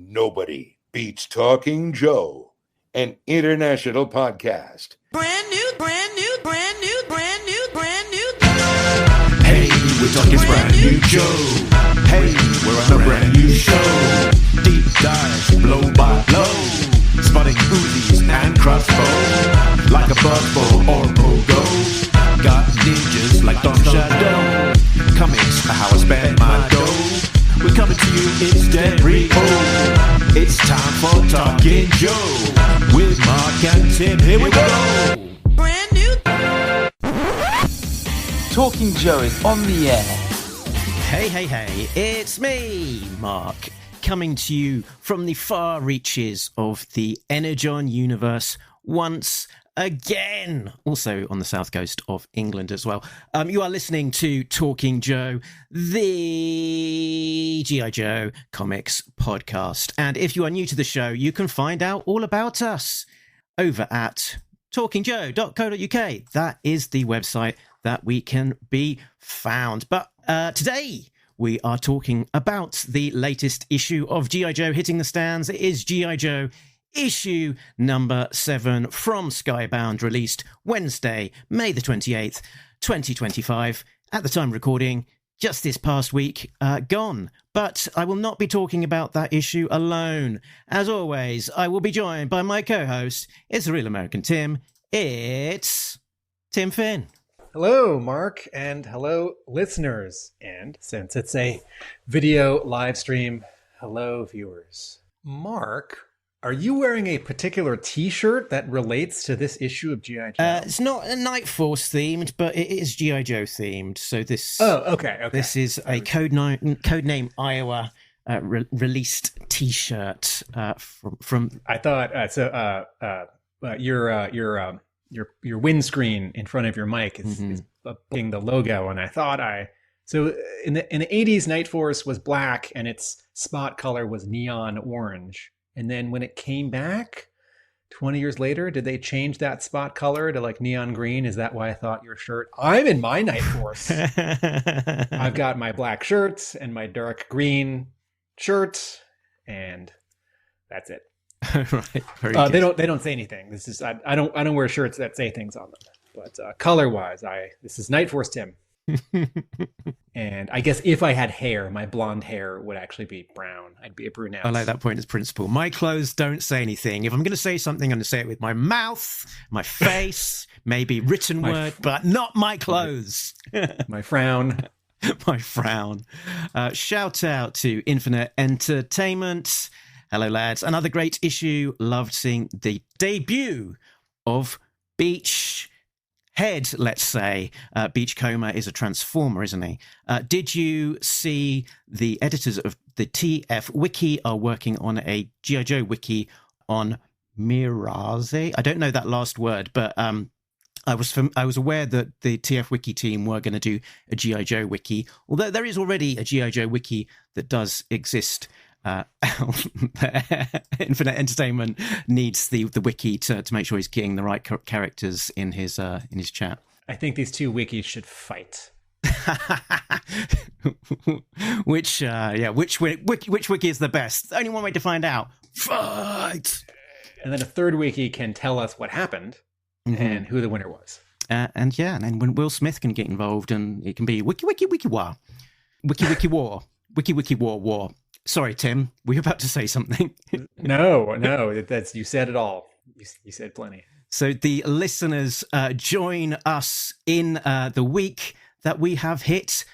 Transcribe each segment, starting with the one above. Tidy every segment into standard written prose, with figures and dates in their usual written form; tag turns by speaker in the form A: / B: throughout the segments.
A: Nobody beats Talking Joe, an international podcast.
B: Brand new.
C: Hey, we're talking brand new Joe. Hey, we're on a brand new show. Deep dives, blow by blow. Spotting Uzis and crossbow. Like a buzzbow or pogo. Got ninjas like Don Shadow. Comics are how I spend my dough. We're coming to you in stereo. It's time for Talking Joe. With Mark and Tim, here we go.
B: Brand new.
D: Talking Joe is on the air.
E: Hey, it's me, Mark, coming to you from the far reaches of the Energon universe once again, also on the south coast of England as well. You are listening to Talking Joe, the G.I. Joe comics podcast. And if you are new to the show, you can find out all about us over at talkingjoe.co.uk. That is the website that we can be found. But today we are talking about the latest issue of G.I. Joe hitting the stands. It is G.I. Joe issue number 7 from Skybound, released Wednesday, May the 28th, 2025. At the time of recording, just this past week, gone. But I will not be talking about that issue alone. As always, I will be joined by my co-host. It's the real American Tim. It's Tim Finn.
F: Hello, Mark, and hello, listeners. And since it's a video live stream, hello, viewers. Mark, are you wearing a particular T-shirt that relates to this issue of G.I. Joe?
E: It's not a Night Force themed, but it is G.I. Joe themed. So this.
F: Oh, okay.
E: This is a codename Iowa released T-shirt from.
F: I thought your windscreen in front of your mic is blocking the logo, and I thought so in the 80s, Night Force was black and its spot color was neon orange. And then when it came back 20 years later, did they change that spot color to like neon green? Is that why I thought your shirt? I'm in my Night Force. I've got my black shirts and my dark green shirt, and that's it.
E: Right. Very good.
F: They don't say anything. This is I don't wear shirts that say things on them. But color wise, this is Night Force Tim. And I guess if I had hair, my blonde hair would actually be brown. I'd be a brunette.
E: I like that point as principle. My clothes don't say anything. If I'm going to say something, I'm going to say it with my mouth, my face, maybe written word, but not my clothes.
F: My frown.
E: My frown. Shout out to Infinite Entertainment. Hello, lads. Another great issue. Loved seeing the debut of Beach Head, let's say. Beachcomber is a transformer, isn't he? Did you see the editors of the TF Wiki are working on a G.I. Joe wiki on Mirage? I don't know that last word, but I was aware that the TF Wiki team were going to do a G.I. Joe wiki, although there is already a G.I. Joe wiki that does exist. Infinite Entertainment needs the wiki to make sure he's getting the right characters in his chat.
F: I think these two wikis should fight.
E: Which wiki is the best? Only one way to find out. Fight.
F: And then a third wiki can tell us what happened and who the winner was.
E: And then when Will Smith can get involved, and it can be wiki war, wiki war. Sorry, Tim, were you about to say something?
F: No, that's you said it all. You said plenty.
E: So the listeners join us in the week that we have hit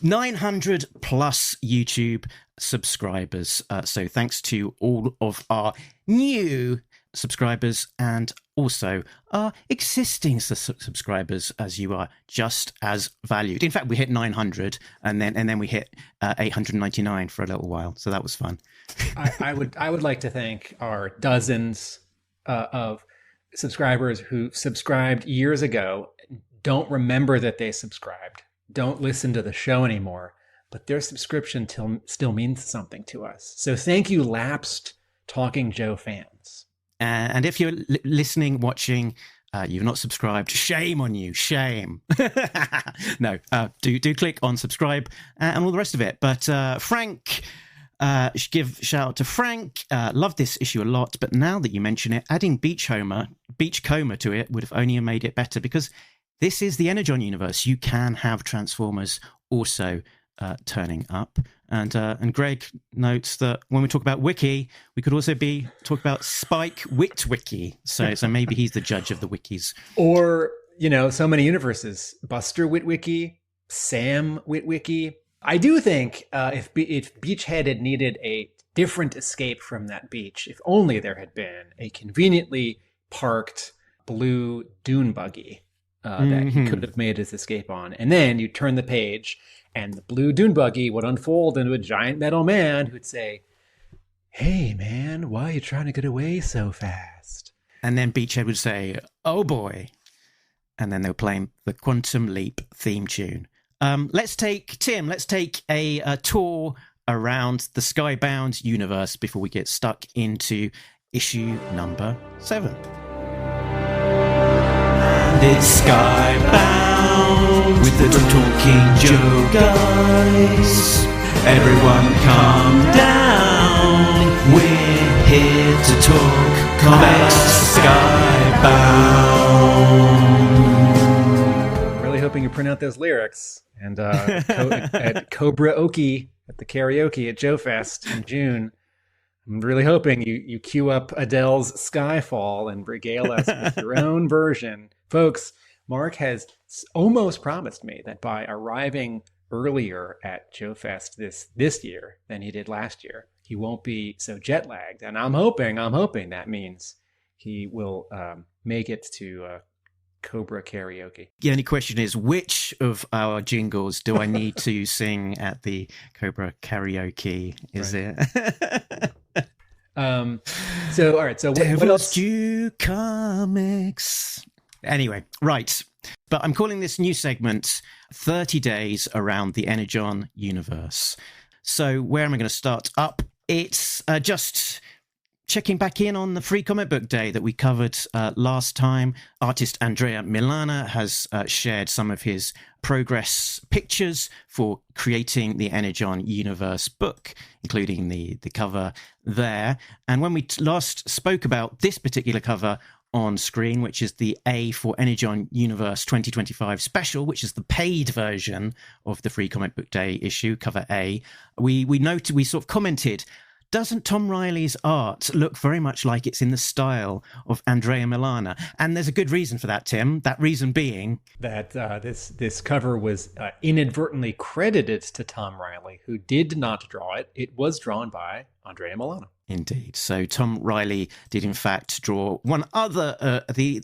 E: 900 plus YouTube subscribers. So thanks to all of our new subscribers and also our existing subscribers, as you are just as valued. In fact, we hit 900 and then we hit 899 for a little while, so that was fun.
F: I would like to thank our dozens of subscribers who subscribed years ago, don't remember that they subscribed, don't listen to the show anymore, but their subscription still means something to us. So thank you, lapsed Talking Joe fans.
E: And if you're listening, watching, you've not subscribed, shame on you, shame. No, do click on subscribe and all the rest of it. But Frank Give shout out to Frank. Love this issue a lot, but now that you mention it, adding Beachcomber to it would have only made it better, because this is the Energon universe. You can have Transformers also turning up. And Greg notes that when we talk about Wiki, we could also be talking about Spike Witwicky. So maybe he's the judge of the wikis.
F: Or, so many universes. Buster Witwicky, Sam Witwicky. I do think if Beachhead had needed a different escape from that beach, if only there had been a conveniently parked blue dune buggy that he could have made his escape on. And then you turn the page and the blue dune buggy would unfold into a giant metal man who'd say, "Hey, man, why are you trying to get away so fast?"
E: And then Beachhead would say, "Oh, boy." And then they were playing the Quantum Leap theme tune. Let's take a tour around the Skybound universe before we get stuck into issue number 7.
C: And it's Skybound with the Talking Joe guys. Everyone calm down. We're here to talk comics. Skybound.
F: Really hoping you print out those lyrics. And at Cobra Oki at the karaoke at Joe Fest in June, I'm really hoping you cue up Adele's Skyfall and regale us with your own version. Folks, Mark has almost promised me that by arriving earlier at Joe Fest this year than he did last year, he won't be so jet lagged. And I'm hoping that means he will make it to Cobra karaoke.
E: The only question is, which of our jingles do I need to sing at the Cobra karaoke? Is it?
F: All right. So what else?
E: Due Comics. Anyway, right. But I'm calling this new segment 30 Days Around the Energon Universe. So where am I going to start up? It's just checking back in on the Free Comic Book Day that we covered last time. Artist Andrea Milana has shared some of his progress pictures for creating the Energon Universe book, including the cover there. And when we last spoke about this particular cover on screen, which is the A for Energon Universe 2025 special, which is the paid version of the Free Comic Book Day issue, cover A, we sort of commented, doesn't Tom Riley's art look very much like it's in the style of Andrea Milana? And there's a good reason for that, Tim. That reason being
F: that this cover was inadvertently credited to Tom Riley, who did not draw it. It was drawn by Andrea Milana.
E: Indeed. So Tom Riley did, in fact, draw one other,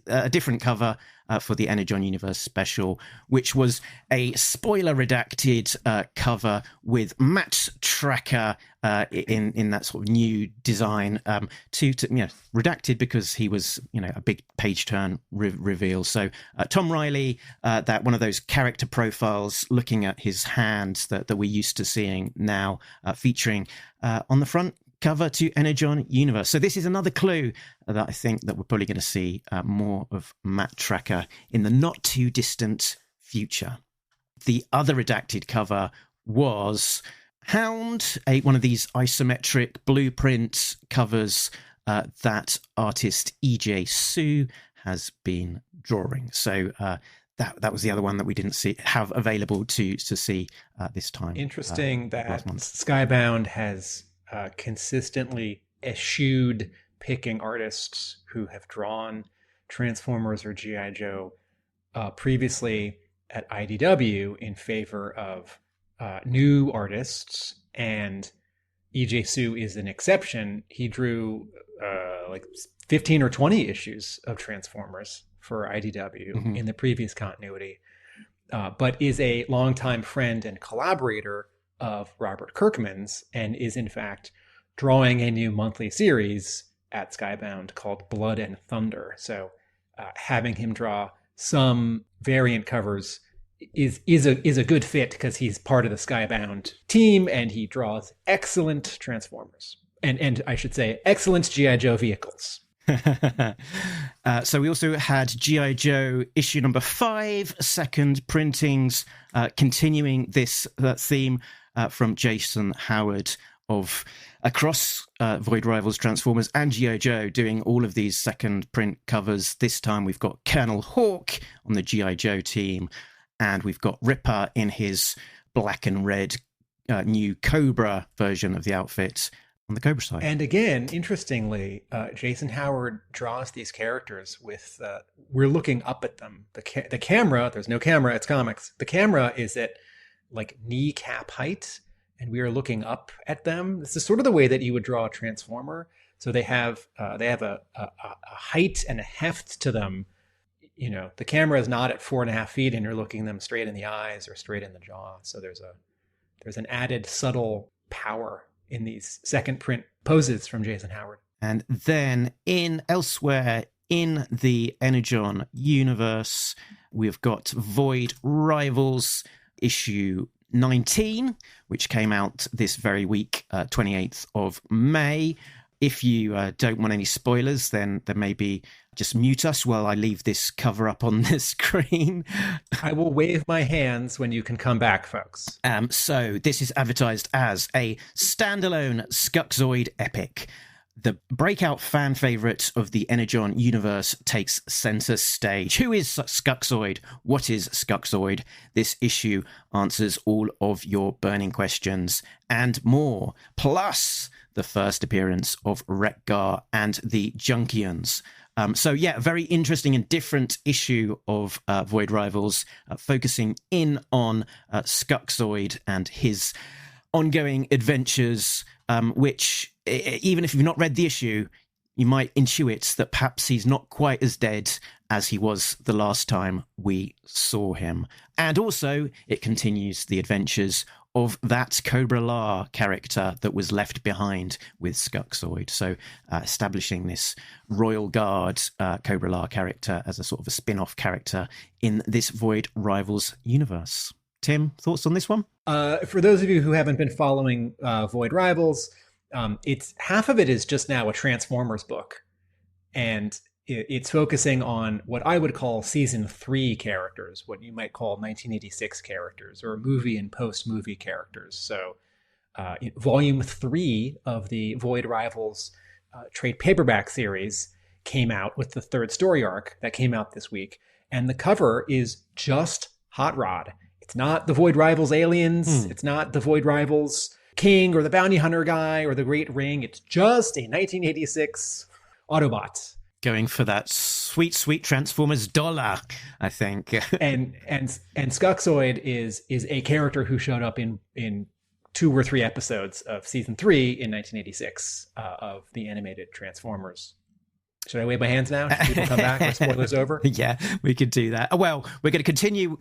E: a different cover for the Energon Universe special, which was a spoiler-redacted cover with Matt Tracker in that sort of new design, redacted because he was, a big page-turn reveal. So Tom Riley, that one of those character profiles looking at his hand that we're used to seeing now, featuring on the front cover to Energon Universe. So this is another clue that I think that we're probably going to see more of Matt Tracker in the not too distant future. The other redacted cover was Hound, one of these isometric blueprint covers that artist E.J. Su has been drawing. So that was the other one that we didn't have available to see this time.
F: Interesting that Skybound has consistently eschewed picking artists who have drawn Transformers or G.I. Joe previously at IDW in favor of new artists, and E.J. Su is an exception. He drew like 15 or 20 issues of Transformers for IDW in the previous continuity, but is a longtime friend and collaborator of Robert Kirkman's, and is in fact drawing a new monthly series at Skybound called Blood and Thunder. So having him draw some variant covers is a good fit, because he's part of the Skybound team and he draws excellent Transformers and I should say excellent G.I. Joe vehicles.
E: So we also had G.I. Joe issue number 5 second printings, continuing this theme from Jason Howard of across Void Rivals, Transformers, and G.I. Joe doing all of these second print covers. This time we've got Colonel Hawk on the G.I. Joe team, and we've got Ripper in his black and red new Cobra version of the outfit on the Cobra side.
F: And again, interestingly, Jason Howard draws these characters with, we're looking up at them. The camera, there's no camera, it's comics. The camera is at like kneecap height, and we are looking up at them. This is sort of the way that you would draw a Transformer. So they have a height and a heft to them. You know, the camera is not at 4.5 feet, and you're looking them straight in the eyes or straight in the jaw. So there's an added subtle power in these second print poses from Jason Howard.
E: And then elsewhere in the Energon universe, we've got Void Rivals issue 19, which came out this very week, 28th of May. If you don't want any spoilers, then maybe just mute us while I leave this cover up on the screen.
F: I will wave my hands when you can come back, folks.
E: So this is advertised as a standalone Skuxoid epic. The breakout fan favorite of the Energon universe takes center stage. Who is Skuxoid? What is Skuxoid? This issue answers all of your burning questions and more. Plus the first appearance of Wreck-Gar and the Junkians. So yeah, a very interesting and different issue of Void Rivals, focusing in on Skuxoid and his ongoing adventures, which, even if you've not read the issue, you might intuit that perhaps he's not quite as dead as he was the last time we saw him. And also, it continues the adventures of that Cobra La character that was left behind with Skuxoid. So establishing this Royal Guard Cobra La character as a sort of a spin-off character in this Void Rivals universe. Tim, thoughts on this one?
F: For those of you who haven't been following Void Rivals, it's half of it is just now a Transformers book, and it's focusing on what I would call season 3 characters, what you might call 1986 characters, or movie and post-movie characters. So volume 3 of the Void Rivals trade paperback series came out with the third story arc that came out this week, and the cover is just Hot Rod. It's not the Void Rivals aliens. It's not the Void Rivals King or the Bounty Hunter guy or the Great Ring. It's just a 1986 Autobot.
E: Going for that sweet, sweet Transformers dollar, I think.
F: and Skuxoid is a character who showed up in 2 or 3 episodes of season 3 in 1986 of the animated Transformers. Should I wave my hands now? Should people come back? Are spoilers over?
E: Yeah, we could do that. Well, we're going to continue.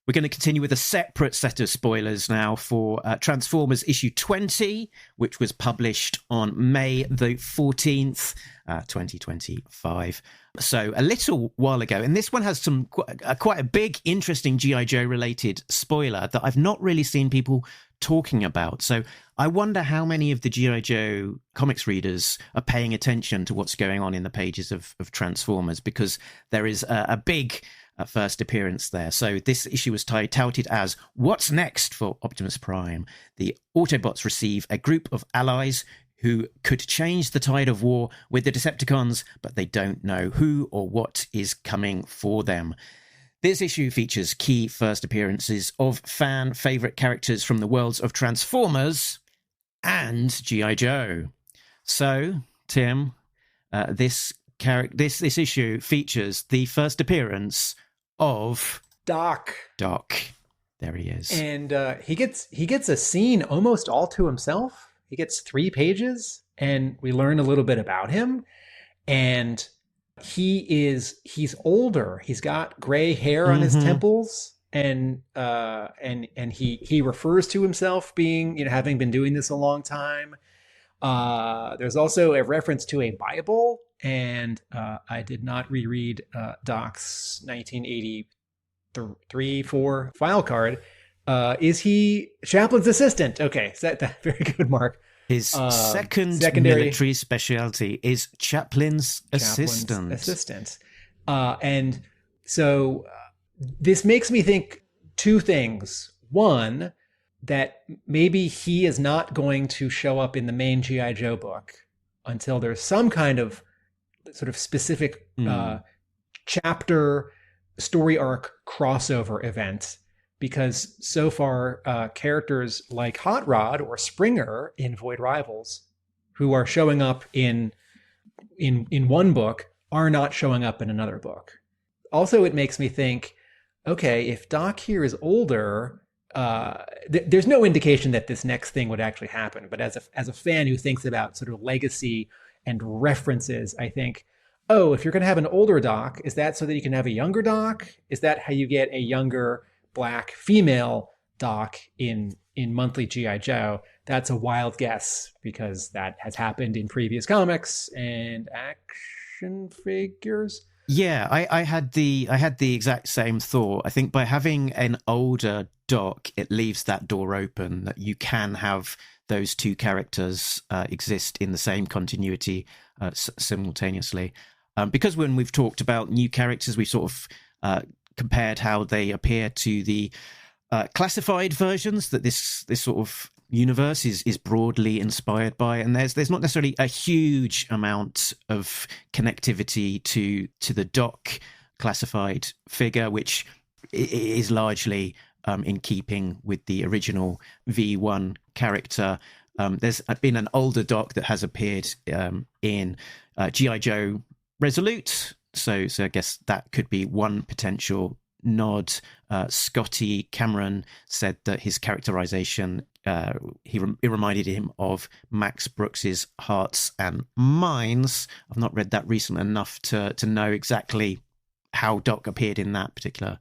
E: We're going to continue with a separate set of spoilers now for Transformers issue 20, which was published on May the 14th, 2025. So a little while ago. And this one has some quite a big, interesting G.I. Joe related spoiler that I've not really seen people talking about. So I wonder how many of the G.I. Joe comics readers are paying attention to what's going on in the pages of Transformers, because there is a big first appearance there. So this issue was touted as what's next for Optimus Prime. The Autobots receive a group of allies who could change the tide of war with the Decepticons, but they don't know who or what is coming for them. This issue features key first appearances of fan favourite characters from the worlds of Transformers and G.I. Joe. So, Tim, this issue features the first appearance of
F: Doc.
E: There he is.
F: And he gets a scene almost all to himself. He gets 3 pages, and we learn a little bit about him. And he's older. He's got gray hair on his temples, and he refers to himself being, having been doing this a long time. There's also a reference to a Bible, and I did not reread Doc's 1983-4 file card. Is he Chaplin's assistant? Okay, very good, Mark.
E: His secondary military specialty is Chaplin's assistant.
F: And so this makes me think 2 things. One, that maybe he is not going to show up in the main G.I. Joe book until there's some kind of sort of specific chapter, story arc crossover event, because so far characters like Hot Rod or Springer in Void Rivals, who are showing up in one book, are not showing up in another book. Also, it makes me think, okay, if Doc here is older, there's no indication that this next thing would actually happen. But as a fan who thinks about sort of legacy and references, I think, oh, if you're going to have an older Doc, is that so that you can have a younger Doc? Is that how you get a younger Black female Doc in monthly G.I. Joe? That's a wild guess, because that has happened in previous comics and action figures.
E: Yeah, I had the exact same thought. I think by having an older Doc, it leaves that door open that you can have those two characters exist in the same continuity simultaneously. Because when we've talked about new characters, we sort of compared how they appear to the classified versions that this sort of universe is broadly inspired by, and there's not necessarily a huge amount of connectivity to the Doc classified figure, which is largely in keeping with the original V1 character. There's been an older Doc that has appeared in G.I. Joe Resolute, so I guess that could be one potential nod. Scotty Cameron said that his characterization, it reminded him of Max Brooks's Hearts and Minds. I've not read that recent enough to know exactly how Doc appeared in that particular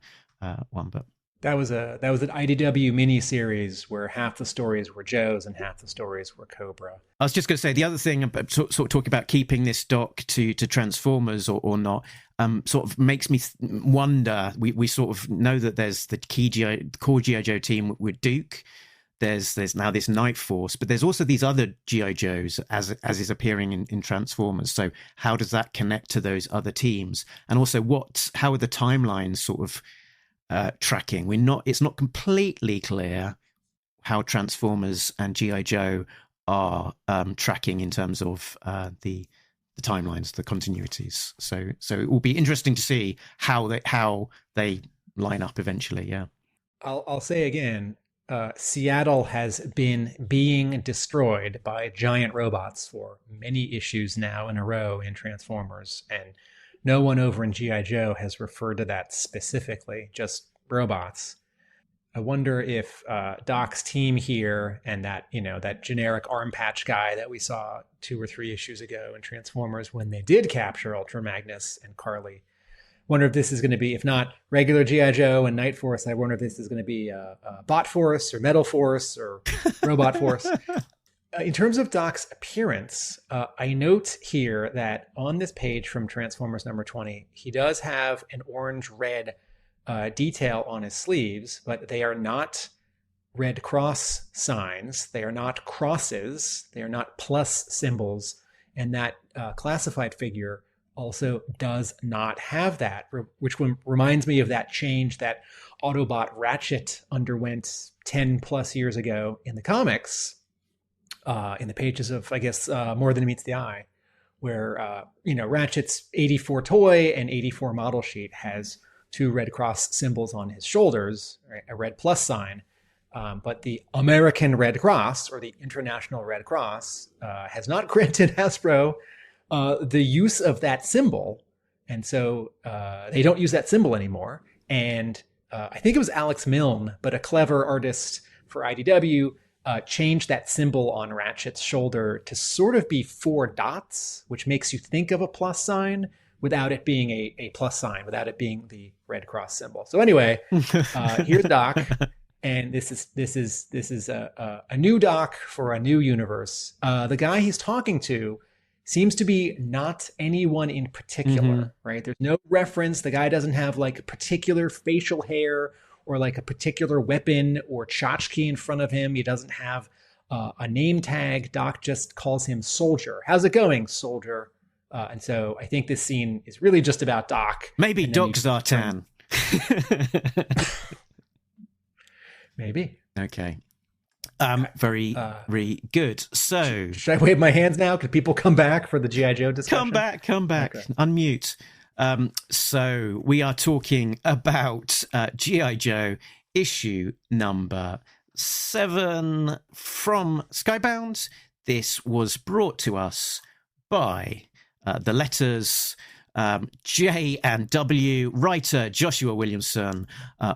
E: one, but
F: that was an IDW miniseries where half the stories were Joe's and half the stories were Cobra.
E: I was just going to say the other thing about sort of talking about keeping this Doc to Transformers or not, sort of makes me wonder. We sort of know that there's the core G.I. Joe team with Duke. There's now this Night Force, but there's also these other G.I. Joes as is appearing in Transformers. So how does that connect to those other teams? And also how are the timelines sort of tracking? It's not completely clear how Transformers and G.I. Joe are tracking in terms of the timelines, the continuities. So it will be interesting to see how they line up eventually. Yeah,
F: I'll say again, Seattle has been being destroyed by giant robots for many issues now in a row in Transformers, and no one over in G.I. Joe has referred to that specifically, just robots. I wonder if Doc's team here and that generic arm patch guy that we saw 2 or 3 issues ago in Transformers when they did capture Ultra Magnus and Carly. Wonder if this is going to be, if not regular G.I. Joe and Night Force, I wonder if this is going to be Bot Force or Metal Force or Robot Force. In terms of Doc's appearance, I note here that on this page from Transformers number 20, he does have an orange-red detail on his sleeves, but they are not Red Cross signs. They are not crosses. They are not plus symbols. And that classified figure also does not have that, which reminds me of that change that Autobot Ratchet underwent 10 plus years ago in the comics, in the pages of, I guess, More Than Meets the Eye, where, Ratchet's 84 toy and 84 model sheet has 2 Red Cross symbols on his shoulders, right, a red plus sign. But the American Red Cross, or the International Red Cross, has not granted Hasbro the use of that symbol. And so they don't use that symbol anymore. And I think it was Alex Milne, but a clever artist for IDW, changed that symbol on Ratchet's shoulder to sort of be 4 dots, which makes you think of a plus sign without it being a plus sign, without it being the Red Cross symbol. So anyway, here's Doc. And this is a new Doc for a new universe. The guy he's talking to seems to be not anyone in particular, right? There's no reference. The guy doesn't have like particular facial hair or like a particular weapon or tchotchke in front of him. He doesn't have a name tag. Doc just calls him Soldier. How's it going, Soldier? And so I think this scene is really just about Doc.
E: Maybe Doc Zartan.
F: Maybe.
E: Okay. Very good. So,
F: should I wave my hands now? Could people come back for the G.I. Joe discussion?
E: Come back.
F: Okay.
E: Unmute. So we are talking about G.I. Joe issue number 7 from Skybound. This was brought to us by the letters J and W, writer Joshua Williamson,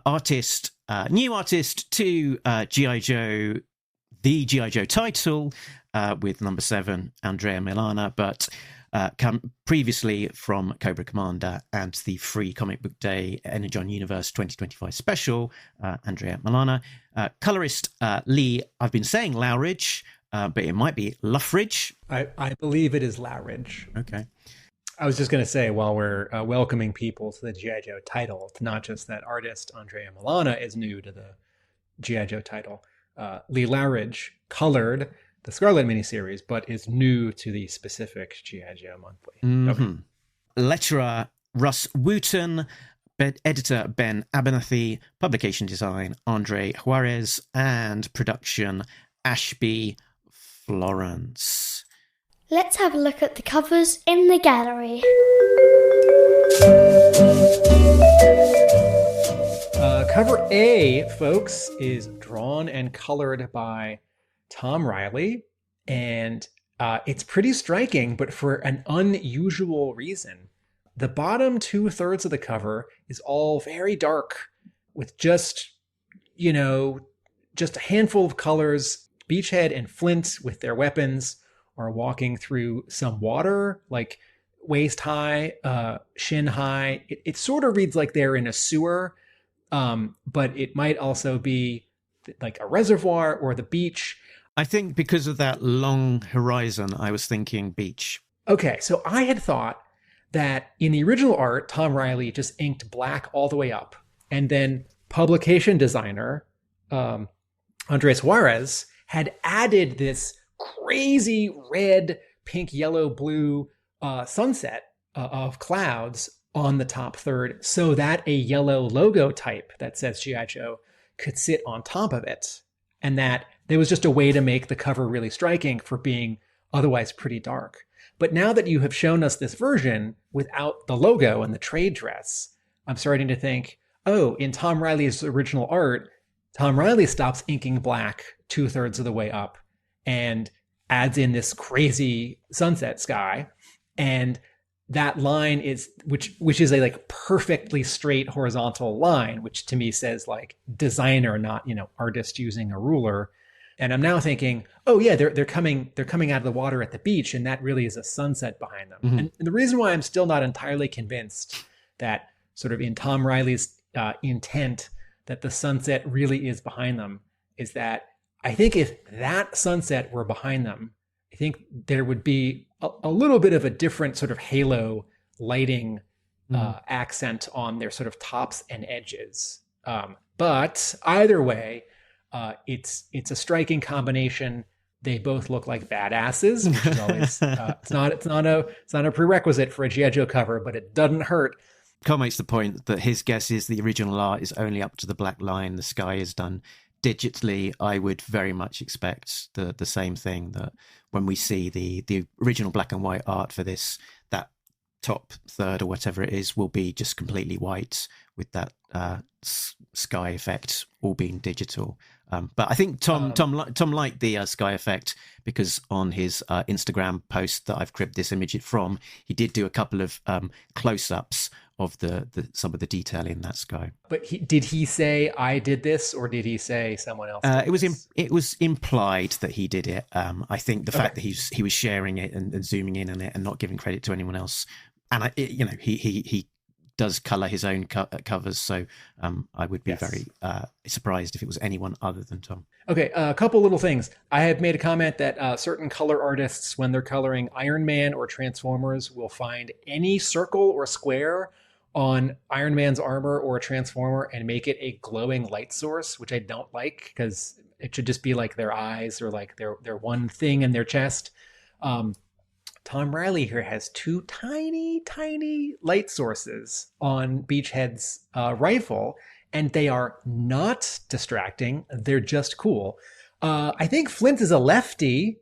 E: artist, new artist to G.I. Joe, the G.I. Joe title with number 7, Andrea Milana, but come previously from Cobra Commander and the Free Comic Book Day Energon Universe 2025 special, Andrea Milana. Colorist Lee, I've been saying Loughridge, but it might be Loughridge.
F: I believe it is Loughridge.
E: Okay.
F: I was just going to say, while we're welcoming people to the G.I. Joe title, it's not just that artist Andrea Milana is new to the G.I. Joe title. Lee Loughridge colored the Scarlet miniseries, but is new to the specific G.I. Joe monthly.
E: Mm-hmm.
F: Okay.
E: Letterer Russ Wooton, editor Ben Abernethy, publication design Andres Juarez, and production Ashby, Florence.
B: Let's have a look at the covers in the gallery.
F: Cover A, folks, is drawn and colored by Tom Riley, and it's pretty striking, but for an unusual reason. The bottom 2/3 of the cover is all very dark, with just a handful of colors. Beachhead and Flint, with their weapons, are walking through some water, like waist high, shin high. It sort of reads like they're in a sewer, but it might also be like a reservoir or the beach.
E: I think because of that long horizon, I was thinking beach.
F: Okay, so I had thought that in the original art, Tom Riley just inked black all the way up, and then publication designer Andres Juarez had added this crazy red, pink, yellow, blue sunset of clouds on the top third, so that a yellow logo type that says G.I. Joe could sit on top of it, and that there was just a way to make the cover really striking for being otherwise pretty dark. But now that you have shown us this version without the logo and the trade dress, I'm starting to think, oh, in Tom Riley's original art, Tom Riley stops inking black 2/3 of the way up and adds in this crazy sunset sky, and that line is which is a like perfectly straight horizontal line, which to me says like designer, not artist using a ruler. And I'm now thinking, oh yeah, they're coming out of the water at the beach, and that really is a sunset behind them. Mm-hmm. And the reason why I'm still not entirely convinced that sort of in Tom Riley's intent that the sunset really is behind them is that I think if that sunset were behind them, I think there would be a little bit of a different sort of halo lighting accent on their sort of tops and edges. But either way, it's a striking combination. They both look like badasses, which is always it's not a prerequisite for a G.I. Joe cover, but it doesn't hurt.
E: Carl makes the point that his guess is the original art is only up to the black line. The sky is done digitally. I would very much expect the same thing, that when we see the original black and white art for this, that top third or whatever it is will be just completely white with that sky effect all being digital. But I think Tom liked the sky effect because on his Instagram post that I've cribbed this image from, he did do a couple of close-ups of the some of the detail in that sky.
F: But did he say I did this, or did he say someone else did
E: it was implied that he did it. I think the fact that he was sharing it and zooming in on it and not giving credit to anyone else, and he does color his own covers, so I would be very surprised if it was anyone other than Tom.
F: Okay, a couple little things. I have made a comment that certain color artists, when they're coloring Iron Man or Transformers, will find any circle or square on Iron Man's armor or a Transformer and make it a glowing light source, which I don't like, because it should just be like their eyes or like their one thing in their chest. Tom Riley here has 2 tiny, tiny light sources on Beachhead's rifle, and they are not distracting. They're just cool. I think Flint is a lefty.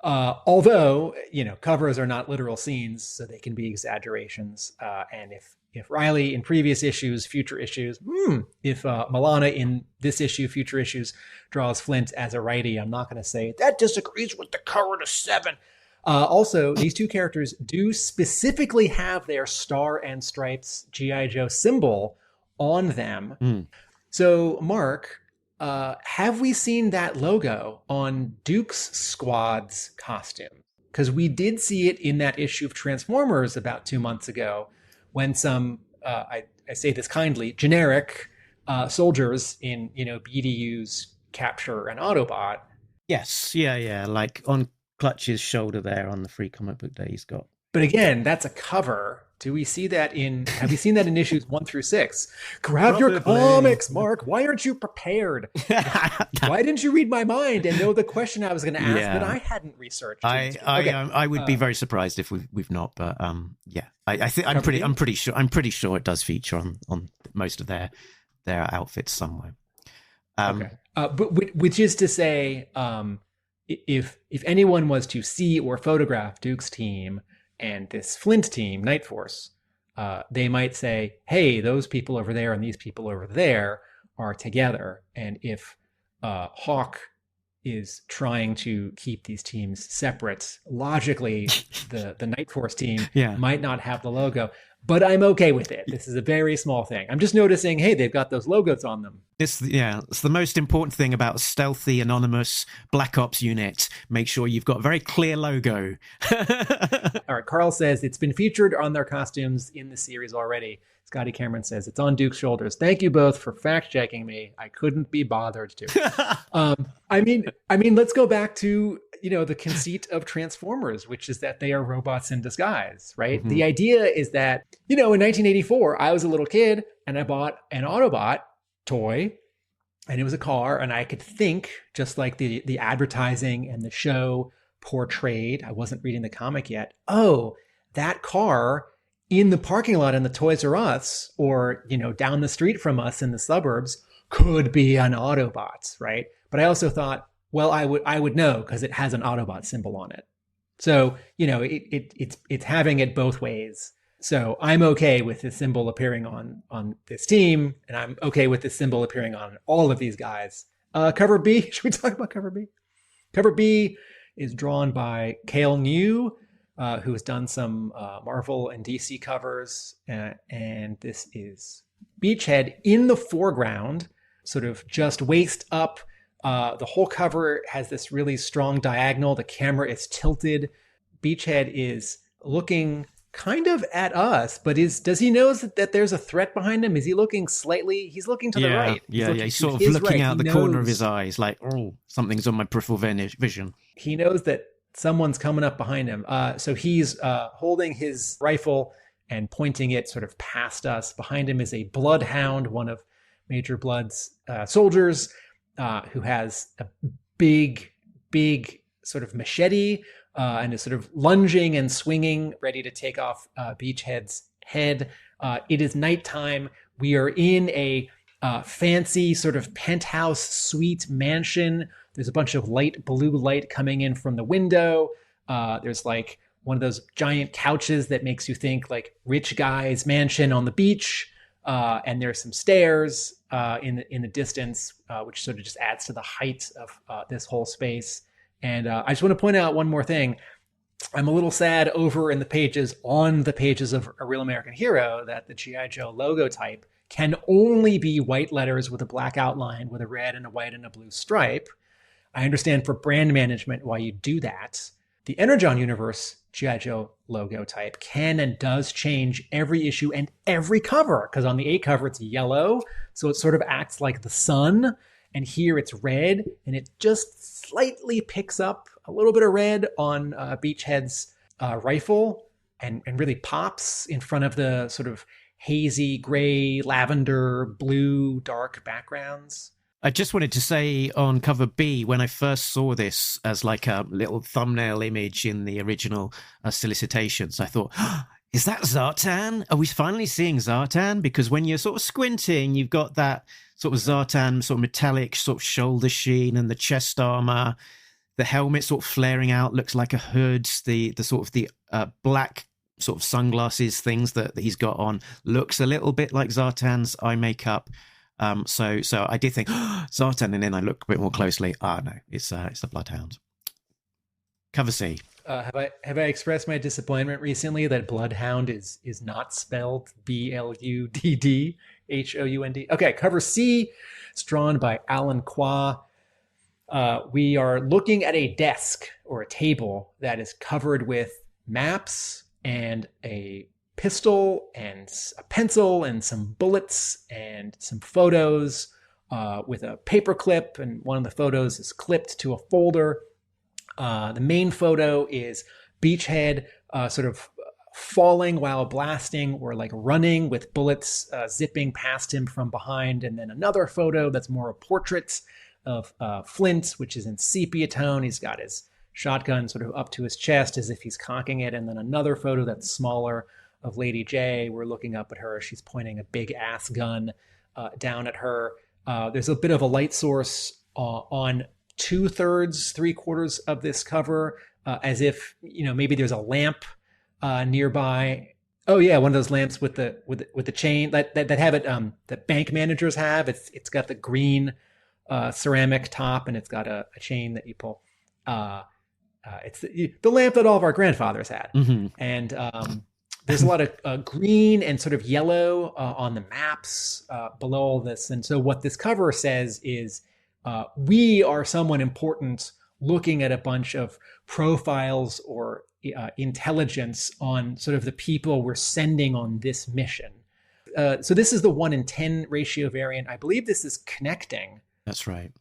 F: Although, covers are not literal scenes, so they can be exaggerations. And if Riley in previous issues, future issues, if Milana in this issue, future issues, draws Flint as a righty, I'm not going to say that disagrees with the cover to 7. Also, these two characters do specifically have their Star and Stripes G.I. Joe symbol on them. So, Mark, have we seen that logo on Duke's squad's costume? Because we did see it in that issue of Transformers about 2 months ago when some, I say this kindly, generic soldiers in, BDUs capture an Autobot.
E: Yes, yeah, like on Clutch's shoulder there on the Free Comic Book Day he's got.
F: But again, that's a cover. Have we seen that in issues 1 through 6? Grab your comics, Mark. Why aren't you prepared? Why didn't you read my mind and know the question I was going to ask that I hadn't researched?
E: I would be very surprised if we've not, but I think I'm pretty sure it does feature on most of their outfits somewhere.
F: But which is to say, if anyone was to see or photograph Duke's team and this Flint team, Night Force, they might say, hey, those people over there and these people over there are together. And if Hawk is trying to keep these teams separate, logically, the Night Force team might not have the logo. But I'm okay with it. This is a very small thing. I'm just noticing, hey, they've got those logos on them.
E: It's the most important thing about a stealthy, anonymous Black Ops unit. Make sure you've got a very clear logo.
F: All right, Carl says it's been featured on their costumes in the series already. Scotty Cameron says it's on Duke's shoulders. Thank you both for fact-checking me. I couldn't be bothered to. I mean, let's go back to the conceit of Transformers, which is that they are robots in disguise, right? Mm-hmm. The idea is that, in 1984, I was a little kid and I bought an Autobot toy and it was a car and I could think just like the advertising and the show portrayed. I wasn't reading the comic yet. Oh, that car in the parking lot in the Toys R Us or, down the street from us in the suburbs could be an Autobot, right? But I also thought, well, I would know because it has an Autobot symbol on it. So, it's having it both ways. So I'm okay with this symbol appearing on this team, and I'm okay with this symbol appearing on all of these guys. Cover B, should we talk about cover B? Cover B is drawn by Cale New, who has done some Marvel and DC covers, and this is Beachhead in the foreground, sort of just waist up. The whole cover has this really strong diagonal. The camera is tilted. Beachhead is looking kind of at us, but does he know that there's a threat behind him? Is he looking he's looking to the right.
E: He's sort of looking out the corner of his eyes like, oh, something's on my peripheral vision. He
F: knows that someone's coming up behind him. So he's holding his rifle and pointing it sort of past us. Behind him is a bloodhound, one of Major Blood's soldiers, who has a big sort of machete and is sort of lunging and swinging, ready to take off Beachhead's head. It is nighttime. We are in a fancy sort of penthouse suite mansion. There's a bunch of blue light coming in from the window. There's like one of those giant couches that makes you think like rich guy's mansion on the beach. And there's some stairs in the distance, which sort of just adds to the height of this whole space. And I just want to point out one more thing. I'm a little sad on the pages of A Real American Hero that the G.I. Joe logo type can only be white letters with a black outline with a red and a white and a blue stripe. I understand for brand management why you do that. The Energon universe G.I. Joe logo type can and does change every issue and every cover, because on the 8 cover it's yellow, so it sort of acts like the sun, and here it's red, and it just slightly picks up a little bit of red on Beachhead's rifle and really pops in front of the sort of hazy gray, lavender, blue, dark backgrounds.
E: I just wanted to say on cover B, when I first saw this as like a little thumbnail image in the original solicitations, I thought, is that Zartan? Are we finally seeing Zartan? Because when you're sort of squinting, you've got that sort of Zartan sort of metallic sort of shoulder sheen and the chest armor. The helmet sort of flaring out looks like a hood. The sort of the black sort of sunglasses things that he's got on looks a little bit like Zartan's eye makeup. So I did think Zartan, and then I looked a bit more closely. No, it's a Bloodhound. Cover C.
F: Have I expressed my disappointment recently that Bloodhound is not spelled Bluddhound? Okay, cover C. It's drawn by Alan Kwa. We are looking at a desk or a table that is covered with maps and a pistol and a pencil and some bullets and some photos with a paper clip, and one of the photos is clipped to a folder. The main photo is Beachhead sort of falling while blasting or like running with bullets zipping past him from behind. And then another photo that's more a portrait of Flint, which is in sepia tone. He's got his shotgun sort of up to his chest as if he's cocking it. And then another photo that's smaller of Lady J. We're looking up at her. She's pointing a big ass gun down at her. There's a bit of a light source on 2/3, 3/4 of this cover, as if, maybe there's a lamp nearby. Oh yeah, one of those lamps with the chain that have it that bank managers have. It's got the green ceramic top, and it's got a chain that you pull. It's the lamp that all of our grandfathers had. Mm-hmm. And there's a lot of green and sort of yellow on the maps below all this. And so what this cover says is, we are someone important looking at a bunch of profiles or intelligence on sort of the people we're sending on this mission. So this is the 1-in-10 ratio variant. I believe this is connecting.
E: That's right.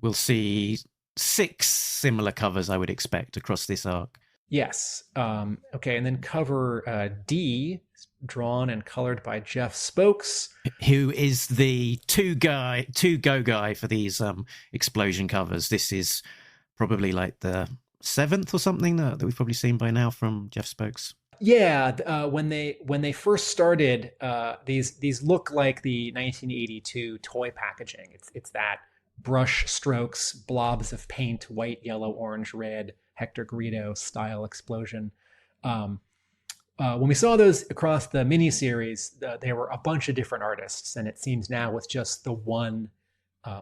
E: We'll see 6 similar covers, I would expect, across this arc.
F: Yes. Okay, and then cover D, drawn and colored by Jeff Spokes,
E: who is the to-go guy for these explosion covers. This is probably like the 7th or something that we've probably seen by now from Jeff Spokes.
F: Yeah, when they first started, these look like the 1982 toy packaging. It's that brush strokes, blobs of paint, white, yellow, orange, red, Hector Garrido style explosion. When we saw those across the miniseries, there were a bunch of different artists, and it seems now with just the one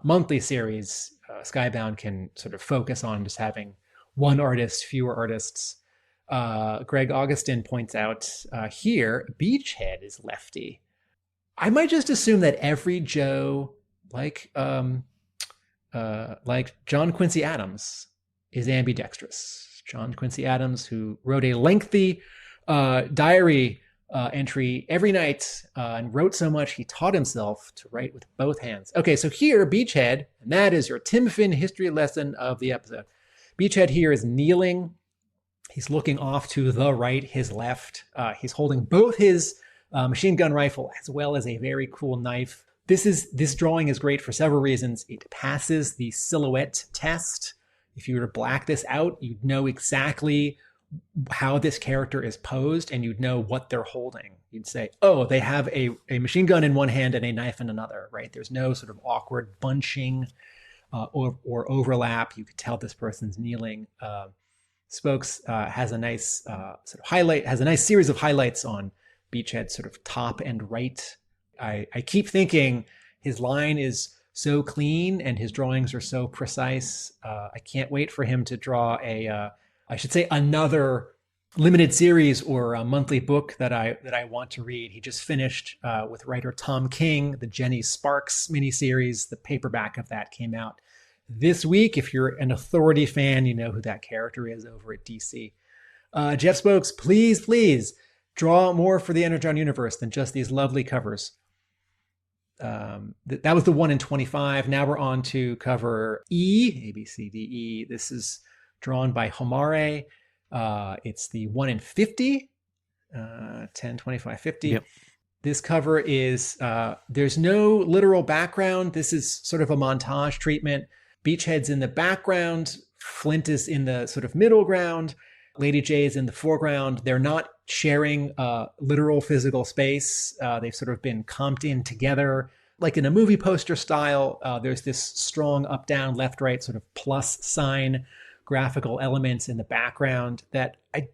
F: monthly series, Skybound can sort of focus on just having one artist, fewer artists. Greg Augustin points out here, Beachhead is lefty. I might just assume that every Joe, like John Quincy Adams, is ambidextrous. John Quincy Adams, who wrote a lengthy diary entry every night and wrote so much he taught himself to write with both hands. Okay, so here, Beachhead, and that is your Tim Finn history lesson of the episode. Beachhead here is kneeling. He's looking off to the right, his left. He's holding both his machine gun rifle as well as a very cool knife. This drawing is great for several reasons. It passes the silhouette test. If you were to black this out, you'd know exactly how this character is posed, and you'd know what they're holding. You'd say, oh, they have a machine gun in one hand and a knife in another, right? There's no sort of awkward bunching or overlap. You could tell this person's kneeling. Spokes has a nice sort of highlight, has a nice series of highlights on Beachhead's sort of top and right. I keep thinking his line is so clean and his drawings are so precise. I can't wait for him to draw another limited series or a monthly book that I want to read. He just finished with writer Tom King, the Jenny Sparks miniseries. The paperback of that came out this week. If you're an Authority fan, you know who that character is over at DC. Jeff Spokes, please draw more for the Energon universe than just these lovely covers. That was the 1-in-25. Now we're on to cover E, A, B, C, D, E. This is drawn by Homare. It's the 1-in-50, 10, 25, 50. Yep. This cover is, there's no literal background. This is sort of a montage treatment. Beachhead's in the background. Flint is in the sort of middle ground. Lady J is in the foreground. They're not sharing literal physical space. They've sort of been comped in together. Like in a movie poster style, there's this strong up, down, left, right sort of plus sign graphical elements in the background that I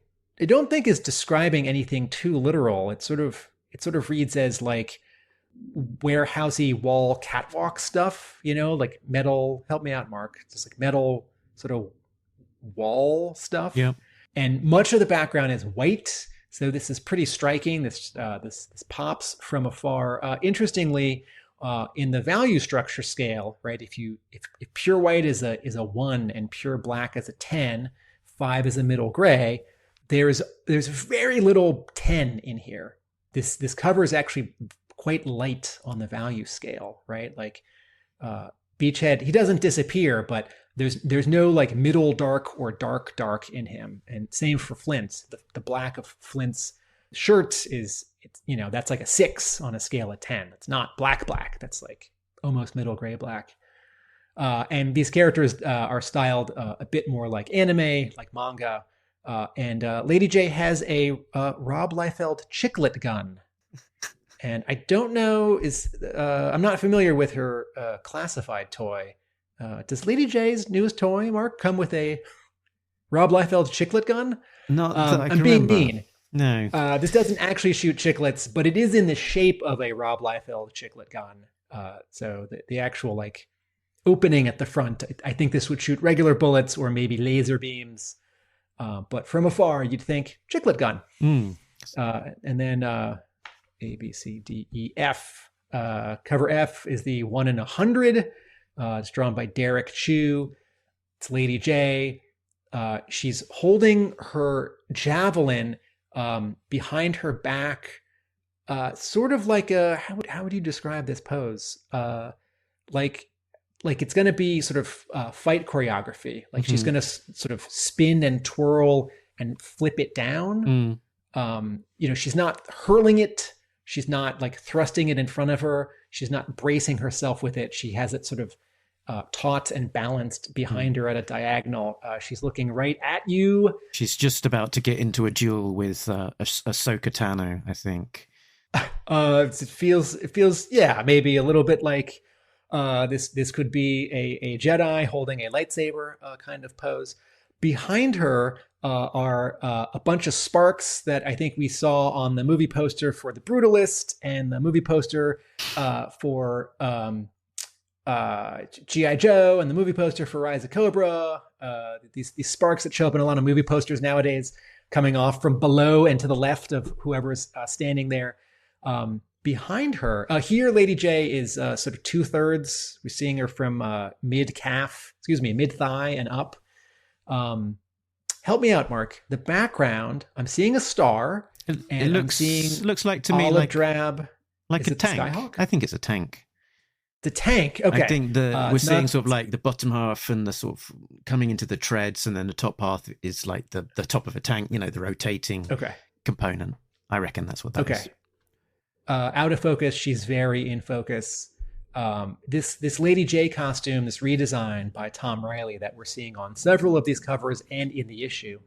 F: don't think is describing anything too literal. It sort of reads as like warehousey wall catwalk stuff, like metal. Help me out, Mark. Just like metal sort of wall stuff.
E: Yeah.
F: And much of the background is white. So this is pretty striking. This pops from afar. Interestingly, in the value structure scale, right? If pure white is a 1 and pure black is a 10, 5 is a middle gray, there's very little 10 in here. This cover is actually quite light on the value scale, right? Like Beachhead, he doesn't disappear, but there's no like middle dark or dark in him. And same for Flint. The black of Flint's shirt that's like a 6 on a scale of 10. It's not black. That's like almost middle gray black. And these characters are styled a bit more like anime, like manga. And Lady J has a Rob Liefeld chiclet gun. And I don't know, I'm not familiar with her classified toy. Does Lady J's newest toy, Mark, come with a Rob Liefeld chiclet gun?
E: Not that I can
F: I'm being
E: remember.
F: mean.
E: No.
F: This doesn't actually shoot chiclets, but it is in the shape of a Rob Liefeld chiclet gun. So the actual like opening at the front, I think this would shoot regular bullets or maybe laser beams. But from afar, you'd think chiclet gun. And then A, B, C, D, E, F. Cover F is the 1 in 100. It's drawn by Derek Chu. It's Lady J. She's holding her javelin behind her back, sort of like a how would you describe this pose? Like it's going to be sort of fight choreography. Like she's going to sort of spin and twirl and flip it down. She's not hurling it. She's not like thrusting it in front of her. She's not bracing herself with it. She has it sort of taut and balanced behind her at a diagonal. She's looking right at you.
E: She's just about to get into a duel with Ahsoka Tano, I think.
F: It feels, yeah, maybe a little bit like this could be a Jedi holding a lightsaber kind of pose. Behind her are a bunch of sparks that I think we saw on the movie poster for The Brutalist and the movie poster for G.I. Joe and the movie poster for Rise of Cobra. These sparks that show up in a lot of movie posters nowadays, coming off from below and to the left of whoever's standing there. Behind her, here Lady J is sort of 2/3. We're seeing her from mid-thigh and up. Help me out, Mark. The background, I'm seeing a star.
E: It looks like to me
F: olive
E: like
F: drab.
E: Like
F: Is
E: a
F: it the
E: tank.
F: Skyhawk?
E: I think it's a tank.
F: The tank. Okay.
E: I think we're seeing
F: not,
E: sort of like the bottom half and the sort of coming into the treads, and then the top half is like the top of a tank. The rotating component. I reckon that's what that is.
F: Out of focus. She's very in focus. This Lady J costume, this redesign by Tom Riley that we're seeing on several of these covers and in the issue,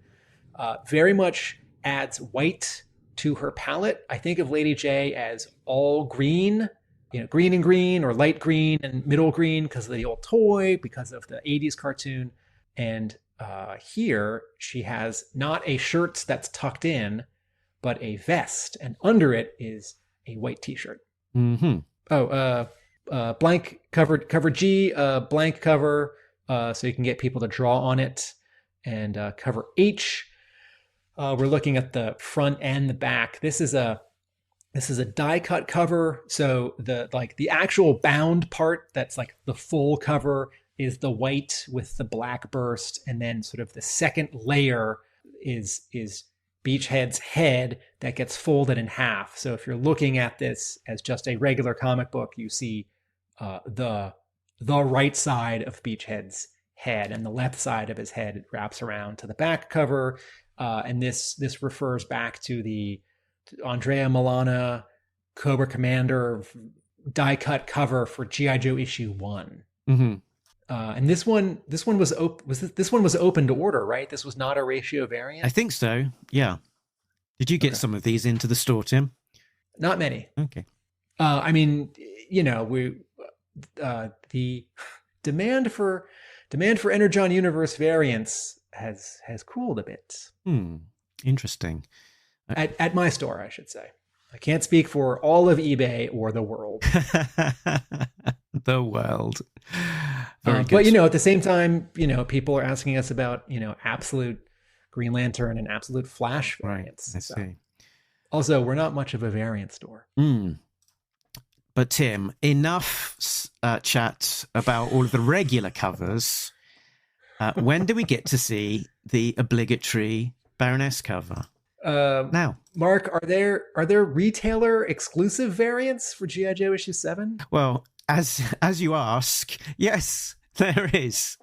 F: very much adds white to her palette. I think of Lady J as all green, green and green, or light green and middle green because of the old toy, because of the 80s cartoon. And here she has not a shirt that's tucked in, but a vest, and under it is a white t-shirt. Blank cover G, blank cover, so you can get people to draw on it. And cover H, we're looking at the front and the back. This is a die cut cover. So the actual bound part that's like the full cover is the white with the black burst, and then sort of the second layer is Beachhead's head that gets folded in half. So if you're looking at this as just a regular comic book, you see the right side of Beachhead's head, and the left side of his head wraps around to the back cover. And this refers back to the Andrea Milana Cobra Commander die cut cover for G.I. Joe issue 1. And this one was open to order, right? This was not a ratio variant.
E: I think so. Yeah. Did you get some of these into the store, Tim?
F: Not many.
E: Okay.
F: I mean, the demand for Energon Universe variants has cooled a bit.
E: Interesting.
F: At my store, I should say. I can't speak for all of eBay or the world.
E: The world.
F: But at the same time, people are asking us about absolute Green Lantern and absolute Flash variants.
E: Right, I see.
F: Also, we're not much of a variant store.
E: But Tim, enough chat about all of the regular covers. When do we get to see the obligatory Baroness cover?
F: Now, Mark, are there retailer exclusive variants for G.I. Joe issue 7?
E: Well, as you ask, yes, there is.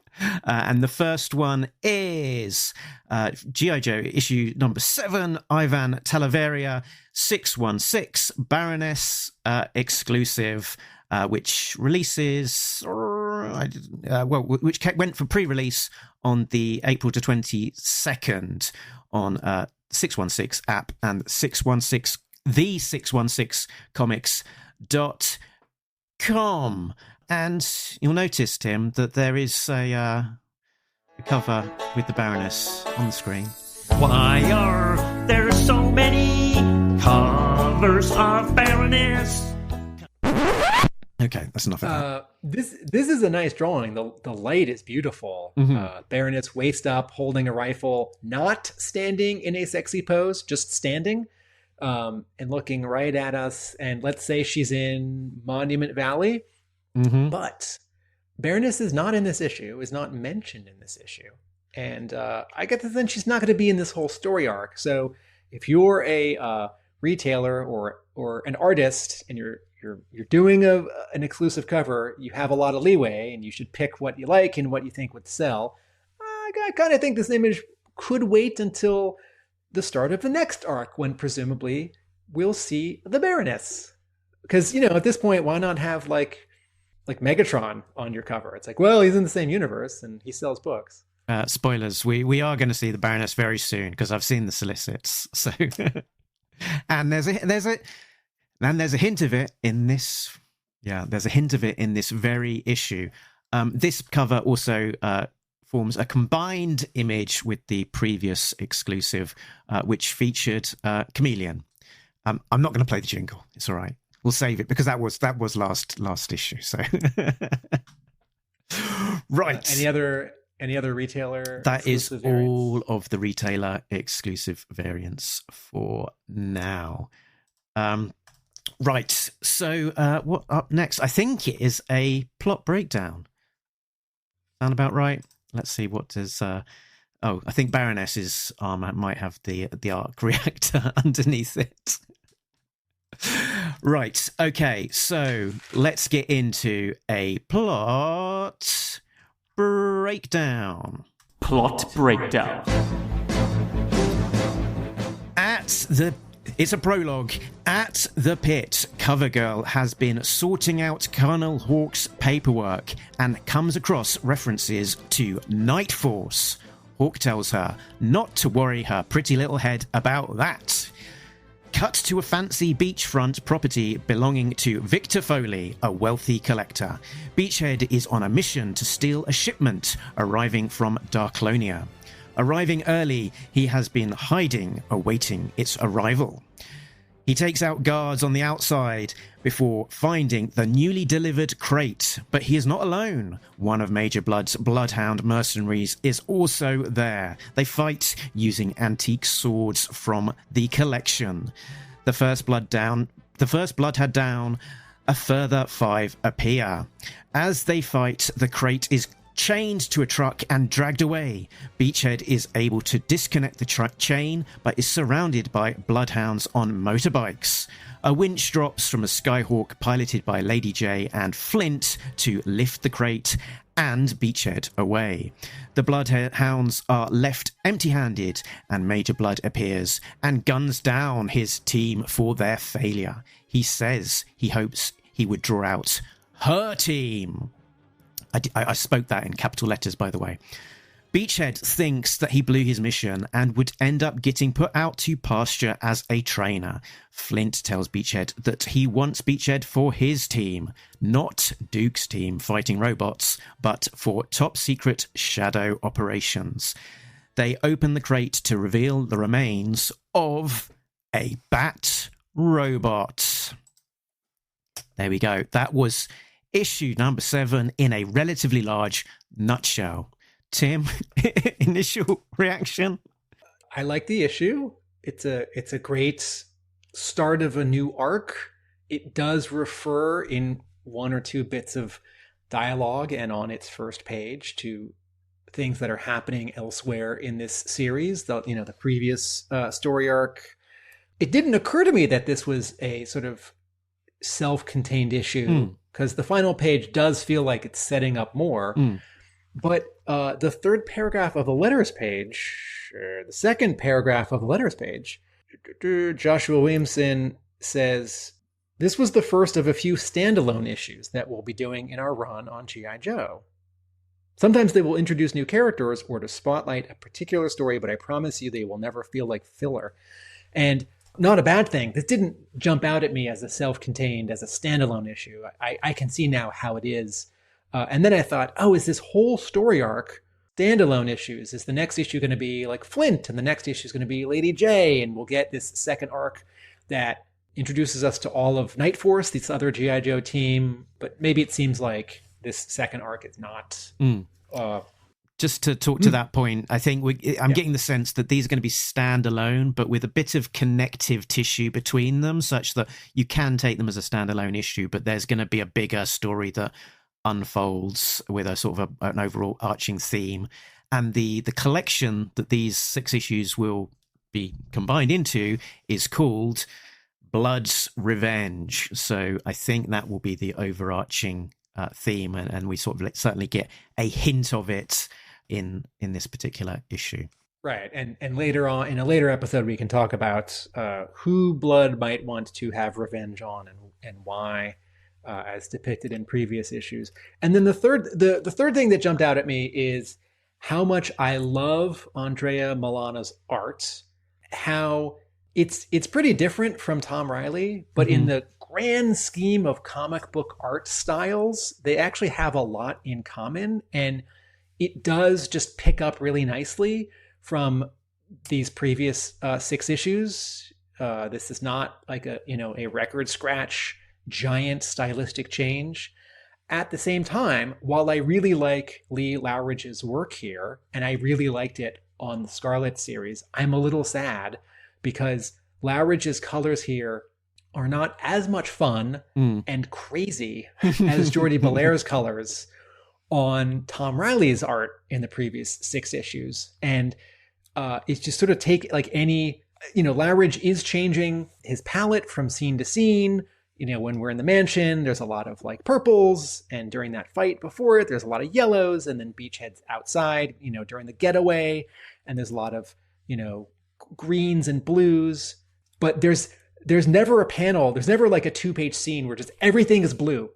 E: And the first one is G.I. Joe issue number 7, Ivan Talaveria 616 Baroness exclusive, which releases, which went for pre-release on the April to 22nd on 616 app and 616comics.com. And you'll notice, Tim, that there is a cover with the Baroness on the screen.
G: Why are there so many covers of Baroness?
E: Okay, that's enough of that.
F: This is a nice drawing. The light is beautiful. Baroness waist up, holding a rifle, not standing in a sexy pose, just standing and looking right at us. And let's say she's in Monument Valley. But Baroness is not in this issue, is not mentioned in this issue. And I get the sense she's not going to be in this whole story arc. So if you're a retailer or an artist and you're doing an exclusive cover, you have a lot of leeway and you should pick what you like and what you think would sell. I kind of think this image could wait until the start of the next arc when presumably we'll see the Baroness. Because, at this point, why not have like Megatron on your cover? It's like, well, he's in the same universe and he sells books.
E: Spoilers, we are going to see the Baroness very soon because I've seen the solicits. So, and there's a hint of it in this. Yeah, there's a hint of it in this very issue. This cover also forms a combined image with the previous exclusive, which featured Chameleon. I'm not going to play the jingle. It's all right. We'll save it because that was last issue. So, right.
F: Any other retailer?
E: That is
F: variants?
E: all of the retailer exclusive variants for now. Right. So, what up next? I think it is a plot breakdown. Sound about right? Let's see. What does? I think Baroness's armor might have the arc reactor underneath it. Right, okay, so let's get into a plot breakdown.
G: Plot breakdown.
E: It's a prologue. At the pit, CoverGirl has been sorting out Colonel Hawk's paperwork and comes across references to Night Force. Hawk tells her not to worry her pretty little head about that. Cut to a fancy beachfront property belonging to Victor Foley, a wealthy collector. Beachhead is on a mission to steal a shipment arriving from Darklonia. Arriving early, he has been hiding, awaiting its arrival. He takes out guards on the outside before finding the newly delivered crate, but he is not alone. One of Major Blood's bloodhound mercenaries is also there. They fight using antique swords from the collection. The first bloodhound down, a further 5 appear. As they fight, the crate is chained to a truck and dragged away. Beachhead is able to disconnect the truck chain, but is surrounded by bloodhounds on motorbikes. A winch drops from a Skyhawk piloted by Lady J and Flint to lift the crate and Beachhead away. The bloodhounds are left empty-handed, and Major Blood appears and guns down his team for their failure. He says he hopes he would draw out her team. I spoke that in capital letters, by the way. Beachhead thinks that he blew his mission and would end up getting put out to pasture as a trainer. Flint tells Beachhead that he wants Beachhead for his team, not Duke's team fighting robots, but for top secret shadow operations. They open the crate to reveal the remains of a bat robot. There we go. That was issue number 7 in a relatively large nutshell. Tim, initial reaction?
F: I like the issue. It's a great start of a new arc. It does refer in one or two bits of dialogue and on its first page to things that are happening elsewhere in this series, the previous story arc. It didn't occur to me that this was a sort of self-contained issue, because the final page does feel like it's setting up more. But the third paragraph of the letters page, the second paragraph of the letters page, Joshua Williamson says, "This was the first of a few standalone issues that we'll be doing in our run on G.I. Joe. Sometimes they will introduce new characters or to spotlight a particular story, but I promise you they will never feel like filler." And not a bad thing. This didn't jump out at me as a self-contained, as a standalone issue. I can see now how it is. And then I thought, oh, is this whole story arc standalone issues? Is the next issue going to be like Flint, and the next issue is going to be Lady J, and we'll get this second arc that introduces us to all of Night Force, this other G.I. Joe team. But maybe it seems like this second arc is not.
E: Just to talk to that point, I think I'm getting the sense that these are going to be standalone, but with a bit of connective tissue between them, such that you can take them as a standalone issue, but there's going to be a bigger story that unfolds with a sort of an overall arching theme. And the collection that these 6 issues will be combined into is called Blood's Revenge. So I think that will be the overarching theme, and we sort of certainly get a hint of it in this particular issue.
F: Right. And later on, in a later episode, we can talk about who Blood might want to have revenge on and why, as depicted in previous issues. And then the third thing that jumped out at me is how much I love Andrea Milana's art. How it's pretty different from Tom Riley, but in the grand scheme of comic book art styles, they actually have a lot in common, and it does just pick up really nicely from these previous 6 issues. This is not like a record scratch giant stylistic change. At the same time, while I really like Lee Loughridge's work here, and I really liked it on the Scarlet series, I'm a little sad because Loughridge's colors here are not as much fun and crazy as Jordi Belaire's colors on Tom Riley's art in the previous 6 issues. And it's just sort of Loughridge is changing his palette from scene to scene. When we're in the mansion, there's a lot of like purples, and during that fight before it, there's a lot of yellows, and then Beachhead's outside, during the getaway, and there's a lot of, greens and blues. But there's never a panel, there's never like a 2-page scene where just everything is blue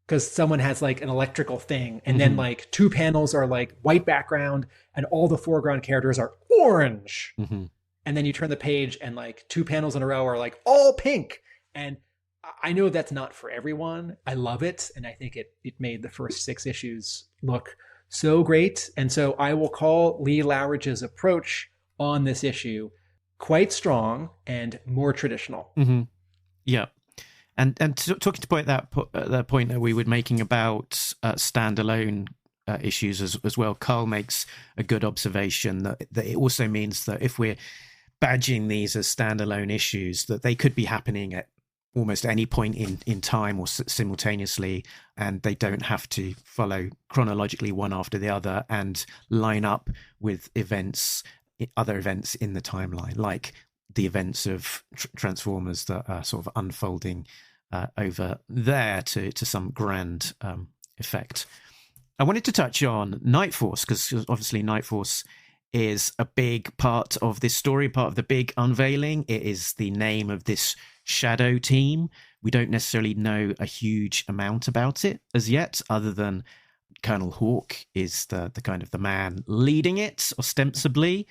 F: because someone has like an electrical thing, and then like 2 panels are like white background and all the foreground characters are orange. And then you turn the page and like 2 panels in a row are like all pink. And I know that's not for everyone. I love it. And I think it made the first 6 issues look so great. And so I will call Lee Loughridge's approach on this issue quite strong and more traditional.
E: Yeah. And talking to the point that we were making about standalone issues as well, Carl makes a good observation that it also means that if we're badging these as standalone issues, that they could be happening at almost any point in time or simultaneously, and they don't have to follow chronologically one after the other and line up with other events in the timeline, like the events of Transformers that are sort of unfolding over there to some grand effect. I wanted to touch on Night Force, because obviously Night Force is a big part of this story, part of the big unveiling. It is the name of this shadow team. We don't necessarily know a huge amount about it as yet, other than Colonel Hawk is the kind of the man leading it, ostensibly.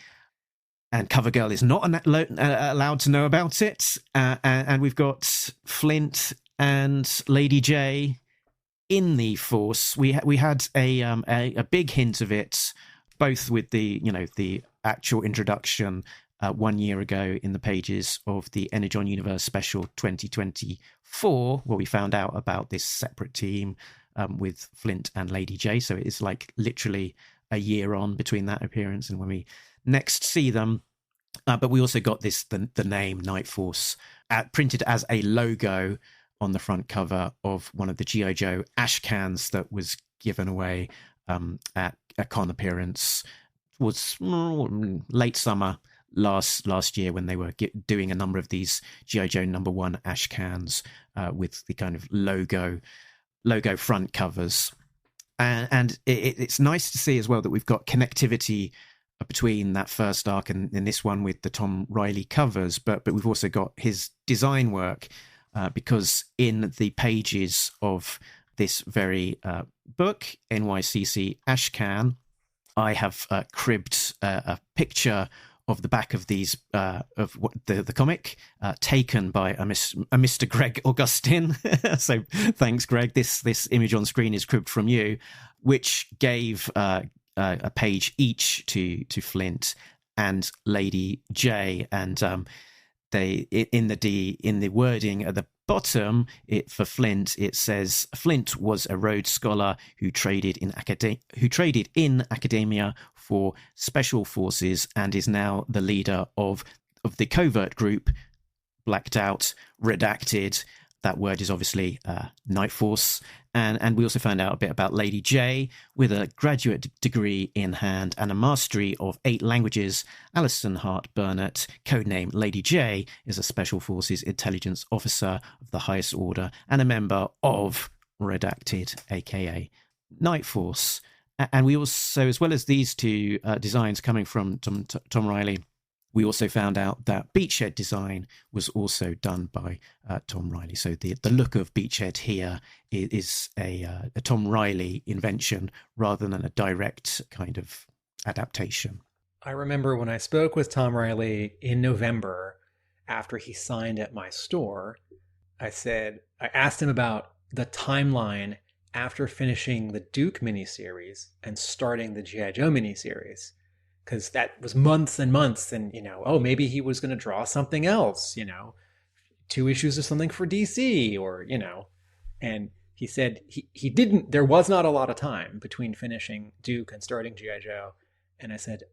E: And CoverGirl is not allowed to know about it. And we've got Flint and Lady J in the Force. We had a big hint of it, both with the actual introduction 1 year ago in the pages of the Energon Universe Special 2024, where we found out about this separate team with Flint and Lady J. So it is like literally a year on between that appearance and when we next see them. But we also got the name Night Force printed as a logo on the front cover of one of the G.I. Joe ash cans that was given away at a con appearance. Was late summer last year when they were doing a number of these G.I. Joe #1 ash cans with the kind of logo front covers. And it's nice to see as well that we've got connectivity between that first arc and this one with the Tom Riley covers, but we've also got his design work because in the pages of this very book, NYCC Ashcan, I have cribbed a picture of the back of these of what the comic taken by a Mr. Greg Augustin. So thanks, Greg. This image on screen is cribbed from you, which gave a page each to Flint and Lady J, and they in the wording at the bottom, for Flint, it says Flint was a Rhodes Scholar who traded in academia for special forces and is now the leader of the covert group, blacked out, redacted. That word is obviously Night Force. And we also found out a bit about Lady J. With a graduate degree in hand and a mastery of 8 languages, Alison Hart Burnett, codename Lady J, is a Special Forces intelligence officer of the highest order and a member of Redacted, aka Night Force. And we also, as well as these two designs coming from Tom Riley, we also found out that Beachhead design was also done by Tom Riley. So the look of Beachhead here is a Tom Riley invention rather than a direct kind of adaptation.
F: I remember when I spoke with Tom Riley in November after he signed at my store, I asked him about the timeline after finishing the Duke miniseries and starting the G.I. Joe miniseries. Because that was months and months, and maybe he was going to draw something else, 2 issues of something for DC, or and he said he didn't. There was not a lot of time between finishing Duke and starting G.I. Joe, and I said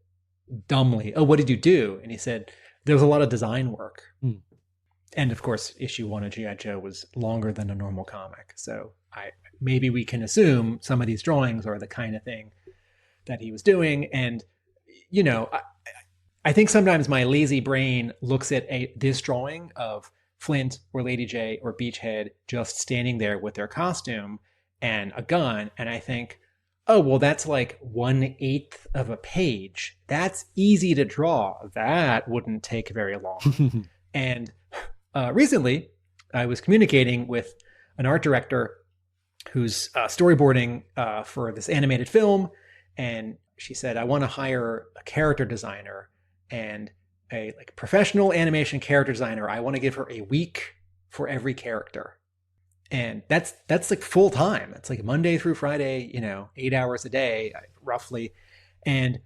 F: dumbly, "Oh, what did you do?" And he said there was a lot of design work, and of course, issue 1 of G.I. Joe was longer than a normal comic, so maybe we can assume some of these drawings are the kind of thing that he was doing, and. I think sometimes my lazy brain looks at this drawing of Flint or Lady J or Beachhead just standing there with their costume and a gun, and I think, oh, well, that's like 1/8 of a page. That's easy to draw. That wouldn't take very long. And recently, I was communicating with an art director who's storyboarding for this animated film, and she said, I want to hire a character designer and a professional animation character designer. I want to give her a week for every character. And that's like full time. It's like Monday through Friday, 8 hours a day, roughly. And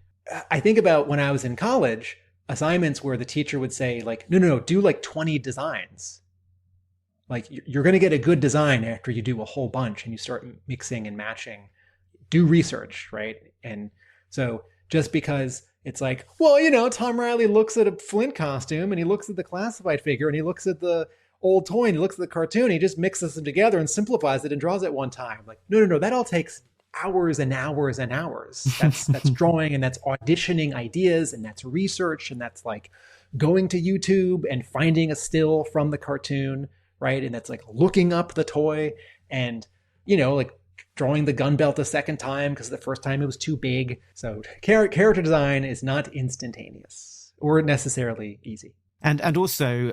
F: I think about when I was in college, assignments where the teacher would say no, do 20 designs. You're going to get a good design after you do a whole bunch and you start mixing and matching. Do research, right? And so just because it's Tom Riley looks at a Flint costume and he looks at the classified figure and he looks at the old toy and he looks at the cartoon, he just mixes them together and simplifies it and draws it one time. No, that all takes hours and hours and hours. That's drawing, and that's auditioning ideas, and that's research, and that's going to YouTube and finding a still from the cartoon, right? And that's looking up the toy and, drawing the gun belt a second time because the first time it was too big. So character design is not instantaneous or necessarily easy.
E: And also,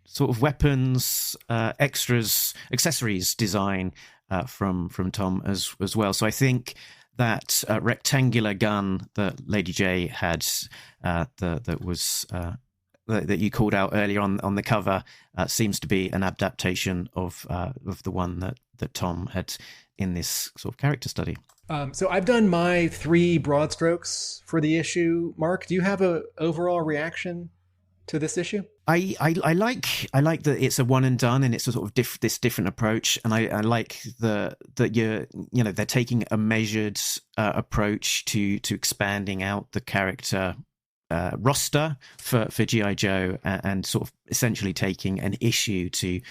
E: sort of weapons, extras, accessories design. from Tom as well. So I think that rectangular gun that Lady J had, that you called out earlier on the cover, seems to be an adaptation of the one that Tom had in this sort of character study.
F: So I've done my 3 broad strokes for the issue. Mark, do you have an overall reaction to this issue?
E: I like that it's a one and done, and it's a sort of this different approach, and I like that they're taking a measured approach to expanding out the character roster for G.I. Joe, and sort of essentially taking an issue to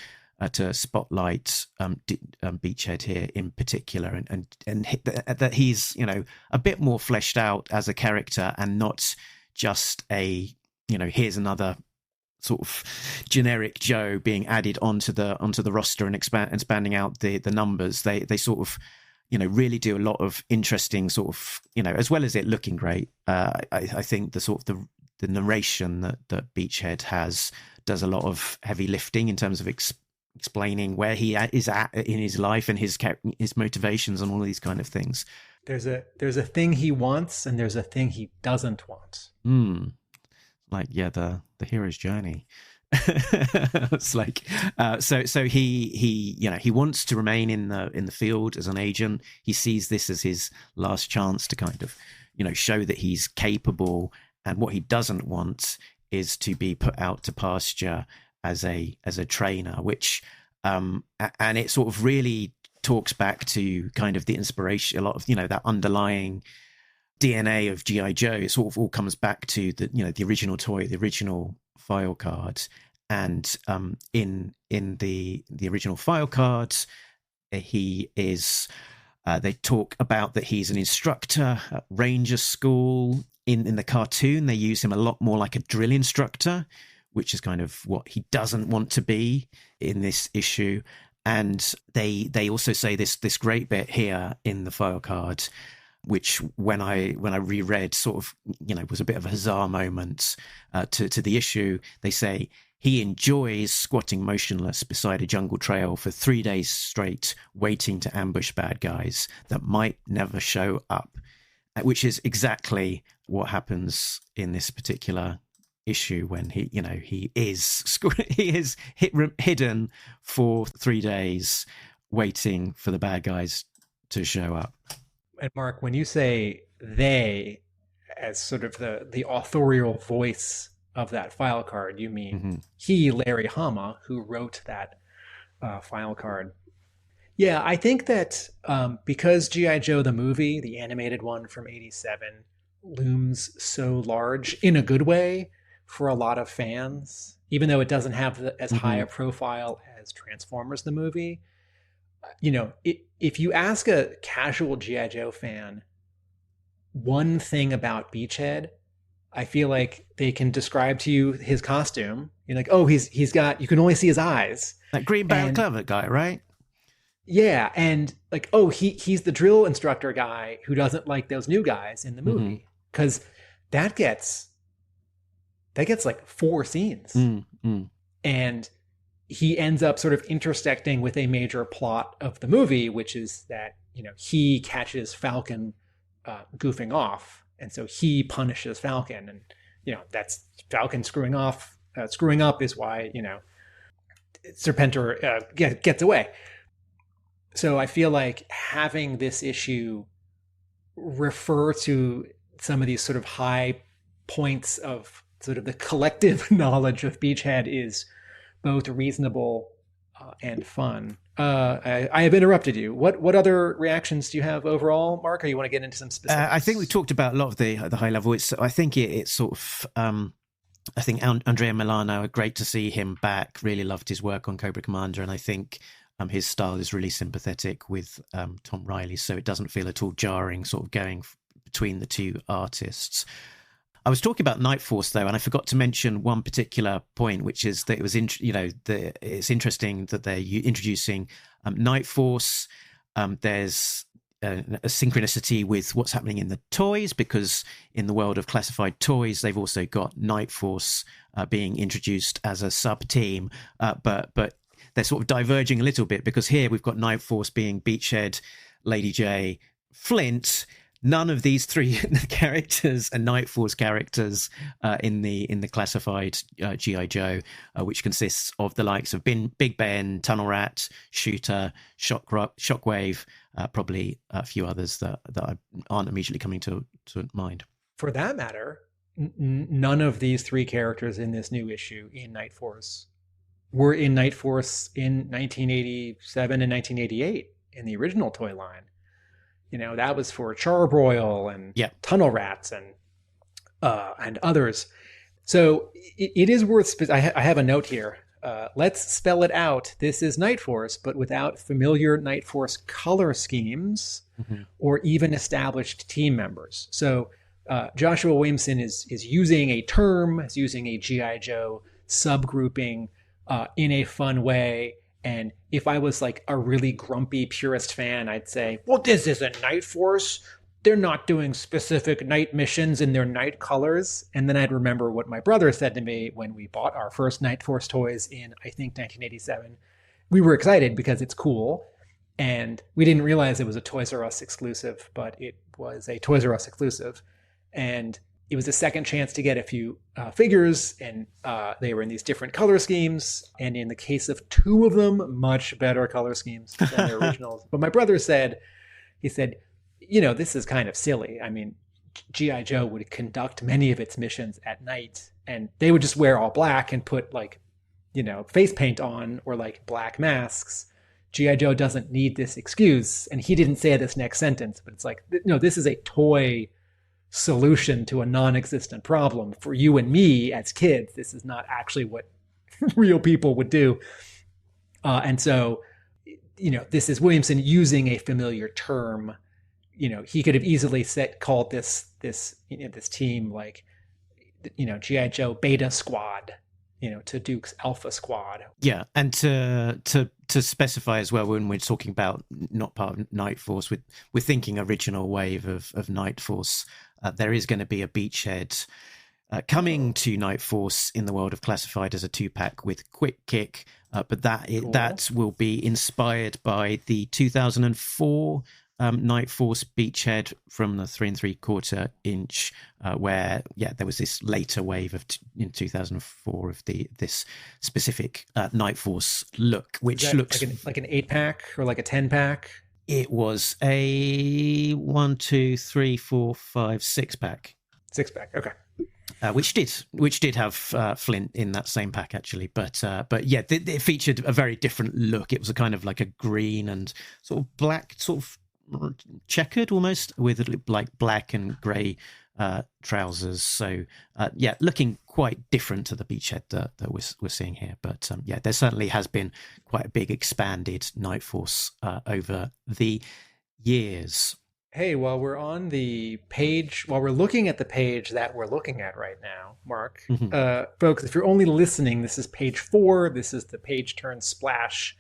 E: spotlight Beachhead here in particular, and that he's a bit more fleshed out as a character, and not just a here's another sort of generic Joe being added onto the roster and expanding out the numbers. They sort of really do a lot of interesting sort of as well as it looking great. I think the sort of the narration that Beachhead does a lot of heavy lifting in terms of explaining where he is at in his life and his motivations and all these kind of things.
F: There's a thing he wants, and there's a thing he doesn't want.
E: Like the hero's journey. It's like so he wants to remain in the field as an agent. He sees this as his last chance to kind of show that he's capable, and what he doesn't want is to be put out to pasture as a trainer, which and it sort of really talks back to kind of the inspiration, a lot of that underlying DNA of G.I. Joe. It sort of all comes back to the original toy, the original file card, and in the original file cards, he is. They talk about that he's an instructor at Ranger School. In the cartoon, they use him a lot more like a drill instructor, which is kind of what he doesn't want to be in this issue. And they also say this great bit here in the file card, which when I reread sort of was a bit of a huzzah moment to the issue. They say he enjoys squatting motionless beside a jungle trail for 3 days straight, waiting to ambush bad guys that might never show up, which is exactly what happens in this particular issue when he is hidden for 3 days, waiting for the bad guys to show up.
F: And Mark, when you say they as sort of the authorial voice of that file card, you mean he, Larry Hama, who wrote that file card. Yeah, I think that because G.I. Joe the movie, the animated one from '87, looms so large in a good way for a lot of fans, even though it doesn't have as high a profile as Transformers the movie. If you ask a casual G.I. Joe fan one thing about Beachhead, I feel like they can describe to you his costume. You're like, oh, he's got, you can only see his eyes.
E: That green balaclava guy, right?
F: Yeah, and like, oh, he's the drill instructor guy who doesn't like those new guys in the movie, because that gets like 4 scenes, and he ends up sort of intersecting with a major plot of the movie, which is that he catches Falcon goofing off, and so he punishes Falcon, and that's Falcon screwing up is why Serpentor gets away. So I feel like having this issue refer to some of these sort of high points of sort of the collective knowledge of Beachhead is both reasonable and fun. I have interrupted you. What other reactions do you have overall, Mark? Or you want to get into some specifics?
E: I think we talked about a lot of the high level. I think it's sort of. I think Andrea Milana, great to see him back. Really loved his work on Cobra Commander, and I think his style is really sympathetic with Tom Riley, so it doesn't feel at all jarring, sort of going between the two artists. I was talking about Night Force though, and I forgot to mention one particular point, which is that it was it's interesting that they're introducing Night Force. There's a synchronicity with what's happening in the toys, because in the world of classified toys, they've also got Night Force being introduced as a sub team, but they're sort of diverging a little bit, because here we've got Night Force being Beachhead, Lady J, Flint. None of these three characters are Night Force characters in the classified G.I. Joe, which consists of the likes of Big Ben, Tunnel Rat, Shooter, Shockwave, probably a few others that aren't immediately coming to mind.
F: For that matter, none of these three characters in this new issue in Night Force were in Night Force in 1987 and 1988 in the original toy line. You know, that was for Charbroil and Tunnel Rats and others. So it is worth. I have a note here. Let's spell it out. This is Night Force, but without familiar Night Force color schemes or even established team members. So Joshua Williamson is using a term, is using a G.I. Joe subgrouping in a fun way. And if I was like a really grumpy purist fan, I'd say, well, this isn't Night Force. They're not doing specific night missions in their night colors. And then I'd remember what my brother said to me when we bought our first Night Force toys in, I think, 1987. We were excited because it's cool. And we didn't realize it was a Toys R Us exclusive, but it was a Toys R Us exclusive. And it was a second chance to get a few figures, and they were in these different color schemes. And in the case of two of them, much better color schemes than their originals. But my brother said, you know, this is kind of silly. I mean, G.I. Joe would conduct many of its missions at night, and they would just wear all black and put like, you know, face paint on or like black masks. G.I. Joe doesn't need this excuse. And he didn't say this next sentence, but it's like, no, this is a toy solution to a non-existent problem. For you and me as kids, this is not actually what real people would do. And so, you know, this is Williamson using a familiar term. You know, he could have easily called this team like, you know, G.I. Joe Beta Squad, you know, to Duke's Alpha Squad.
E: Yeah, and to specify as well, when we're talking about not part of Night Force, we're thinking original wave of Night Force. There is going to be a Beachhead coming to Night Force in the world of classified as a 2-pack with Quick Kick, but that will be inspired by the 2004 Night Force Beachhead from the 3 3/4 inch, where there was this later wave in 2004 of this specific Night Force look, which looks
F: like an 8-pack or like a 10-pack.
E: It was a 1, 2, 3, 4, 5, 6-pack.
F: 6-pack, okay.
E: Which did have Flint in that same pack actually, but yeah, it featured a very different look. It was a kind of like a green and sort of black, sort of checkered almost, with like black and grey trousers. So yeah, looking quite different to the Beachhead that we're seeing here. But yeah, there certainly has been quite a big expanded Night Force over the years.
F: Hey, while we're on the page, while we're looking at the page that we're looking at right now, Mark, folks, if you're only listening, this is page 4. This is the page turn splash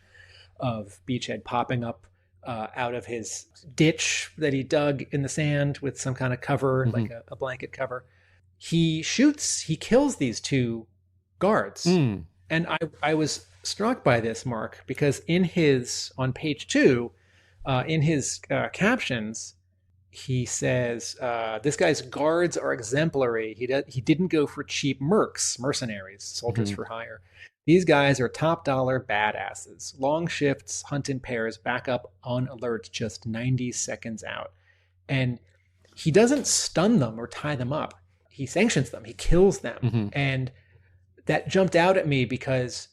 F: of Beachhead popping up out of his ditch that he dug in the sand with some kind of cover, like a blanket cover. He kills these 2 guards. And I was struck by this, Mark, because on page 2, in his captions, he says, this guy's guards are exemplary. He didn't go for cheap mercenaries, soldiers for hire. These guys are top dollar badasses. Long shifts, hunt in pairs, back up on alert just 90 seconds out. And he doesn't stun them or tie them up. He sanctions them. He kills them. And that jumped out at me because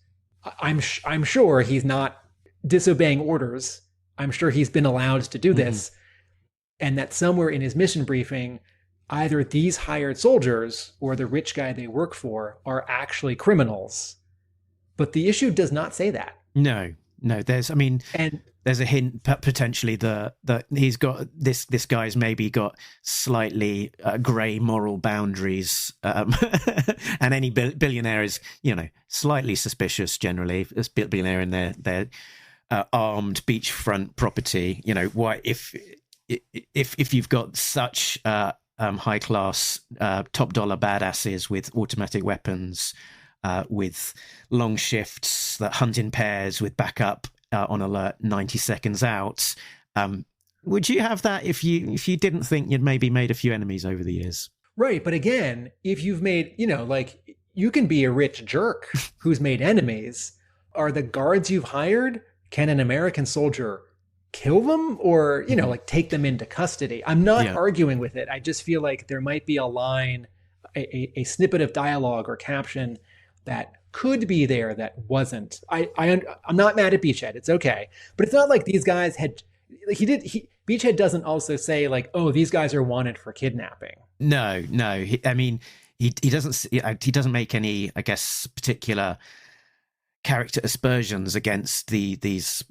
F: I'm sure he's not disobeying orders. I'm sure he's been allowed to do this. And that somewhere in his mission briefing, either these hired soldiers or the rich guy they work for are actually criminals. But the issue does not say that. No. There's a hint potentially that he's got this guy's maybe got slightly grey moral boundaries, and any billionaire is, you know, slightly suspicious generally. This billionaire in their armed beachfront property. You know, why if you've got such high class top dollar badasses with automatic weapons, with long shifts,
E: alerts that hunt in pairs with backup on alert 90 seconds out. Would you have that if you didn't think you'd maybe made a few enemies over the years?
F: Right. But again, if you've made, like you can be a rich jerk who's made enemies. Are the guards you've hired, can an American soldier kill them or, like take them into custody? I'm not arguing with it. I just feel like there might be a line, a snippet of dialogue or caption that could be there that wasn't. I'm not mad at Beachhead. It's okay. But it's not like these guys had, Beachhead doesn't also say like, oh, these guys are wanted for kidnapping. No.
E: He doesn't make any, I guess, particular character aspersions against these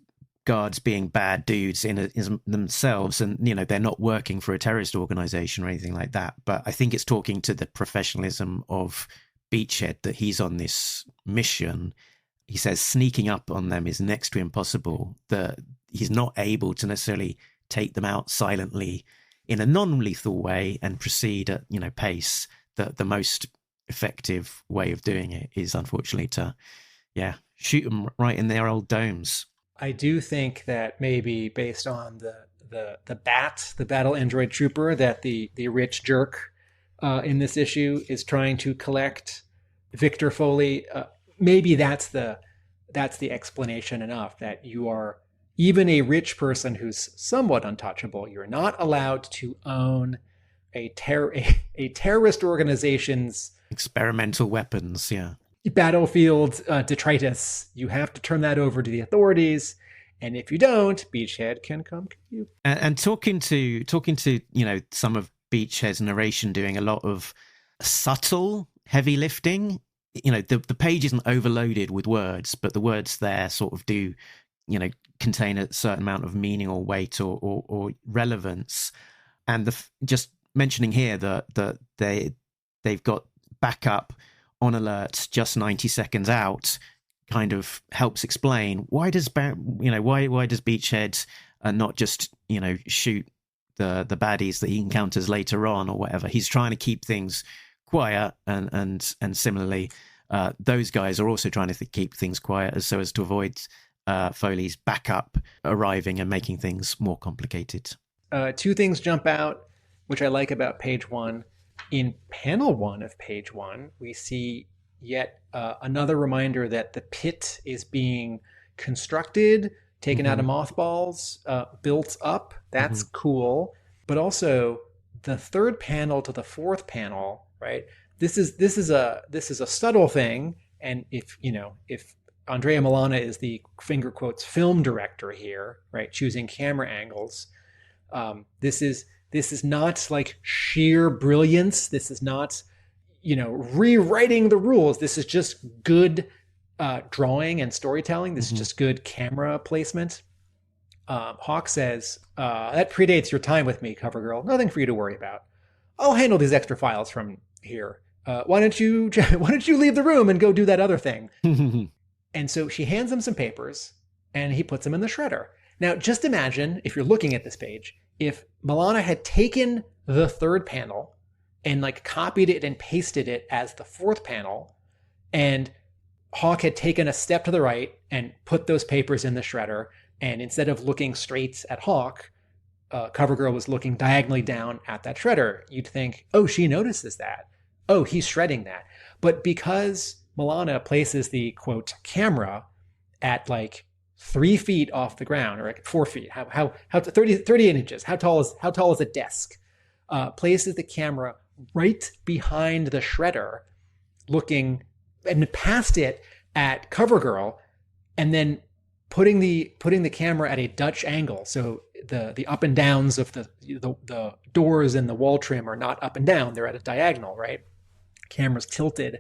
E: guards being bad dudes in themselves, and they're not working for a terrorist organization or anything like that. But I think it's talking to the professionalism of Beachhead that he's on this mission. He says sneaking up on them is next to impossible. That he's not able to necessarily take them out silently in a non-lethal way and proceed at pace. The most effective way of doing it is unfortunately to shoot them right in their old domes.
F: I do think that maybe based on the battle android trooper that the rich jerk in this issue is trying to collect, Victor Foley, maybe that's the explanation enough that you are even a rich person who's somewhat untouchable. You're not allowed to own a terrorist organization's
E: experimental weapons,
F: battlefield detritus. You have to turn that over to the authorities, and if you don't, Beachhead can come kill you.
E: And talking to some of Beachhead's narration, doing a lot of subtle heavy lifting. The page isn't overloaded with words, but the words there sort of do contain a certain amount of meaning or weight or relevance. And just mentioning here that they've got backup on alert just 90 seconds out kind of helps explain why does Beachhead not just shoot the baddies that he encounters later on or whatever. He's trying to keep things quiet, and similarly those guys are also trying to keep things quiet so as to avoid Foley's backup arriving and making things more complicated.
F: Two things jump out which I like about page 1. In panel 1 of page 1, we see yet another reminder that the pit is being constructed, taken out of mothballs, built up. That's cool. But also the third panel to the fourth panel, right? This is a subtle thing. And if Andrea Milana is the finger quotes film director here, right? Choosing camera angles. This is not like sheer brilliance. This is not, rewriting the rules. This is just good drawing and storytelling. This is just good camera placement. Hawk says, that predates your time with me, CoverGirl. Nothing for you to worry about. I'll handle these extra files from here. Why don't you leave the room and go do that other thing? And so she hands him some papers and he puts them in the shredder. Now, just imagine, if you're looking at this page, if Milana had taken the third panel and copied it and pasted it as the fourth panel, and Hawk had taken a step to the right and put those papers in the shredder, and instead of looking straight at Hawk, CoverGirl was looking diagonally down at that shredder, you'd think, oh, she notices that. Oh, he's shredding that. But because Milana places the, quote, camera at 3 feet off the ground, or 4 feet, how 30 inches, how tall is a desk, places the camera right behind the shredder, looking and past it at CoverGirl, and then putting the camera at a Dutch angle, so the up and downs of the doors and the wall trim are not up and down, they're at a diagonal, right? Camera's tilted.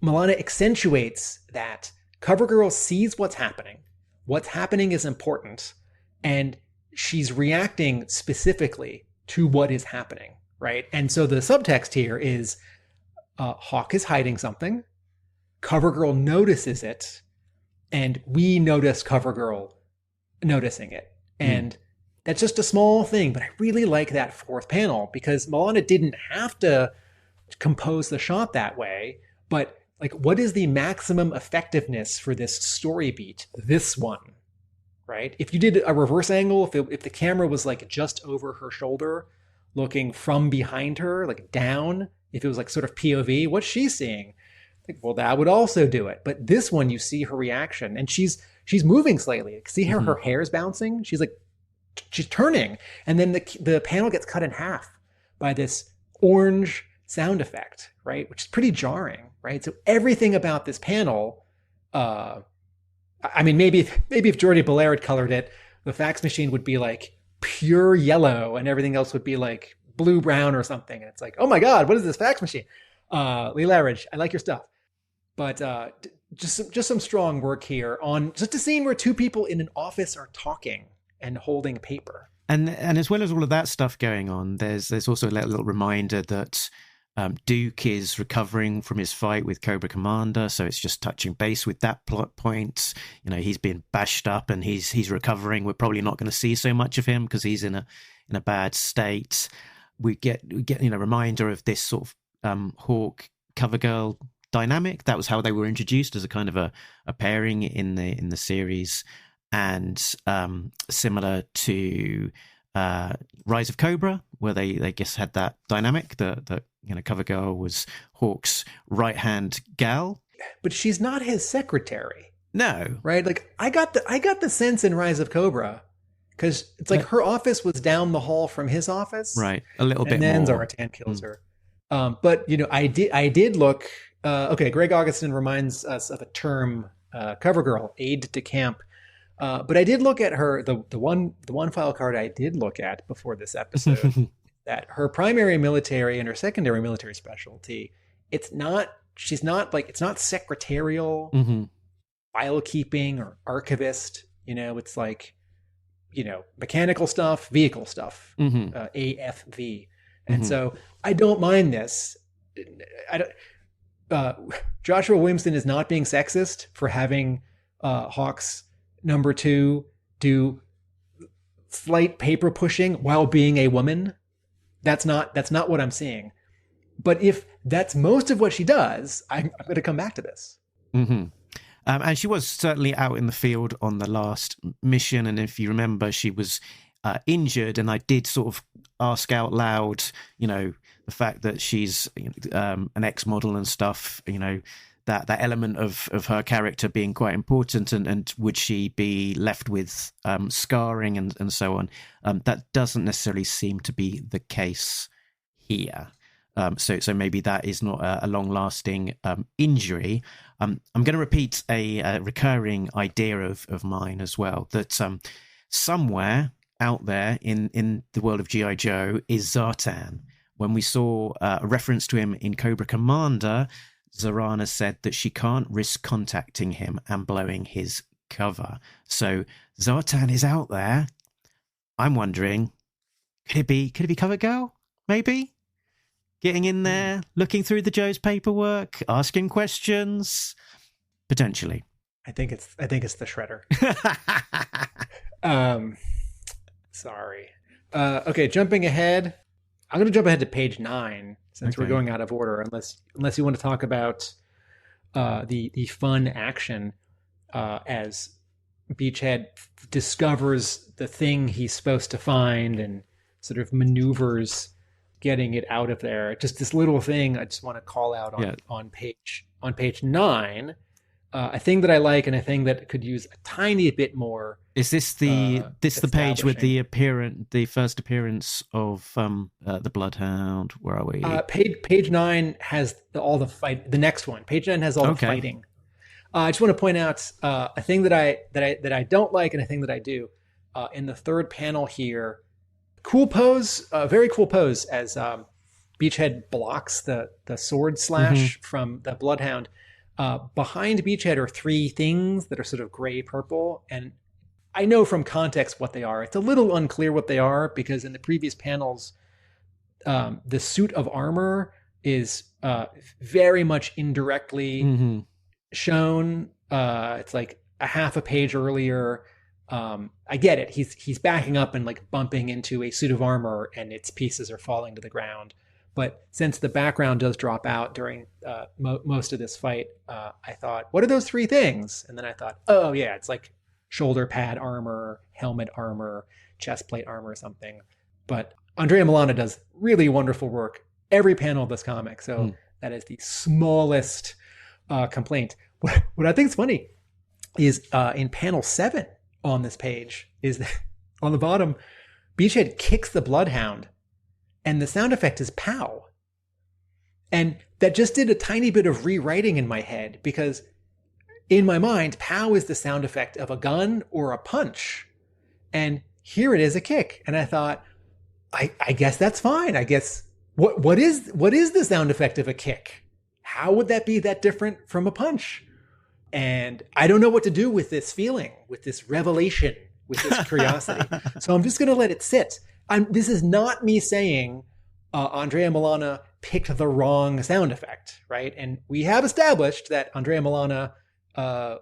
F: Milana accentuates that CoverGirl sees what's happening. What's happening is important, and she's reacting specifically to what is happening, right? And so the subtext here is Hawk is hiding something, CoverGirl notices it, and we notice CoverGirl noticing it. And that's just a small thing, but I really like that fourth panel because Milana didn't have to compose the shot that way, but like, what is the maximum effectiveness for this story beat? This one, right? If you did a reverse angle, if the camera was like just over her shoulder, looking from behind her, like down, if it was like sort of POV, what's she seeing? Like, well, that would also do it. But this one, you see her reaction, and she's moving slightly. See how her hair's bouncing? She's turning, and then the panel gets cut in half by this orange sound effect, right? Which is pretty jarring, right? So everything about this panel, I mean, maybe if Jordi Belair had colored it, the fax machine would be like pure yellow, and everything else would be like blue brown or something. And it's like, oh my God, what is this fax machine? Lee Loughridge, I like your stuff. But just some strong work here on just a scene where two people in an office are talking and holding paper.
E: And as well as all of that stuff going on, there's also a little reminder that Duke is recovering from his fight with Cobra Commander, so it's just touching base with that plot point. You know, he's been bashed up and he's recovering. We're probably not going to see so much of him because he's in a bad state. We get reminder of this sort of Hawk CoverGirl dynamic. That was how they were introduced, as a kind of a pairing in the series, and similar to Rise of Cobra, where they just had that dynamic that CoverGirl was Hawk's right hand gal,
F: but she's not his secretary.
E: No,
F: right? Like I got the sense in Rise of Cobra, because it's like her office was down the hall from his office,
E: right? A little bit
F: and then
E: more.
F: Zartan kills her. But I did look. Okay, Greg Augustin reminds us of a term, CoverGirl, aide de camp. But I did look at her, the one file card I did look at before this episode, that her primary military and her secondary military specialty, it's not secretarial, file keeping or archivist. It's like, mechanical stuff, vehicle stuff, AFV. And so I don't mind this. Joshua Williamson is not being sexist for having Hawks number 2 do slight paper pushing while being a woman. That's not what I'm seeing. But if that's most of what she does, I'm going to come back to this.
E: And she was certainly out in the field on the last mission. And if you remember, she was injured. And I did sort of ask out loud, the fact that she's an ex-model and stuff, that element of her character being quite important, and would she be left with scarring and so on. That doesn't necessarily seem to be the case here. So maybe that is not a long-lasting injury. I'm going to repeat a recurring idea of mine as well, that somewhere out there in the world of G.I. Joe is Zartan. When we saw a reference to him in Cobra Commander, Zarana said that she can't risk contacting him and blowing his cover. So Zartan is out there. I'm wondering, could it be CoverGirl? Maybe getting in there, looking through the Joe's paperwork, asking questions, potentially.
F: I think it's the Shredder. Sorry. Okay, jumping ahead. I'm going to jump ahead to page 9 since we're going out of order, unless you want to talk about the fun action as Beachhead discovers the thing he's supposed to find and sort of maneuvers getting it out of there. Just this little thing I just want to call out on page 9. A thing that I like and a thing that could use a tiny bit more. Is this the
E: page with the first appearance of the Bloodhound? Where are we?
F: Page 9 has all the fight. The next one, page 9 has all the fighting. I just want to point out a thing that I don't like and a thing that I do. In the third panel here, cool pose, very cool pose as Beachhead blocks the sword slash from the Bloodhound. Behind Beachhead are 3 things that are sort of gray purple, and I know from context what they are. It's a little unclear what they are because in the previous panels, the suit of armor is very much indirectly shown. It's like a half a page earlier. I get it. He's backing up and like bumping into a suit of armor, and its pieces are falling to the ground. But since the background does drop out during most of this fight, I thought, what are those three things? And then I thought, oh yeah, it's like shoulder pad armor, helmet armor, chest plate armor or something. But Andrea Milana does really wonderful work every panel of this comic. So that is the smallest complaint. What I think is funny is in panel 7 on this page is that on the bottom, Beachhead kicks the Bloodhound and the sound effect is pow. And that just did a tiny bit of rewriting in my head, because in my mind, pow is the sound effect of a gun or a punch. And here it is, a kick. And I thought, I guess that's fine. I guess what is the sound effect of a kick? How would that be that different from a punch? And I don't know what to do with this feeling, with this revelation, with this curiosity. So I'm just going to let it sit. This is not me saying Andrea Milana picked the wrong sound effect, right? And we have established that Andrea Milana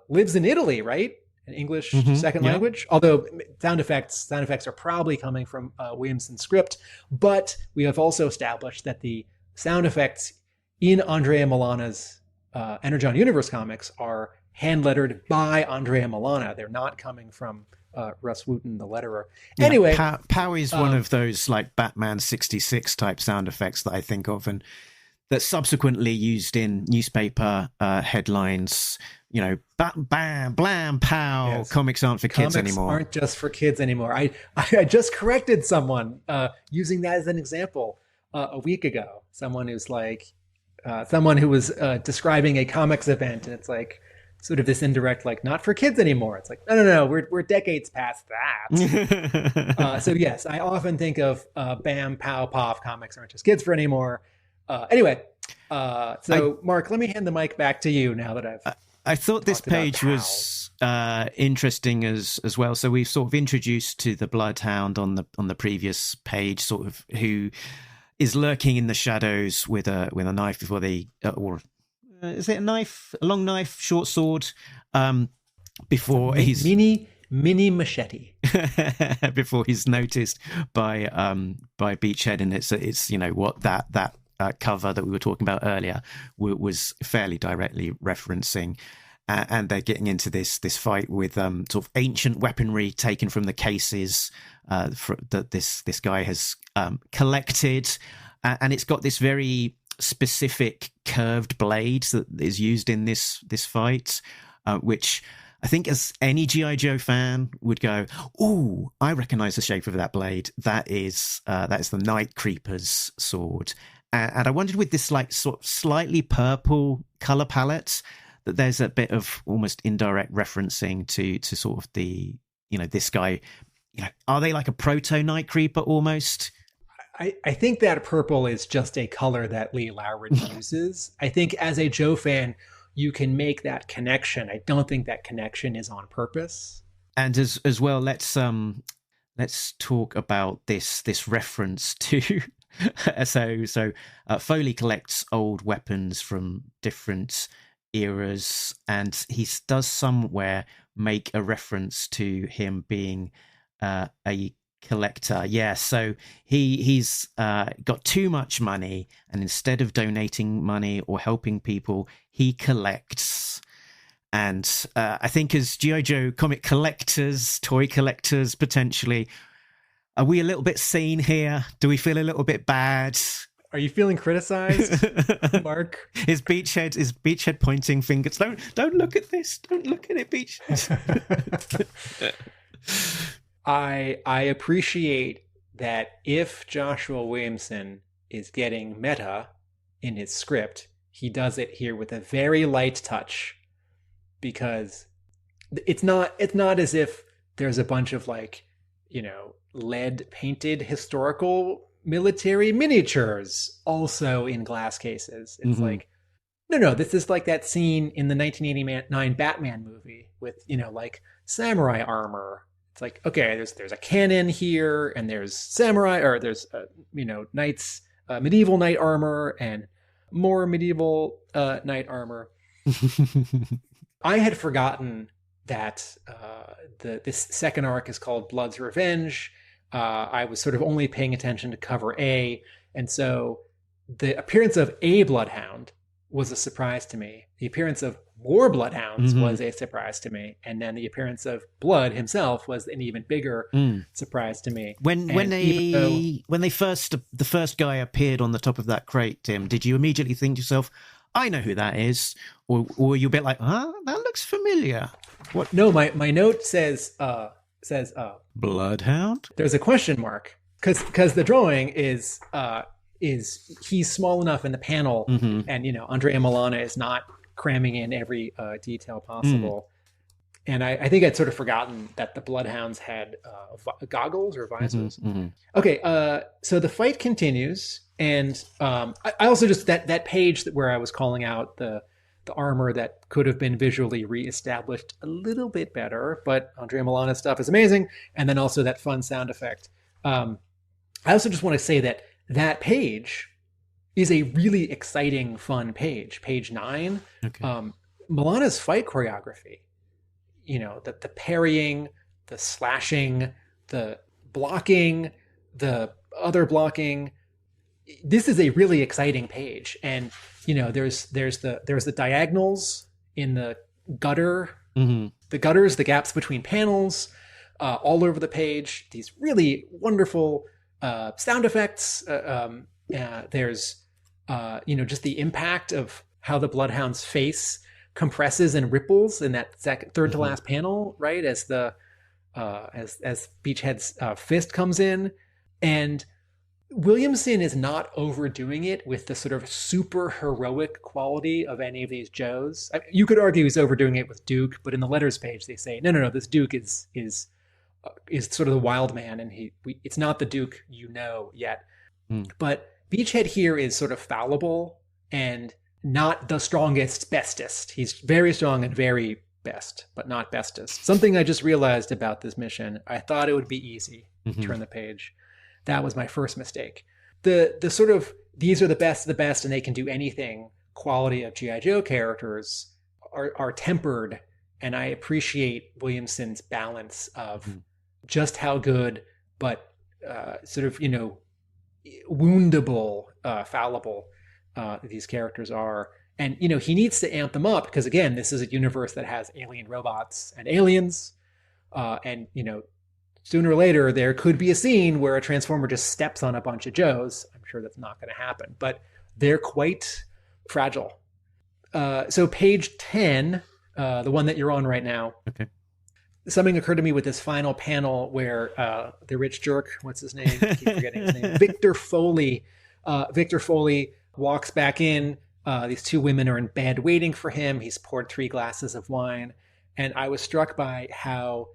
F: lives in Italy, right? An English second language. Although sound effects are probably coming from Williamson's script. But we have also established that the sound effects in Andrea Milana's Energon Universe comics are hand-lettered by Andrea Milana. They're not coming from Russ Wooton, the letterer.
E: Yeah,
F: anyway,
E: Pow is one of those like Batman 66 type sound effects that I think of, and that's subsequently used in newspaper headlines. You know, bam, blam, pow. Yes. Comics aren't for kids anymore.
F: Comics aren't just for kids anymore. I just corrected someone using that as an example a week ago. Someone who's like, someone who was describing a comics event, and it's like, sort of this indirect, like, not for kids anymore. It's like, no, we're decades past that. So yes, I often think of bam, pow, pop, comics aren't just kids for anymore. Anyway, Mark, let me hand the mic back to you now that
E: I thought this page was interesting as well. So we've sort of introduced to the Bloodhound on the previous page, sort of who is lurking in the shadows with a knife before they is it a knife, a long knife, short sword, before he's
F: mini machete
E: before he's noticed by Beachhead. And it's you know what that cover that we were talking about earlier was fairly directly referencing, and they're getting into this fight with sort of ancient weaponry taken from the cases that this guy has collected, and it's got this very specific curved blade that is used in this fight, which I think as any G.I. Joe fan would go, "Ooh, I recognize the shape of that blade. That is the Night Creeper's sword." And I wondered, with this like sort of slightly purple color palette, that there's a bit of almost indirect referencing to sort of the, you know, this guy, you know, are they like a proto Night Creeper almost?
F: I think that purple is just a color that Lee Loughridge uses. I think as a Joe fan, you can make that connection. I don't think that connection is on purpose.
E: And as well, let's talk about this reference to. So Foley collects old weapons from different eras, and he does somewhere make a reference to him being a collector. Yeah, so he's got too much money, and instead of donating money or helping people, he collects. And I think as G.I. Joe comic collectors, toy collectors potentially, are we a little bit seen here? Do we feel a little bit bad?
F: Are you feeling criticized, Mark?
E: Is Beachhead pointing fingers? Don't look at this. Don't look at it, Beachhead.
F: I appreciate that if Joshua Williamson is getting meta in his script, he does it here with a very light touch, because it's not as if there's a bunch of, like, you know, lead painted historical military miniatures also in glass cases. It's like, no, this is like that scene in the 1989 Batman movie with, you know, like samurai armor. It's like, okay, there's a cannon here, and there's samurai, or there's you know, knights, medieval knight armor, and more medieval knight armor. I had forgotten that this second arc is called Blood's Revenge. I was sort of only paying attention to cover A, and so the appearance of a bloodhound was a surprise to me. The appearance of more bloodhounds was a surprise to me, and then the appearance of Blood himself was an even bigger surprise to me.
E: When the first guy appeared on the top of that crate, Tim, did you immediately think to yourself, I know who that is? Or were you a bit like, that looks familiar? What?
F: No, my note says
E: Bloodhound?
F: There's a question mark because the drawing is he's small enough in the panel, and Andrea Milana is not cramming in every detail possible. And I think I'd sort of forgotten that the bloodhounds had goggles or visors. Okay, so the fight continues, and I also just that page where I was calling out the armor that could have been visually reestablished a little bit better, but Andrea Milana's stuff is amazing, and then also that fun sound effect. I also just want to say that page is a really exciting, fun page. Page 9. Okay. Milana's fight choreography, the parrying, the slashing, the blocking, the other blocking. This is a really exciting page, and there's the diagonals in the gutter, the gutters, the gaps between panels, all over the page. These really wonderful sound effects. There's just the impact of how the bloodhound's face compresses and ripples in that third to last panel, right? As the as Beachhead's fist comes in, and Williamson is not overdoing it with the sort of super heroic quality of any of these Joes. You could argue he's overdoing it with Duke, but in the letters page they say no, this Duke is sort of the wild man, and it's not the Duke yet. But Beachhead here is sort of fallible and not the strongest, bestest. He's very strong and very best, but not bestest. Something I just realized about this mission. I thought it would be easy to turn the page. That was my first mistake. The sort of, these are the best of the best and they can do anything quality of G.I. Joe characters are tempered, and I appreciate Williamson's balance of just how good, but sort of, woundable, fallible these characters are. And, he needs to amp them up because, again, this is a universe that has alien robots and aliens. And, sooner or later, there could be a scene where a Transformer just steps on a bunch of Joes. I'm sure that's not going to happen, but they're quite fragile. So page 10, the one that you're on right now.
E: Okay.
F: Something occurred to me with this final panel where the rich jerk, what's his name? I keep forgetting his name. Victor Foley walks back in. These two women are in bed waiting for him. He's poured 3 glasses of wine. And I was struck by how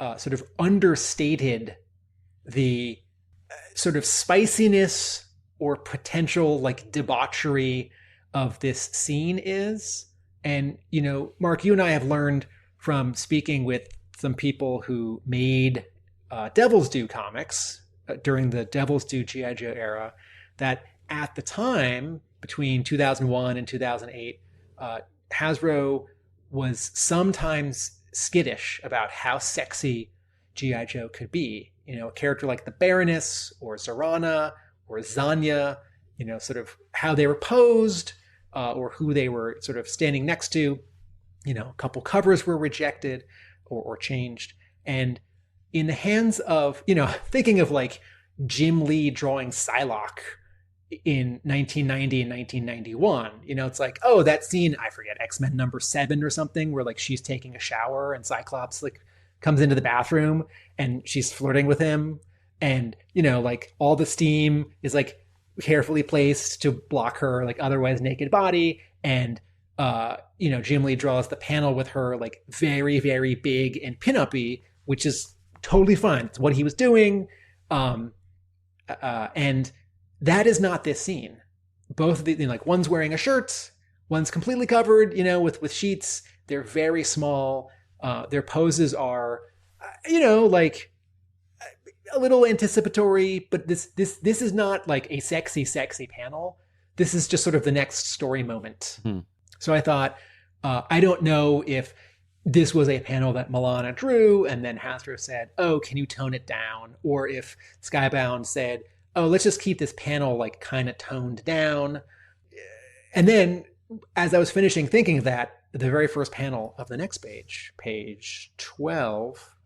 F: sort of understated the sort of spiciness or potential debauchery of this scene is. And, Mark, you and I have learned from speaking with some people who made Devil's Due comics during the Devil's Due G.I. Joe era that at the time, between 2001 and 2008, Hasbro was sometimes skittish about how sexy G.I. Joe could be. A character like the Baroness or Zorana or Zanya, sort of how they were posed or who they were sort of standing next to. A couple covers were rejected or changed. And in the hands of, thinking of Jim Lee drawing Psylocke in 1990 and 1991, it's that scene, I forget, X-Men number 7 or something, where she's taking a shower and Cyclops comes into the bathroom and she's flirting with him, and all the steam is carefully placed to block her otherwise naked body, and Jim Lee draws the panel with her very, very big and pin-up-y, which is totally fine. It's what he was doing. And that is not this scene. Both of the, one's wearing a shirt, one's completely covered, with sheets. They're very small. Their poses are, a little anticipatory, but this is not a sexy panel. This is just sort of the next story moment. So I thought, I don't know if this was a panel that Milana drew and then Hasbro said, oh, can you tone it down? Or if Skybound said, oh, let's just keep this panel like kind of toned down. And then as I was finishing thinking of that, the very first panel of the next page, page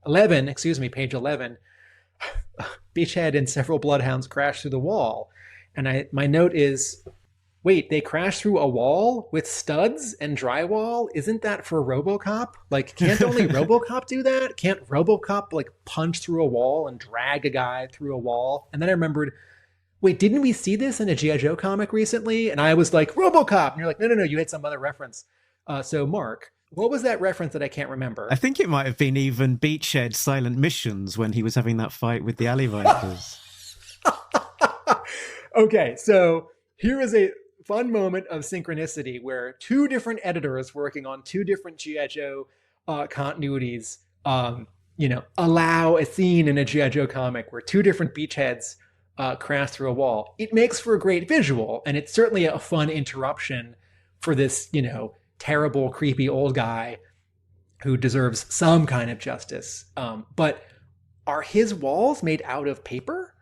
F: 11, Beachhead and several bloodhounds crash through the wall. And my note is, wait, they crash through a wall with studs and drywall? Isn't that for RoboCop? Like, can't only RoboCop do that? Can't RoboCop like punch through a wall and drag a guy through a wall? And then I remembered, wait, didn't we see this in a G.I. Joe comic recently? And I was like, RoboCop. And you're like, no, you had some other reference. So Mark, what was that reference that I can't remember?
E: I think it might have been even Beachhead Silent Missions when he was having that fight with the Alley Vipers.
F: Okay, so here is a fun moment of synchronicity where two different editors working on two different G.I. Joe continuities, allow a scene in a G.I. Joe comic where two different beachheads crash through a wall. It makes for a great visual, and it's certainly a fun interruption for this, terrible, creepy old guy who deserves some kind of justice. But are his walls made out of paper?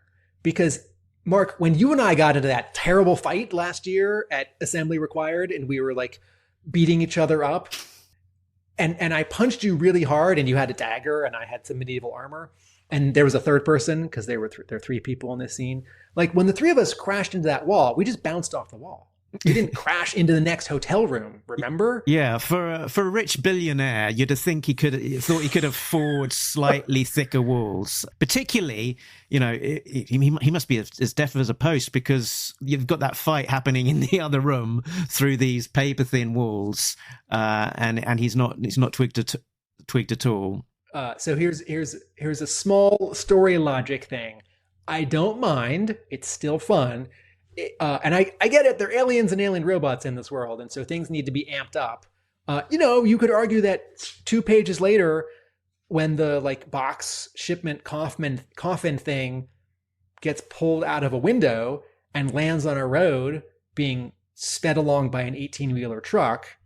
F: Because, Mark, when you and I got into that terrible fight last year at Assembly Required and we were like beating each other up, and I punched you really hard and you had a dagger and I had some medieval armor, and there was a third person because there are three people in this scene. Like, when the three of us crashed into that wall, we just bounced off the wall. We didn't crash into the next hotel room, remember?
E: Yeah, for a rich billionaire, you'd have thought he could afford slightly thicker walls. Particularly, he must be as deaf as a post, because you've got that fight happening in the other room through these paper thin walls, and he's not twigged at all.
F: So here's a small story logic thing. I don't mind. It's still fun. And I get it. There are aliens and alien robots in this world, and so things need to be amped up. You could argue that 2 pages later, when the box shipment coffin thing gets pulled out of a window and lands on a road being sped along by an 18-wheeler truck,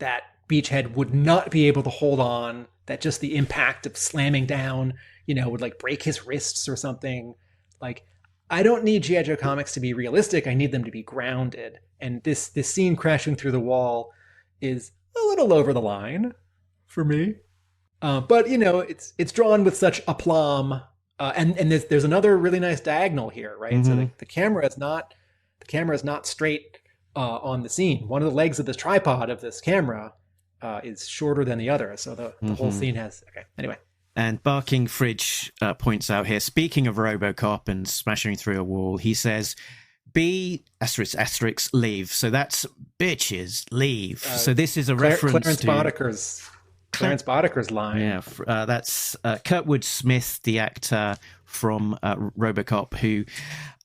F: that Beachhead would not be able to hold on, that just the impact of slamming down, would break his wrists or something. I don't need G.I. Joe comics to be realistic. I need them to be grounded. And this scene crashing through the wall is a little over the line for me. But it's drawn with such aplomb. And there's another really nice diagonal here, right? Mm-hmm. So the camera is not straight on the scene. One of the legs of this tripod of this camera is shorter than the other. So the whole scene has, okay, anyway.
E: And Barking Fridge points out here, speaking of RoboCop and smashing through a wall, he says, B***** leave. So that's bitches leave. So this is a reference to
F: Clarence Boddicker's line.
E: Yeah, that's Kurtwood Smith, the actor from RoboCop, who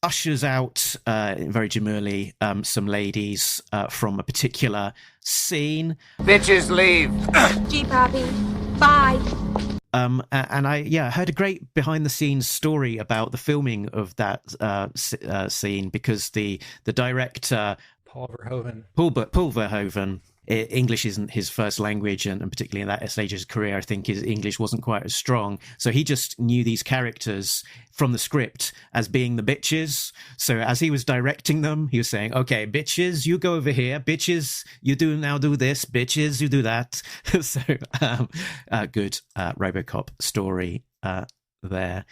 E: ushers out very demurely some ladies from a particular scene.
H: Bitches leave.
I: Gee, Poppy. Bye.
E: And I heard a great behind the scenes story about the filming of that scene, because the director
F: Paul
E: Verhoeven, English isn't his first language, and particularly in that stage of his career, I think his English wasn't quite as strong. So he just knew these characters from the script as being the bitches. So as he was directing them, he was saying, okay, bitches, you go over here. Bitches, you do this. Bitches, you do that. So good RoboCop story there.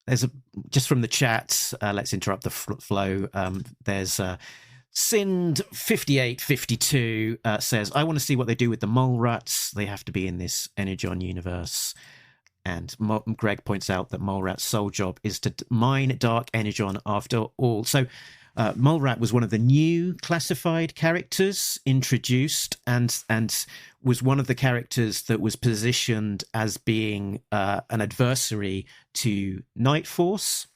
E: There's just from the chat, let's interrupt the flow. There's Sind 5852 says, I want to see what they do with the mole rats. They have to be in this Energon universe. And Greg points out that Mole Rat's sole job is to mine dark Energon after all. So Mole Rat was one of the new classified characters introduced, and was one of the characters that was positioned as being an adversary to Night Force.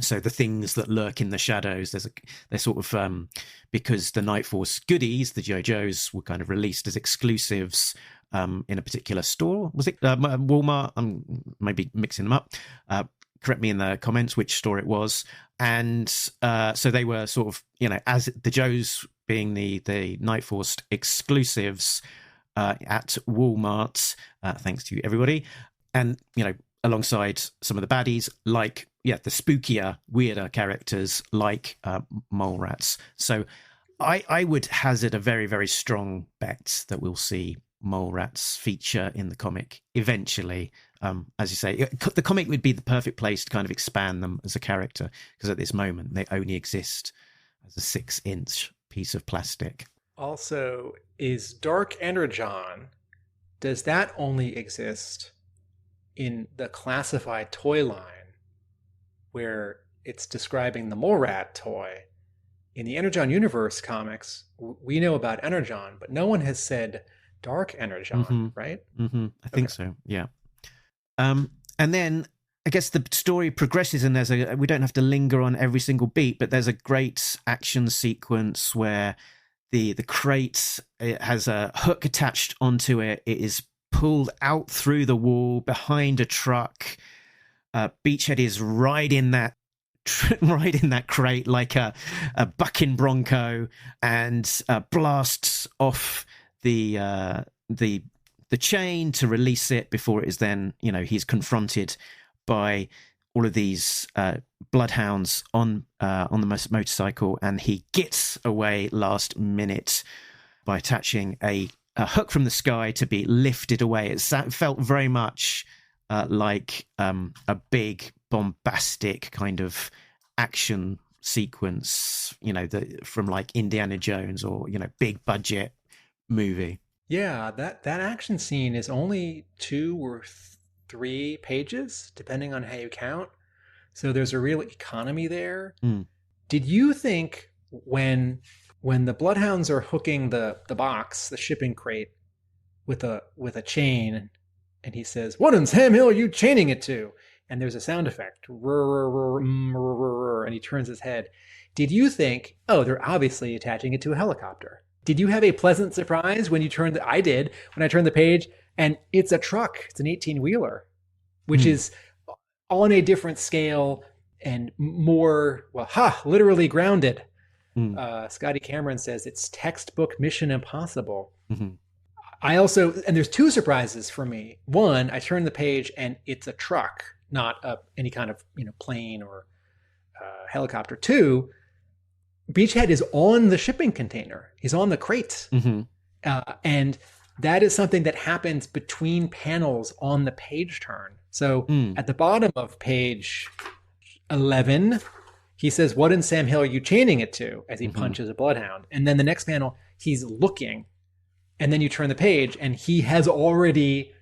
E: So the things that lurk in the shadows, they're sort of because the Night Force goodies, the G.I. Joes, were kind of released as exclusives in a particular store. Was it Walmart? I'm maybe mixing them up. Correct me in the comments which store it was. And so they were sort of, as the Joes being the Night Force exclusives at Walmart. Thanks to everybody. And, alongside some of the baddies, like spookier, weirder characters like mole rats. So I would hazard a very, very strong bet that we'll see mole rats feature in the comic eventually. As you say, the comic would be the perfect place to kind of expand them as a character, because at this moment they only exist as a 6-inch piece of plastic.
F: Also, is Dark Energon, does that only exist in the classified toy line where it's describing the mole rat toy? In the Energon Universe comics, we know about Energon, but no one has said Dark Energon, right?
E: I think so, yeah. And then I guess the story progresses, and we don't have to linger on every single beat, but there's a great action sequence where the crate, it has a hook attached onto it. It is pulled out through the wall behind a truck. Beachhead is riding that crate like a bucking bronco, and blasts off the chain to release it before it is then, he's confronted by all of these bloodhounds on the motorcycle, and he gets away last minute by attaching a hook from the sky to be lifted away. It felt very much like a big bombastic kind of action sequence, from like Indiana Jones or big budget movie.
F: Yeah, that action scene is only 2 or 3 pages, depending on how you count. So there's a real economy there. Did you think when the bloodhounds are hooking the box, the shipping crate, with a chain, and he says, "What in Sam Hill are you chaining it to?" And there's a sound effect, and he turns his head. Did you think, oh, they're obviously attaching it to a helicopter? Did you have a pleasant surprise when you turned I did, when I turned the page, and it's a truck. It's an 18-wheeler, which is on a different scale and more, literally grounded. Scotty Cameron says it's textbook Mission Impossible. I also, and there's 2 surprises for me. One, I turned the page and it's a truck, not any kind of plane or helicopter. 2, Beachhead is on the shipping container. He's on the crate. And that is something that happens between panels on the page turn. So at the bottom of page 11, he says, "What in Sam Hill are you chaining it to?" as he punches a bloodhound. And then the next panel, he's looking. And then you turn the page and he has already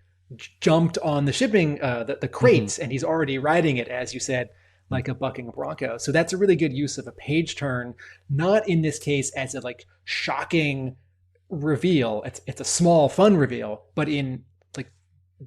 F: jumped on the shipping, the crates, and he's already riding it, as you said, like a bucking bronco. So that's a really good use of a page turn, not in this case as a like shocking reveal. It's a small fun reveal, but in like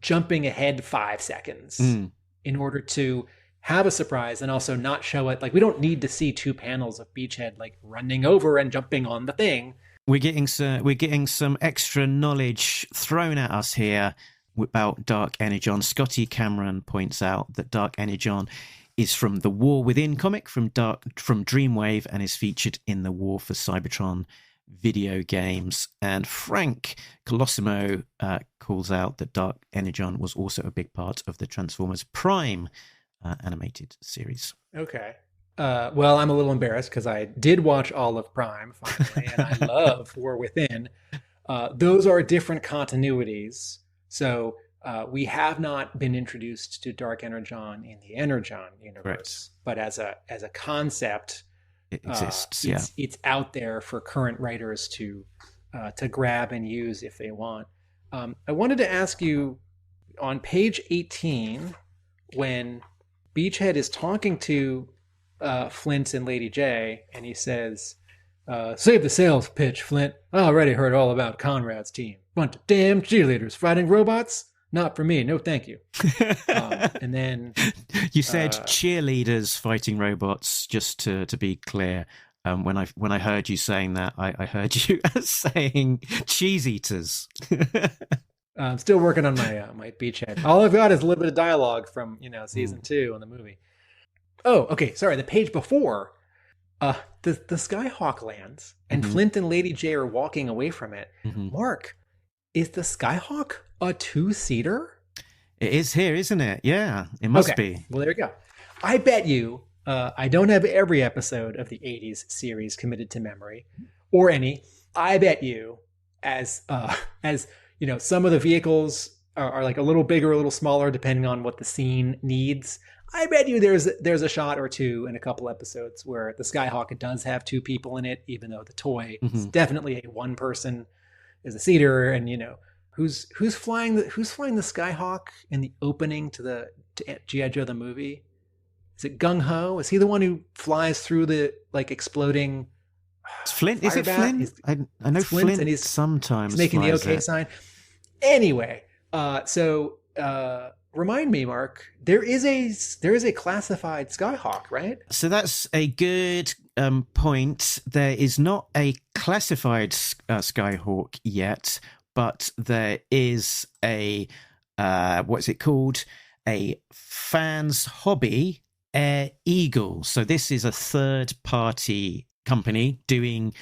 F: jumping ahead 5 seconds in order to have a surprise and also not show it. Like, we don't need to see 2 panels of Beachhead like running over and jumping on the thing.
E: We're getting some extra knowledge thrown at us here about Dark Energon. Scotty Cameron points out that Dark Energon is from the War Within comic from Dreamwave and is featured in the War for Cybertron video games. And Frank Colosimo calls out that Dark Energon was also a big part of the Transformers Prime animated series.
F: Okay. Well, I'm a little embarrassed because I did watch all of Prime finally, and I love War Within. Those are different continuities. So we have not been introduced to Dark Energon in the Energon universe, but as a concept,
E: it exists.
F: It's out there for current writers to grab and use if they want. I wanted to ask you on page 18, when Beachhead is talking to Flint and Lady J, and he says, "Save the sales pitch, Flint. I already heard all about Conrad's team. Bunch of damn cheerleaders fighting robots? Not for me. No, thank you." And then
E: you said cheerleaders fighting robots. Just to be clear, when I heard you saying that, I heard you saying cheese eaters.
F: I'm still working on my Beachhead. All I've got is a little bit of dialogue from season 2 in the movie. Oh, okay. Sorry. The page before, the Skyhawk lands, and Flint and Lady J are walking away from it. Mark, is the Skyhawk a 2-seater?
E: It is here, isn't it? Yeah, it must be.
F: Well, there you go. I bet you I don't have every episode of the 80s series committed to memory or any. I bet you as you know, some of the vehicles are like a little bigger, a little smaller, depending on what the scene needs. I bet you there's a shot or two in a couple episodes where the Skyhawk does have two people in it, even though the toy is definitely a one person as a seater. And you know, who's flying the Skyhawk in the opening to G.I. Joe the movie? Is it Gung Ho? Is he the one who flies through the like exploding?
E: It's Flint? Is it Flint? I know Flint, and he's sometimes
F: making the OK sign. Anyway, so remind me, Mark. There is a classified Skyhawk, right?
E: So that's a good point. There is not a classified Skyhawk yet, but there is a what's it called? A Fans Hobby Air Eagle. So this is a third-party company doing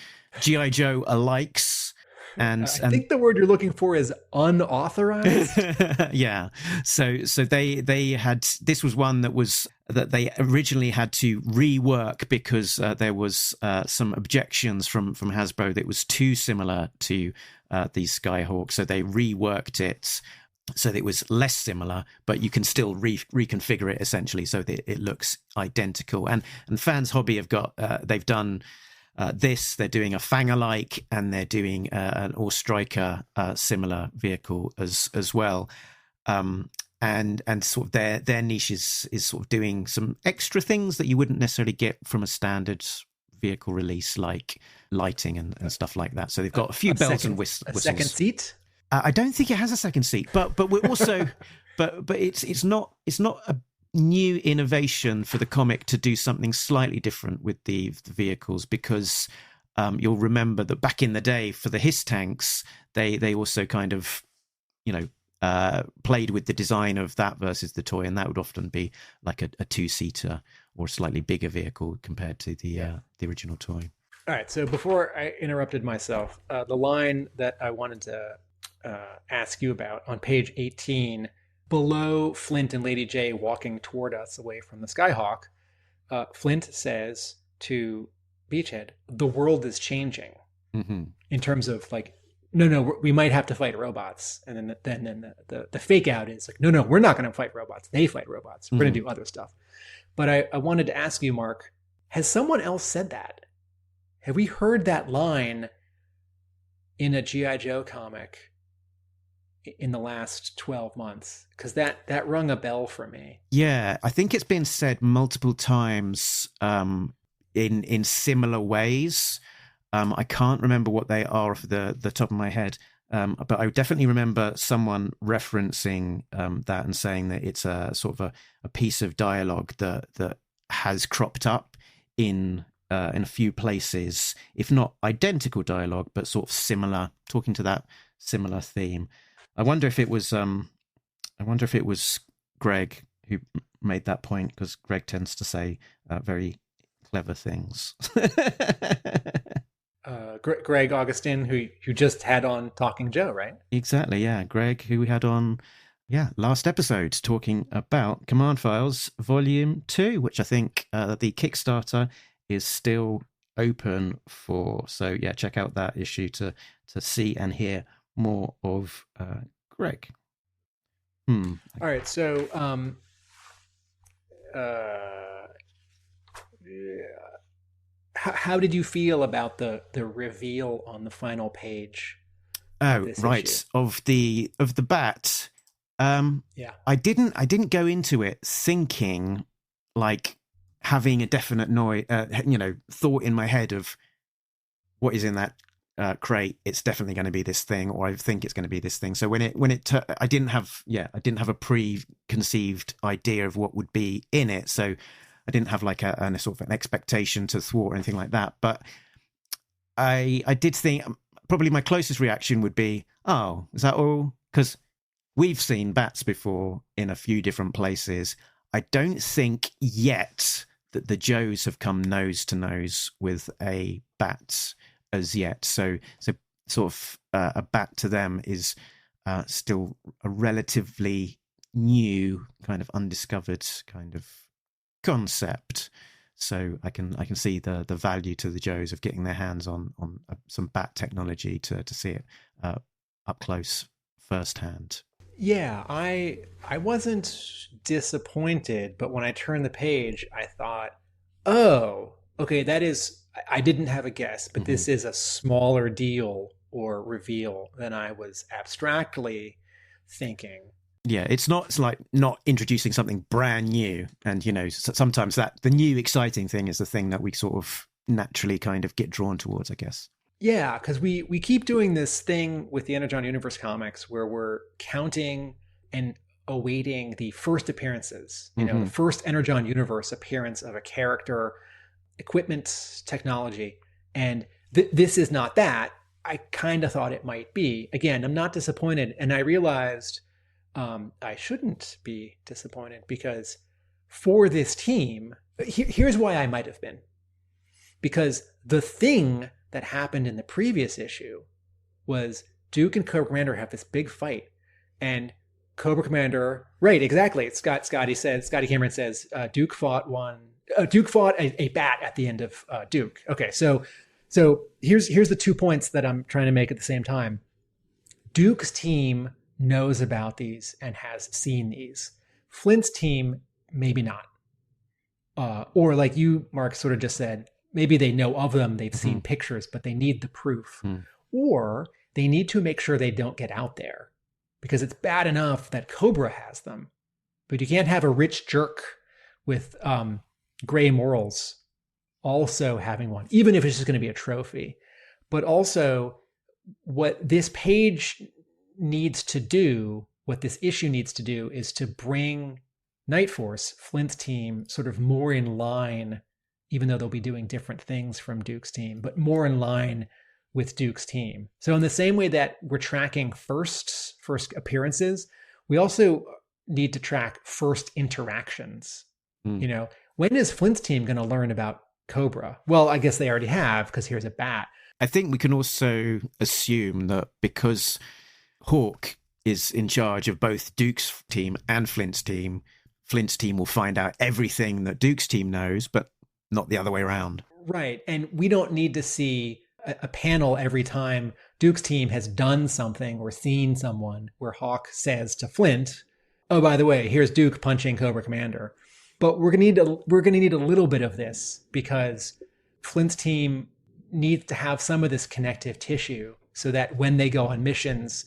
E: G.I. Joe alikes. And
F: I think the word you're looking for is unauthorized.
E: Yeah. So they had, this was one that they originally had to rework because there was some objections from Hasbro that it was too similar to these Skyhawks. So they reworked it so that it was less similar, but you can still reconfigure it essentially so that it looks identical. And Fans Hobby have got, they've done they're doing a Fang-alike, and they're doing an All-Striker similar vehicle as well. And sort of their niche is sort of doing some extra things that you wouldn't necessarily get from a standard vehicle release, like lighting and stuff like that. So they've got a few bells and whistles.
F: A second seat?
E: I don't think it has a second seat, but we're also, but it's not a new innovation for the comic to do something slightly different with the vehicles, because you'll remember that back in the day for the HISS tanks, they also kind of, you know, played with the design of that versus the toy, and that would often be like a two-seater or a slightly bigger vehicle compared to the original toy.
F: All right, so before I interrupted myself, the line that I wanted to ask you about on page 18, below Flint and Lady J walking toward us away from the Skyhawk, Flint says to Beachhead, "The world is changing," in terms of like, no, we might have to fight robots. And then the fake out is like, no, we're not going to fight robots. They fight robots. We're going to do other stuff. But I wanted to ask you, Mark, has someone else said that? Have we heard that line in a G.I. Joe comic in the last 12 months? Because that rung a bell for me.
E: Yeah, I think it's been said multiple times in similar ways. I can't remember what they are off the top of my head, but I definitely remember someone referencing that and saying that it's a sort of a piece of dialogue that has cropped up in a few places, if not identical dialogue, but sort of similar, talking to that similar theme. I wonder if it was Greg who made that point, because Greg tends to say very clever things.
F: Greg Augustin, who just had on Talking Joe, right?
E: Exactly, yeah. Greg, who we had on, last episode, talking about Command Files Volume 2, which I think the Kickstarter is still open for. So, yeah, check out that issue to see and hear more of Greg.
F: All right, so how did you feel about the reveal on the final page?
E: Oh, right, issue? of the bat. I didn't go into it thinking like having a definite thought in my head of what is in that crate. It's definitely going to be this thing, or I think it's going to be this thing. So I didn't have a preconceived idea of what would be in it. So I didn't have like a sort of an expectation to thwart or anything like that. But I did think probably my closest reaction would be, oh, is that all? Because we've seen bats before in a few different places. I don't think yet that the Joes have come nose to nose with a bat as yet. So sort of a bat to them is still a relatively new kind of undiscovered kind of concept. So I can see the value to the Joes of getting their hands on some bat technology to see it up close firsthand.
F: Yeah, I wasn't disappointed, but when I turned the page, I thought, oh, okay, I didn't have a guess, but this is a smaller deal or reveal than I was abstractly thinking.
E: Yeah, it's like not introducing something brand new. And, sometimes that the new exciting thing is the thing that we sort of naturally kind of get drawn towards, I guess.
F: Yeah, because we keep doing this thing with the Energon Universe comics where we're counting and awaiting the first appearances, the first Energon Universe appearance of a character, equipment, technology. And this is not that. I kind of thought it might be. Again, I'm not disappointed. And I realized I shouldn't be disappointed because for this team, here's why I might have been. Because the thing that happened in the previous issue was Duke and Cobra Commander have this big fight, and Cobra Commander, right, exactly. Scotty Cameron says Duke fought a bat at the end of Duke. Okay, so here's the 2 points that I'm trying to make at the same time. Duke's team knows about these and has seen these. Flint's team, maybe not. Or like you, Mark, sort of just said, maybe they know of them, they've seen pictures, but they need the proof. Or they need to make sure they don't get out there because it's bad enough that Cobra has them. But you can't have a rich jerk with gray morals also having one, even if it's just going to be a trophy. But also what this page needs to do, what this issue needs to do is to bring Night Force, Flint's team, sort of more in line, even though they'll be doing different things from Duke's team, but more in line with Duke's team. So in the same way that we're tracking first appearances, we also need to track first interactions. When is Flint's team going to learn about Cobra? Well, I guess they already have, because here's a bat.
E: I think we can also assume that because Hawk is in charge of both Duke's team and Flint's team will find out everything that Duke's team knows, but not the other way around.
F: Right. And we don't need to see a panel every time Duke's team has done something or seen someone where Hawk says to Flint, oh, by the way, here's Duke punching Cobra Commander. But we're going to need a little bit of this because Flint's team needs to have some of this connective tissue so that when they go on missions,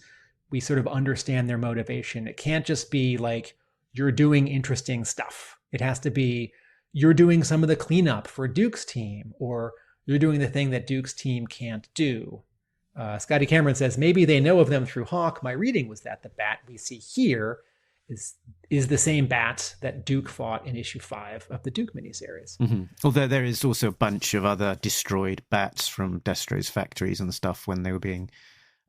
F: we sort of understand their motivation. It can't just be like, you're doing interesting stuff. It has to be, you're doing some of the cleanup for Duke's team, or you're doing the thing that Duke's team can't do. Scotty Cameron says, maybe they know of them through Hawk. My reading was that the bat we see here is the same bat that Duke fought in issue 5 of the Duke miniseries.
E: Although there is also a bunch of other destroyed bats from Destro's factories and stuff when they were being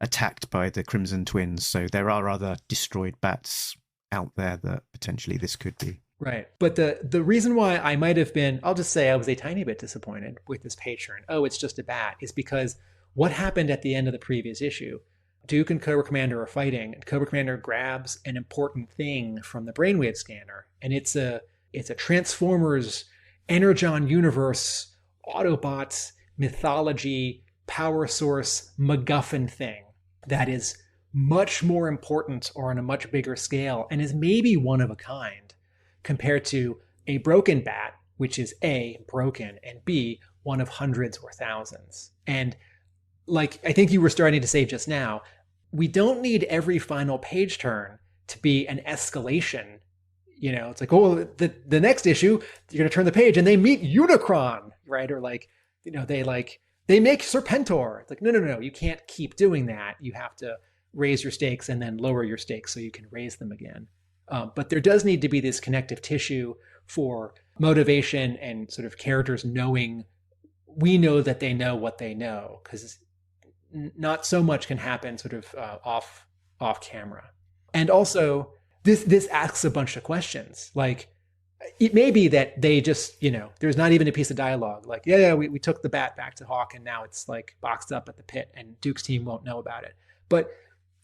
E: attacked by the Crimson Twins. So there are other destroyed bats out there that potentially this could be.
F: Right. But the reason why I might have been, I'll just say I was a tiny bit disappointed with this page turn. Oh, it's just a bat, is because what happened at the end of the previous issue? Duke and Cobra Commander are fighting, and Cobra Commander grabs an important thing from the brainwave scanner, and it's a Transformers, Energon Universe, Autobots, mythology, power source, MacGuffin thing that is much more important or on a much bigger scale and is maybe one of a kind compared to a broken bat, which is A, broken, and B, one of hundreds or thousands. And like I think you were starting to say just now, we don't need every final page turn to be an escalation. It's like, oh, the next issue, you're going to turn the page and they meet Unicron, right? Or they make Serpentor. It's like, no, you can't keep doing that. You have to raise your stakes and then lower your stakes so you can raise them again. But there does need to be this connective tissue for motivation and sort of characters knowing, we know that they know what they know, because not so much can happen sort of off camera. And also this asks a bunch of questions. Like it may be that they just, there's not even a piece of dialogue. Like, we took the bat back to Hawk and now it's like boxed up at the pit and Duke's team won't know about it. But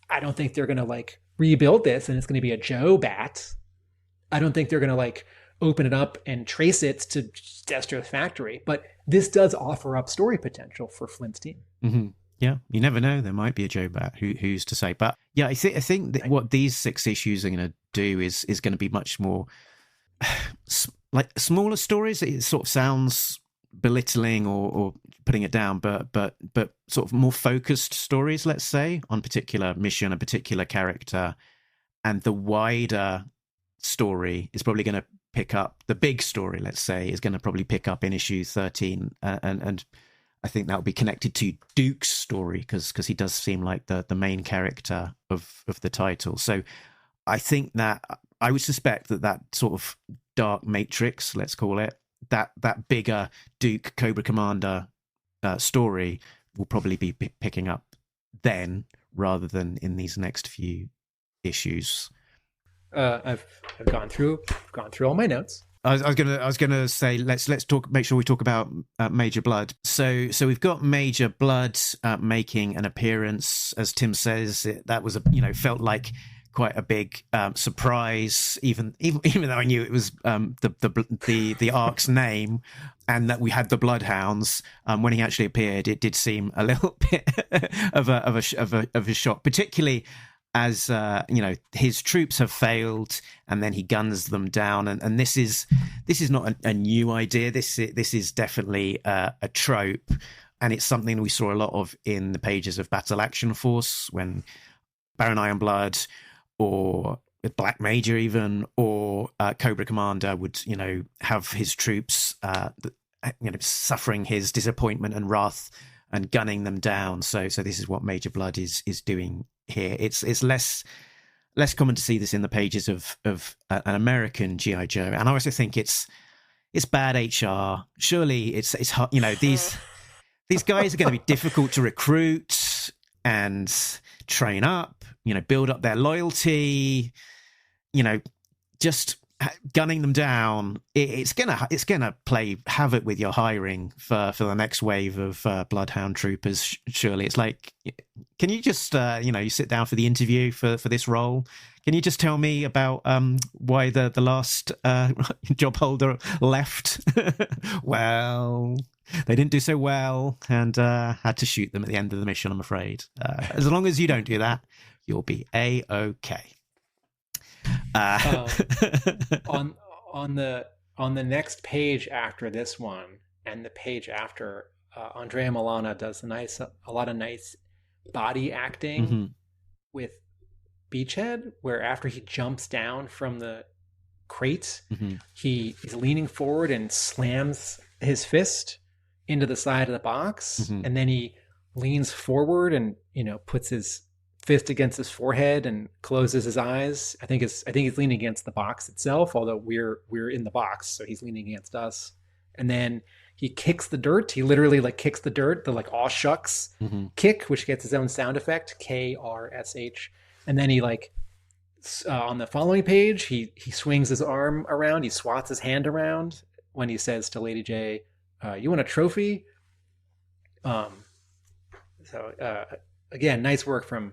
F: I don't think they're going to rebuild this and it's going to be a Joe bat. I don't think they're going to open it up and trace it to Destro's factory. But this does offer up story potential for Flint's team.
E: Mm-hmm. Yeah, you never know. There might be a Joe Bat. Who's to say? But yeah, I think that what these 6 issues are going to do is going to be much more like smaller stories. It sort of sounds belittling or putting it down, but sort of more focused stories, let's say, on particular mission, a particular character, and the wider story is probably going to pick up. The big story, let's say, is going to probably pick up in issue 13, and I think that will be connected to Duke's story because he does seem like the main character of the title. So I think that I would suspect that sort of dark matrix, let's call it, that bigger Duke Cobra Commander story will probably be picking up then rather than in these next few issues.
F: I've gone through all my notes.
E: I was gonna say let's talk. Make sure we talk about Major Blood. So we've got Major Blood making an appearance, as Tim says. That was felt like quite a big surprise, even though I knew it was the arc's name, and that we had the Bloodhounds. When he actually appeared, it did seem a little bit of a shock, particularly as his troops have failed, and then he guns them down. And this is not a new idea. This is definitely a trope, and it's something we saw a lot of in the pages of Battle Action Force when Baron Ironblood or Black Major even, or Cobra Commander would, have his troops, suffering his disappointment and wrath and gunning them down. So this is what Major Blood is doing here. It's less common to see this in the pages of an American G.I. Joe, and I also think it's bad HR. Surely it's hard. These guys are going to be difficult to recruit and train up. Build up their loyalty. Just gunning them down. It's gonna play havoc with your hiring for the next wave of Bloodhound troopers. Surely it's like, can you just you sit down for the interview for this role? Can you just tell me about why the last job holder left? Well, they didn't do so well, and had to shoot them at the end of the mission, I'm afraid. As long as you don't do that, you'll be A-okay.
F: On the next page after this one, and the page after, Andrea Milana does a lot of nice body acting with Beachhead, where after he jumps down from the crate, he is leaning forward and slams his fist into the side of the box, and then he leans forward and puts his fist against his forehead and closes his eyes. I think he's leaning against the box itself, although we're in the box, so he's leaning against us. And then he kicks the dirt. He literally kicks the dirt, the aw shucks kick, which gets his own sound effect, KRSH. And then he on the following page, he swings his arm around, he swats his hand around when he says to Lady J, "You want a trophy?" Again, nice work from.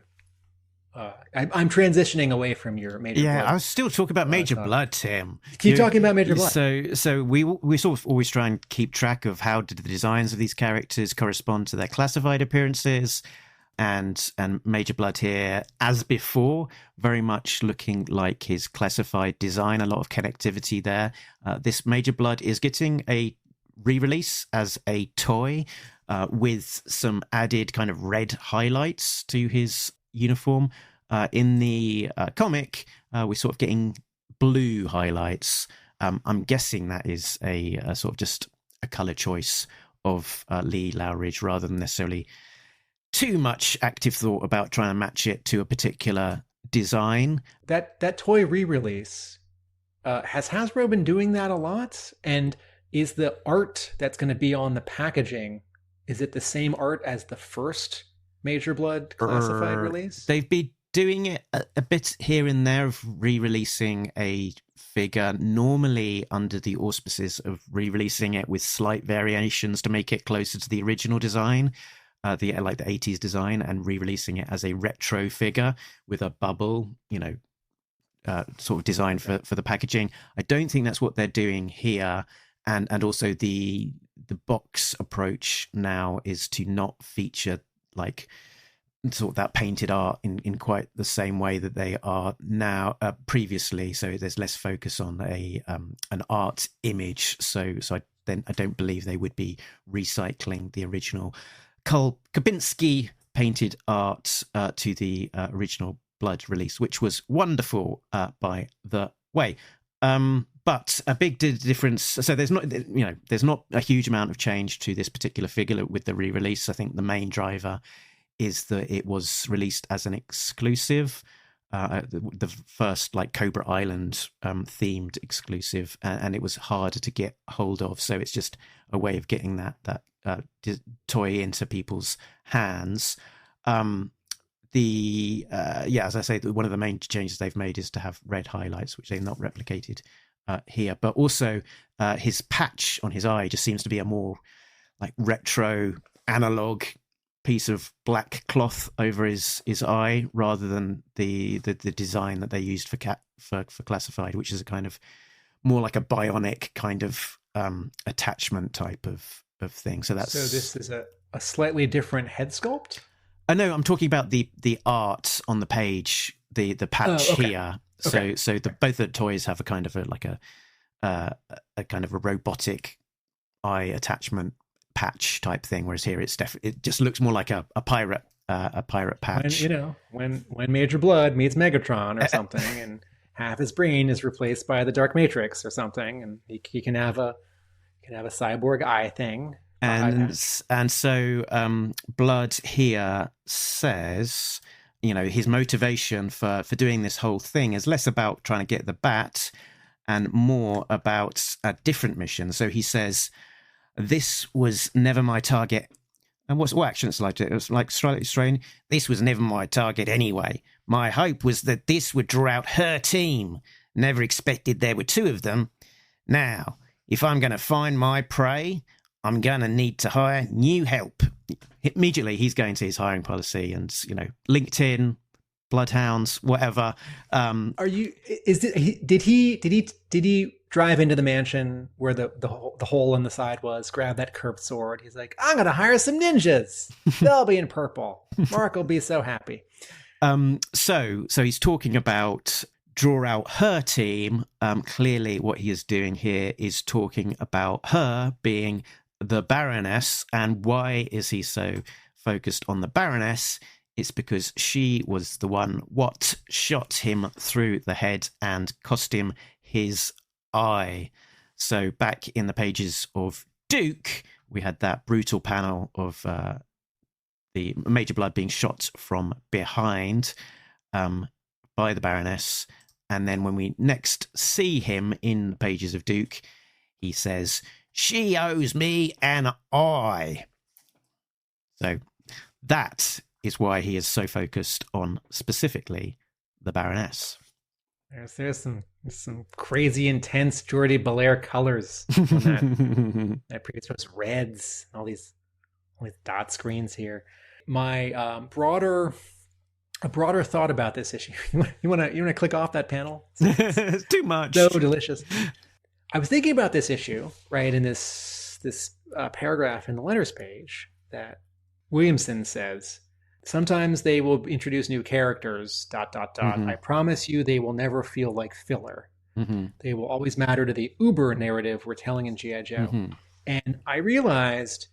F: I'm transitioning away from your Major Blood.
E: Yeah, I was still talking about Major Blood, Tim.
F: Keep talking about Major Blood.
E: So we sort of always try and keep track of how did the designs of these characters correspond to their classified appearances, and Major Blood here, as before, very much looking like his classified design. A lot of connectivity there. This Major Blood is getting a re-release as a toy with some added kind of red highlights to his uniform. In the comic, we're sort of getting blue highlights. I'm guessing that is a sort of just a color choice of Lee Loughridge rather than necessarily too much active thought about trying to match it to a particular design.
F: That toy re-release, has Hasbro been doing that a lot? And is the art that's going to be on the packaging, is it the same art as the first Major Blood classified release?
E: They've been doing it a bit here and there of re-releasing a figure, normally under the auspices of re-releasing it with slight variations to make it closer to the original design, the 80s design, and re-releasing it as a retro figure with a bubble, sort of designed for the packaging. I don't think that's what they're doing here. And also the box approach now is to not feature like sort of that painted art in quite the same way that they are now previously. So there's less focus on an art image. So I don't believe they would be recycling the original Kabinski painted art to the original Blood release, which was wonderful, by the way. But a big difference. So there's not a huge amount of change to this particular figure with the re-release. I think the main driver is that it was released as an exclusive, the first like Cobra Island themed exclusive, and it was harder to get hold of. So it's just a way of getting that toy into people's hands. As I say, one of the main changes they've made is to have red highlights, which they've not replicated here. But also his patch on his eye just seems to be a more like retro analog piece of black cloth over his eye, rather than the design that they used for Classified, which is a kind of more like a bionic kind of attachment type of thing. So this
F: is a slightly different head sculpt.
E: No, I'm talking about the art on the page, the patch here. So both the toys have a kind of a kind of a robotic eye attachment patch type thing, whereas here it just looks more like a pirate patch.
F: When Major Blood meets Megatron or something, and half his brain is replaced by the Dark Matrix or something, and he can have a cyborg eye thing.
E: And so Blood here says, his motivation for doing this whole thing is less about trying to get the bat and more about a different mission. So he says, "This was never my target." And what action it's like? It was like slightly strange. "This was never my target anyway. My hope was that this would draw out her team. Never expected there were two of them. Now, if I'm going to find my prey, I'm going to need to hire new help." Immediately, he's going to his hiring policy and, LinkedIn, Bloodhounds, whatever.
F: Did he drive into the mansion where the hole in the side was, grab that curved sword? He's like, "I'm going to hire some ninjas. They'll be in purple. Mark will be so happy."
E: So he's talking about draw out her team. Clearly, what he is doing here is talking about her being the Baroness. And why is he so focused on the Baroness? It's because she was the one what shot him through the head and cost him his eye. So back in the pages of Duke, we had that brutal panel of the Major Blood being shot from behind by the Baroness. And then when we next see him in the pages of Duke, he says, "She owes me an eye." So that is why he is so focused on specifically the Baroness.
F: There's some crazy intense Jordi Belair colors on that previous was reds, all these dot screens here. My broader thought about this issue. You want to click off that panel?
E: It's too much.
F: So delicious. I was thinking about this issue, right, in this paragraph in the letters page that Williamson says, "Sometimes they will introduce new characters, ...
E: Mm-hmm.
F: I promise you they will never feel like filler.
E: Mm-hmm.
F: They will always matter to the Uber narrative we're telling in G.I. Joe."
E: Mm-hmm.
F: And I realized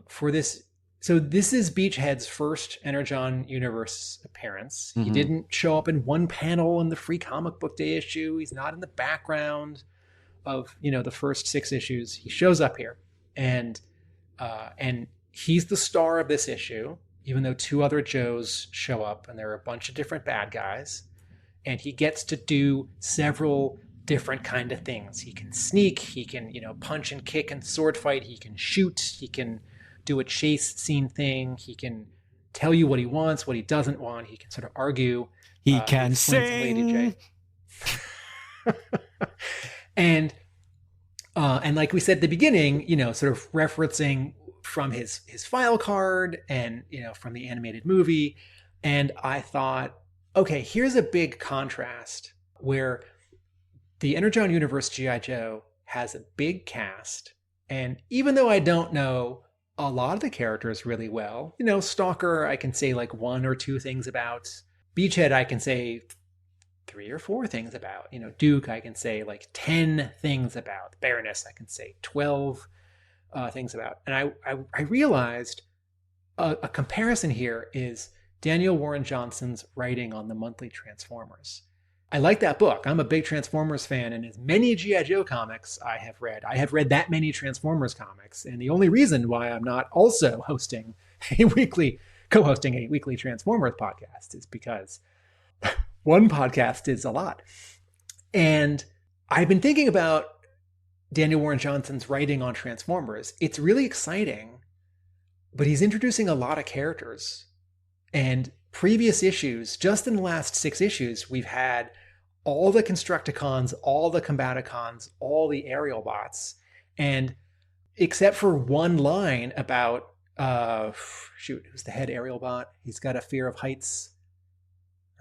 F: for this, so this is Beachhead's first Energon universe appearance.
E: Mm-hmm.
F: He didn't show up in one panel in the Free Comic Book Day issue. He's not in the background of the first 6 issues. He shows up here, and he's the star of this issue, even though 2 other Joes show up, and there are a bunch of different bad guys, and he gets to do several different kind of things. He can sneak, he can punch and kick and sword fight, he can shoot, he can do a chase scene thing, he can tell you what he wants, what he doesn't want, he can sort of argue.
E: He can sing.
F: And like we said at the beginning, sort of referencing from his file card and from the animated movie. And I thought okay, here's a big contrast where the Energon Universe G.I. Joe has a big cast. And even though I don't know a lot of the characters really well, Stalker, I can say like 1 or 2 things about. Beachhead, I can say 3 or 4 things about. Duke, I can say like 10 things about. Baroness, I can say 12 things about. And I realized a comparison here is Daniel Warren Johnson's writing on the monthly Transformers. I like that book. I'm a big Transformers fan, and as many G.I. Joe comics I have read that many Transformers comics. And the only reason why I'm not also co-hosting a weekly Transformers podcast is because one podcast is a lot. And I've been thinking about Daniel Warren Johnson's writing on Transformers. It's really exciting, but he's introducing a lot of characters. And previous issues, just in the last 6 issues, we've had all the Constructicons, all the Combaticons, all the aerial bots. And except for one line about, who's the head aerial bot? He's got a fear of heights.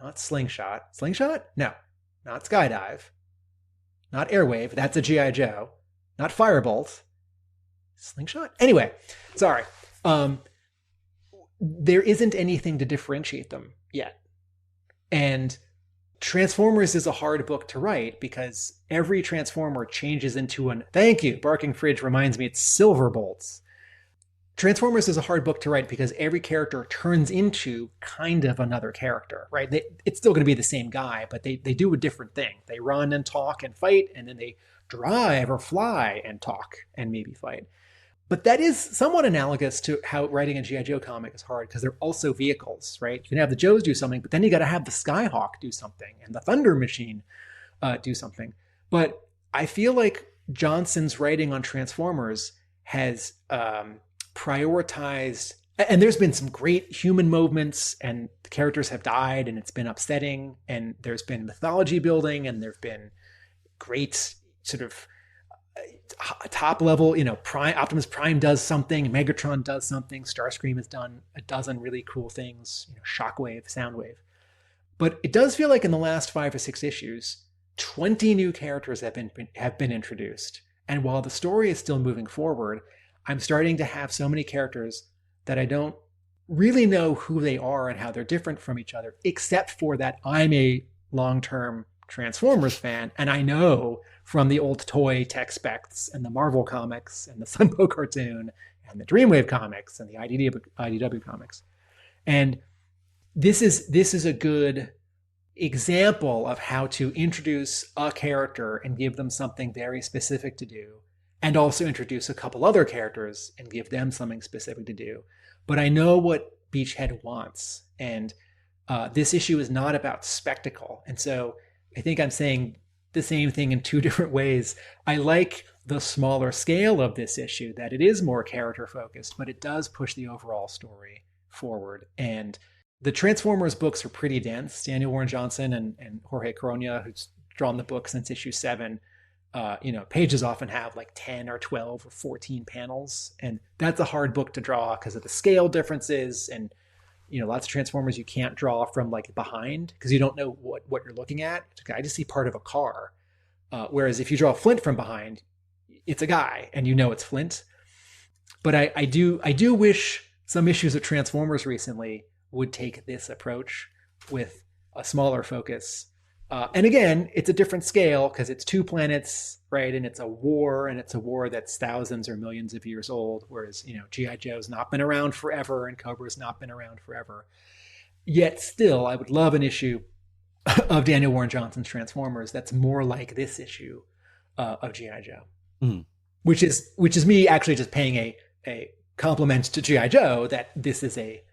F: Not Slingshot. Slingshot? No. Not Skydive. Not Airwave. That's a G.I. Joe. Not Firebolt. Slingshot? Anyway, sorry. There isn't anything to differentiate them yet. And Transformers is a hard book to write because every Transformer changes into thank you, Barking Fridge reminds me it's Silverbolts. Transformers is a hard book to write because every character turns into kind of another character, right? It's still going to be the same guy, but they do a different thing. They run and talk and fight, and then they drive or fly and talk and maybe fight. But that is somewhat analogous to how writing a G.I. Joe comic is hard because they're also vehicles, right? You can have the Joes do something, but then you got to have the Skyhawk do something and the Thunder Machine do something. But I feel like Johnson's writing on Transformers has prioritized, and there's been some great human moments, and the characters have died, and it's been upsetting, and there's been mythology building, and there've been great sort of top level, Optimus Prime does something, Megatron does something, Starscream has done a dozen really cool things, Shockwave, Soundwave. But it does feel like in the last 5 or 6 issues, 20 new characters have been introduced. And while the story is still moving forward, I'm starting to have so many characters that I don't really know who they are and how they're different from each other, except for that I'm a long-term Transformers fan, and I know from the old toy tech specs and the Marvel comics and the Sunbow cartoon and the Dreamwave comics and the IDW comics. And this is a good example of how to introduce a character and give them something very specific to do, and also introduce a couple other characters and give them something specific to do. But I know what Beachhead wants, and this issue is not about spectacle. And so I think I'm saying the same thing in 2 different ways. I like the smaller scale of this issue, that it is more character focused, but it does push the overall story forward. And the Transformers books are pretty dense. Daniel Warren Johnson and Jorge Corona, who's drawn the book since issue 7, pages often have like 10 or 12 or 14 panels. And that's a hard book to draw because of the scale differences, and lots of Transformers you can't draw from like behind because you don't know what you're looking at. I just see part of a car. Whereas if you draw Flint from behind, it's a guy and it's Flint. But I do wish some issues of Transformers recently would take this approach with a smaller focus. And again, it's a different scale because it's 2 planets, right? And it's a war that's thousands or millions of years old. Whereas, G.I. Joe's not been around forever and Cobra's not been around forever. Yet still, I would love an issue of Daniel Warren Johnson's Transformers that's more like this issue of G.I. Joe. Mm. Which is me actually just paying a compliment to G.I. Joe that this is a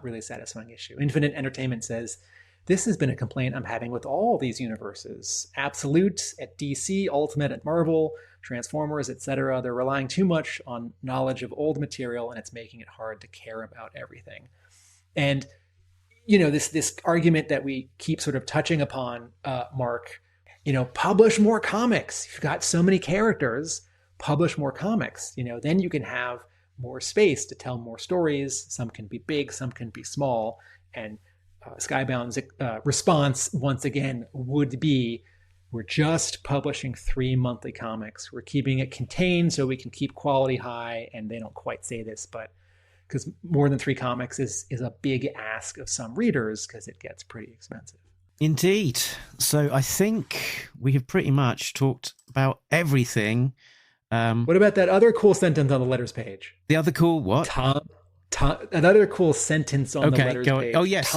F: really satisfying issue. Infinite Entertainment says, "This has been a complaint I'm having with all these universes. Absolute at DC, Ultimate at Marvel, Transformers, etc. They're relying too much on knowledge of old material, and it's making it hard to care about everything." And, this argument that we keep sort of touching upon, Mark, publish more comics. You've got so many characters, publish more comics. Then you can have more space to tell more stories. Some can be big, some can be small. And Skybound's response once again would be, we're just publishing 3 monthly comics. We're keeping it contained so we can keep quality high. And they don't quite say this, but because more than 3 comics is a big ask of some readers because it gets pretty expensive.
E: Indeed. So I think we have pretty much talked about everything.
F: What about that other cool sentence on the letters page?
E: The other cool what?
F: Another cool sentence on the letters page.
E: Oh, yes.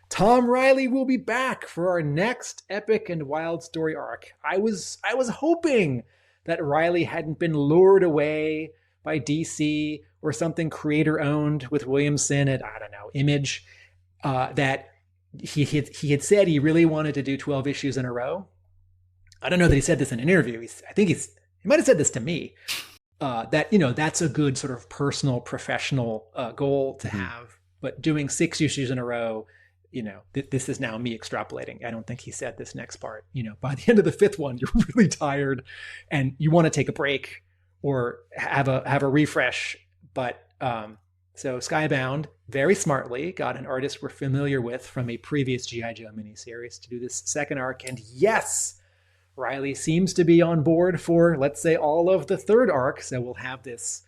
F: Tom Riley will be back for our next epic and wild story arc. I was hoping that Riley hadn't been lured away by DC or something creator owned with Williamson at, I don't know, Image, that he had said he really wanted to do 12 issues in a row. I don't know that he said this in an interview. I think he might have said this to me. That, that's a good sort of personal, professional goal to have. But doing 6 issues in a row, this is now me extrapolating. I don't think he said this next part. By the end of the 5th one, you're really tired and you want to take a break or have a refresh. But so Skybound very smartly got an artist we're familiar with from a previous G.I. Joe miniseries to do this second arc. And yes, Riley seems to be on board for, let's say, all of the 3rd arc. So we'll have this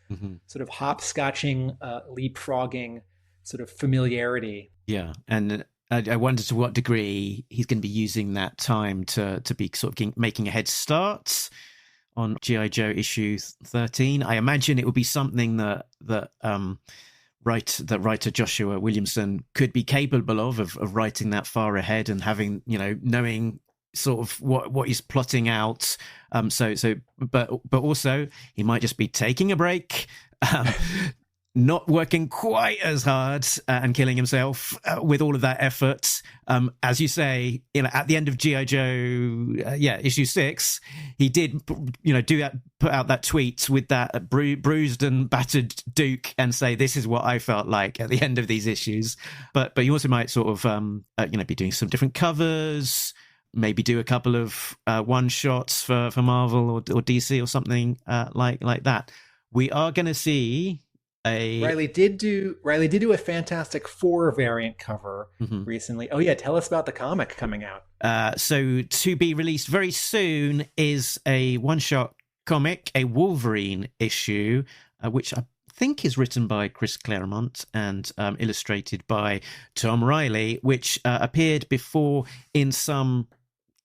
F: sort of hopscotching, leapfrogging sort of familiarity.
E: Yeah. And I wonder to what degree he's going to be using that time to be sort of making a head start on G.I. Joe issue 13. I imagine it would be something that writer Joshua Williamson could be capable of writing that far ahead and having, knowing sort of what he's plotting out. But also he might just be taking a break, not working quite as hard and killing himself with all of that effort. As you say, at the end of G.I. Joe, issue 6, he did, do that, put out that tweet with that bruised and battered Duke and say, this is what I felt like at the end of these issues. But you also might sort of, be doing some different covers, maybe do a couple of one-shots for Marvel or DC or something like that. We are going to see Riley did do a Fantastic Four variant cover recently. Oh yeah, tell us about the comic coming out. So to be released very soon is a one-shot comic, a Wolverine issue, which I think is written by Chris Claremont and illustrated by Tom Riley, which appeared before in some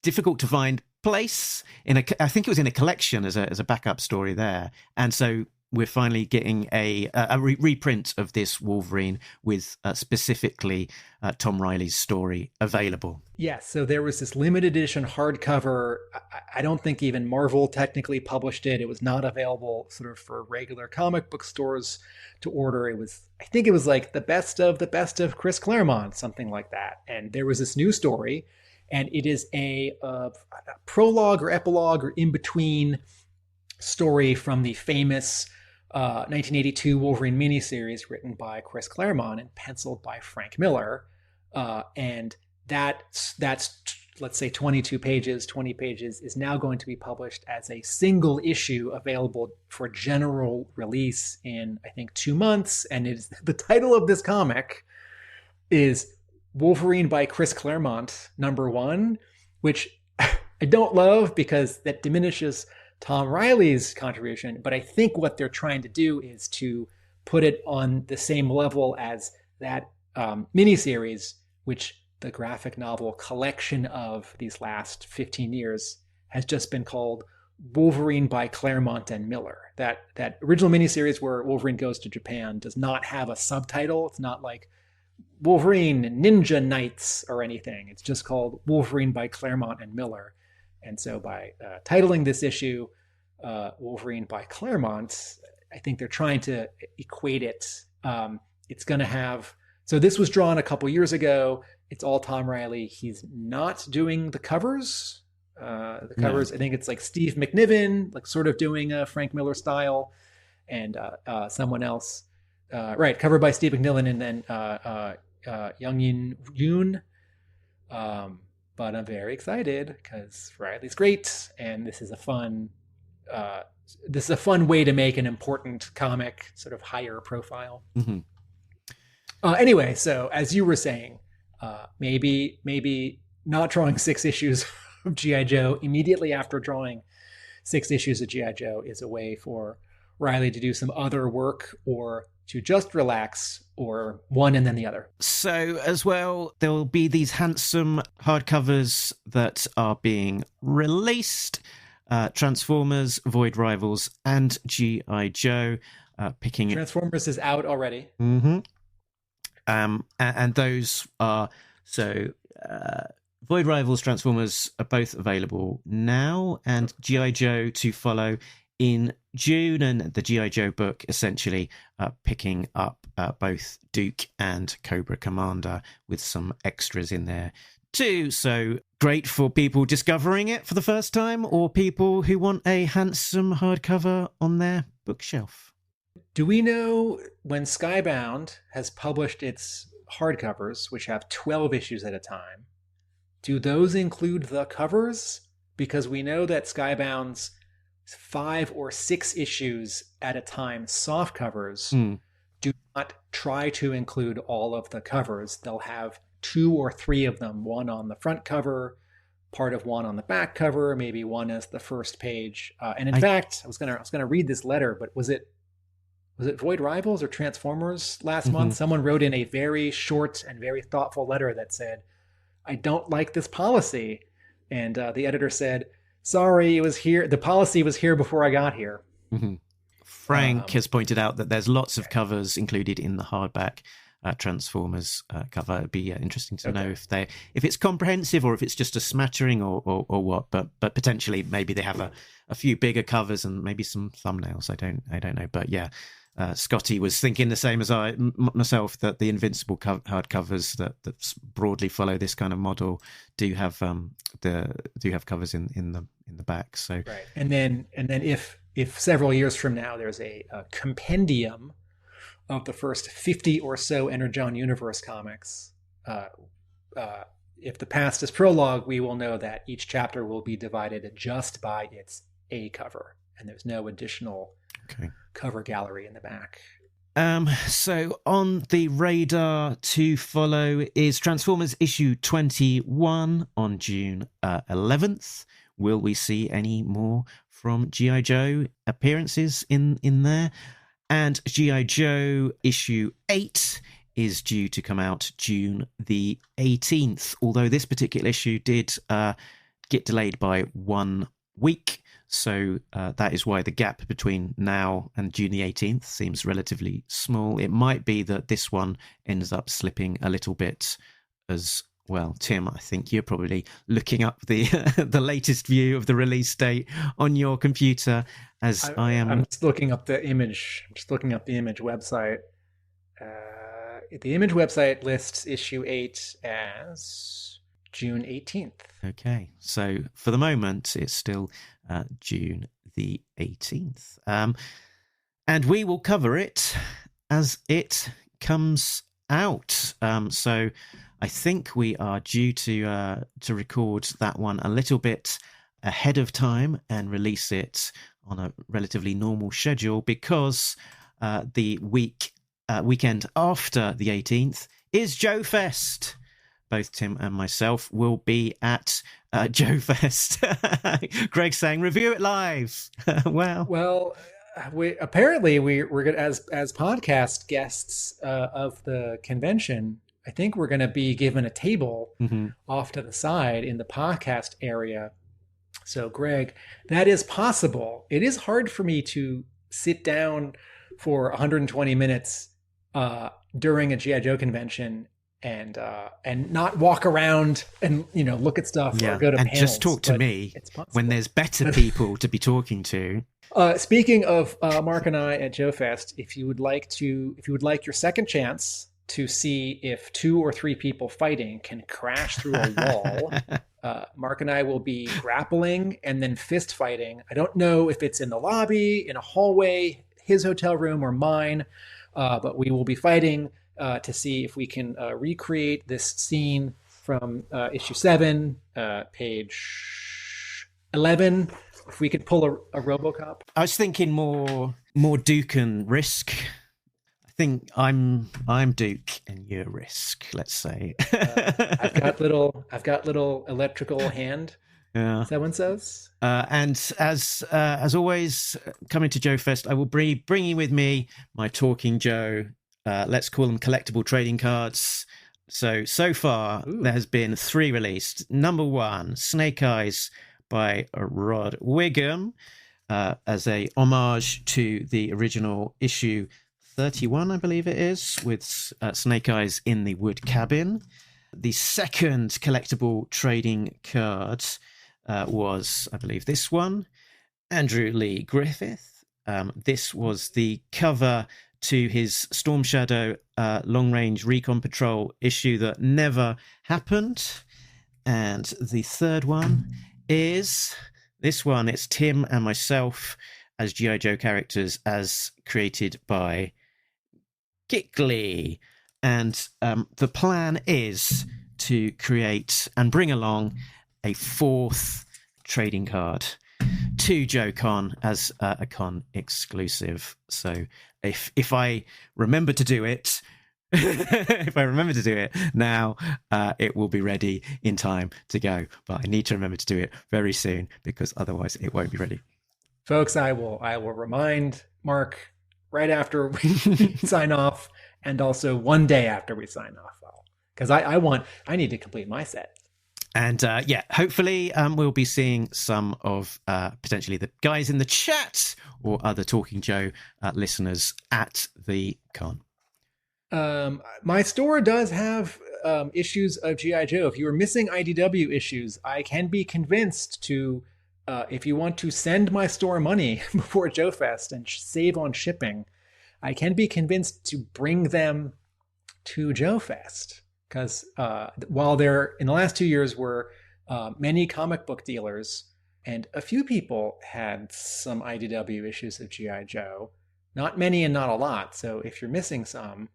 E: difficult to find place I think it was in a collection as a backup story there, and so we're finally getting a reprint of this Wolverine with specifically Tom Riley's story available.
F: Yes, so there was this limited edition hardcover. I don't think even Marvel technically published it. It was not available sort of for regular comic book stores to order. I think it was like the best of Chris Claremont, something like that. And there was this new story, and it is a prologue or epilogue or in-between story from the famous 1982 Wolverine miniseries written by Chris Claremont and penciled by Frank Miller. And that's let's say 22 pages, 20 pages is now going to be published as a single issue available for general release in, I think, 2 months. And the title of this comic is Wolverine by Chris Claremont #1, which I don't love because that diminishes Tom Riley's contribution, but I think what they're trying to do is to put it on the same level as that miniseries, which the graphic novel collection of these last 15 years has just been called Wolverine by Claremont and Miller. That original miniseries where Wolverine goes to Japan does not have a subtitle. It's not like Wolverine Ninja Knights or anything. It's just called Wolverine by Claremont and Miller. And so by titling this issue Wolverine by Claremont, I think they're trying to equate it. It's going to have... So this was drawn a couple years ago. It's all Tom Riley. He's not doing the covers. I think it's like Steve McNiven, like sort of doing a Frank Miller style, and someone else. Covered by Steve McNiven and then Young Yoon. But I'm very excited because Riley's great, and this is a fun way to make an important comic sort of higher profile.
E: Mm-hmm.
F: Anyway, so as you were saying, maybe not drawing 6 issues of G.I. Joe immediately after drawing 6 issues of G.I. Joe is a way for Riley to do some other work or to just relax, or one and then the other.
E: So as well, there will be these handsome hardcovers that are being released. Transformers, Void Rivals, and G.I. Joe. Picking
F: Transformers is out already.
E: Mm-hmm. And those are Void Rivals, Transformers are both available now, and G.I. Joe to follow in June, and the G.I. Joe book essentially picking up both Duke and Cobra Commander with some extras in there too. So great for people discovering it for the first time, or people who want a handsome hardcover on their bookshelf.
F: Do we know when Skybound has published its hardcovers, which have 12 issues at a time, do those include the covers? Because we know that Skybound's 5 or 6 issues at a time soft covers do not try to include all of the covers. They'll have 2 or 3 of them, one on the front cover, part of one on the back cover, maybe one as the first page. And in fact, I was gonna read this letter, but was it Void Rivals or Transformers last month? Someone wrote in a very short and very thoughtful letter that said, "I don't like this policy," and the editor said, "Sorry, it was here. The policy was here before I got here."
E: Mm-hmm. Frank has pointed out that there's lots of covers included in the hardback Transformers cover. It'd be interesting to know if it's comprehensive or if it's just a smattering or what. But potentially maybe they have a few bigger covers and maybe some thumbnails. I don't know. But yeah, Scotty was thinking the same as myself, that the Invincible hardcovers that broadly follow this kind of model do have covers in the back. So
F: right, and then if several years from now there's a compendium of the first 50 or so Energon Universe comics, if the past is prologue, we will know that each chapter will be divided just by its A cover, and there's no additional cover gallery in the back.
E: So on the radar to follow is Transformers issue 21 on June 11th. Will we see any more from G.I. Joe appearances in there? And G.I. Joe issue 8 is due to come out June the 18th, although this particular issue did get delayed by 1 week. So that is why the gap between now and June the 18th seems relatively small. It might be that this one ends up slipping a little bit as well. Tim, I think you're probably looking up the the latest view of the release date on your computer, as I am.
F: I'm just looking up the image. I'm just looking up the image website. The image website lists issue 8 as June 18th.
E: Okay, so for the moment, it's still June the 18th. And we will cover it as it comes out. So I think we are due to record that one a little bit ahead of time and release it on a relatively normal schedule, because the weekend after the 18th is Joe Fest. Both Tim and myself will be at Joe Fest. Greg's saying, review it live.
F: Well, we're going as podcast guests of the convention. I think we're going to be given a table off to the side in the podcast area. So, Greg, that is possible. It is hard for me to sit down for 120 minutes during a G.I. Joe convention and not walk around and look at stuff or go to
E: and
F: panels.
E: Just talk to me when there's better people to be talking to.
F: Speaking of Mark and I at Joe Fest, if you would like your second chance to see if 2 or 3 people fighting can crash through a wall, Mark and I will be grappling and then fist fighting. I don't know if it's in the lobby, in a hallway, his hotel room, or mine, but we will be fighting to see if we can recreate this scene from issue 7, page 11. If we could pull a RoboCop.
E: I was thinking more Duke and Risk. think I'm Duke and you're Risk, let's say.
F: I've got little electrical hand.
E: Yeah.
F: Is that one says?
E: And as always, coming to Joe Fest, I will be bringing with me my Talking Joe. Let's call them collectible trading cards. So far, there has been 3 released. Number 1, Snake Eyes by Rod Wiggum, as a homage to the original issue 31, I believe it is, with Snake Eyes in the wood cabin. The second collectible trading card was, I believe, this one, Andrew Lee Griffith. This was the cover to his Storm Shadow Long Range Recon Patrol issue that never happened. And the third one is this one. It's Tim and myself as G.I. Joe characters, as created by Kickley. And the plan is to create and bring along a 4th trading card to JoeCon as a con exclusive. So if I remember to do it, now, it will be ready in time to go. But I need to remember to do it very soon, because otherwise it won't be ready.
F: Folks, I will remind Mark right after we sign off, and also one day after we sign off, because I need to complete my set.
E: And hopefully we'll be seeing some of potentially the guys in the chat or other Talking Joe listeners at the con.
F: My store does have issues of G.I. Joe. If you are missing IDW issues, I can be convinced to, if you want to send my store money before Joe Fest and save on shipping, I can be convinced to bring them to Joe Fest. Because while there, in the last 2 years, were many comic book dealers, and a few people had some IDW issues of G.I. Joe, not many and not a lot. So if you're missing some,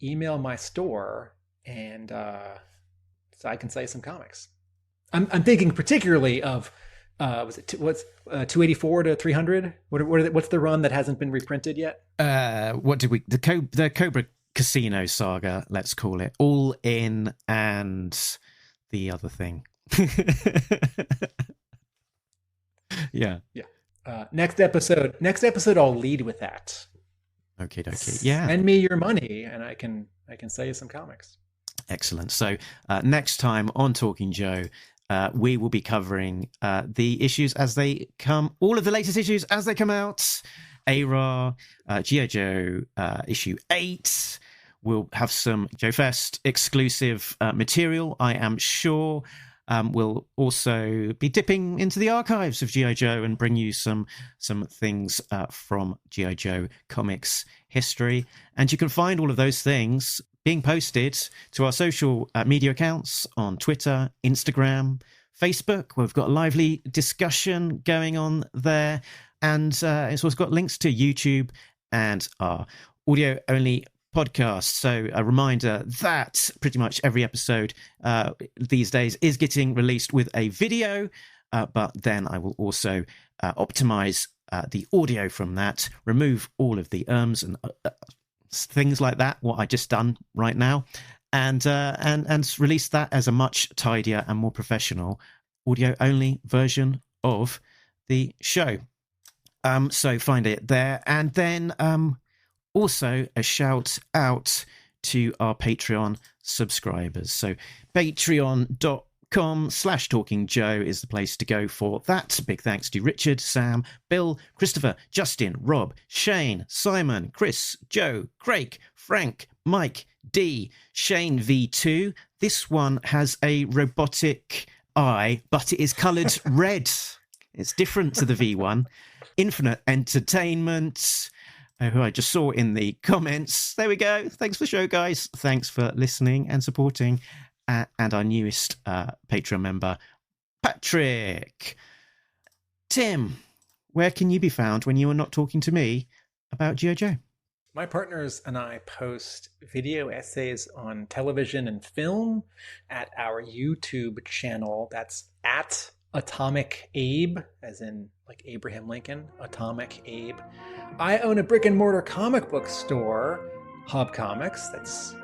F: email my store, and so I can sell you some comics. I'm thinking particularly of what's 284 to 300? What's the run that hasn't been reprinted yet?
E: The Cobra Casino Saga, let's call it. All In and the other thing. Yeah.
F: Next episode I'll lead with that.
E: Okay. Yeah.
F: Send me your money and I can sell you some comics.
E: Excellent. So next time on Talking Joe, we will be covering the issues as they come, all of the latest issues as they come out. ARA, G.I. Joe issue 8. We'll have some Joe Fest exclusive material, I am sure. We'll also be dipping into the archives of G.I. Joe and bring you some things from G.I. Joe comics history. And you can find all of those things being posted to our social media accounts on Twitter, Instagram, Facebook, where we've got a lively discussion going on there. And it's also got links to YouTube and our audio-only podcast. So a reminder that pretty much every episode these days is getting released with a video, but then I will also optimize the audio from that, remove all of the ums and things like that, what I just done right now, and release that as a much tidier and more professional audio-only version of the show. So find it there. And then also a shout out to our Patreon subscribers. So patreon.com/talkingjoe is the place to go for that. Big thanks to Richard, Sam, Bill, Christopher, Justin, Rob, Shane, Simon, Chris, Joe, Craig, Frank, Mike, D, Shane V2. This one has a robotic eye, but it is coloured red. It's different to the V1. Infinite Entertainment, who I just saw in the comments. There we go. Thanks for the show, guys. Thanks for listening and supporting. And our newest Patreon member, Patrick. Tim, where can you be found when you are not talking to me about G.I. Joe?
F: My partners and I post video essays on television and film at our YouTube channel. That's at Atomic Abe, as in like Abraham Lincoln, Atomic Abe. I own a brick and mortar comic book store Hub Comics. That's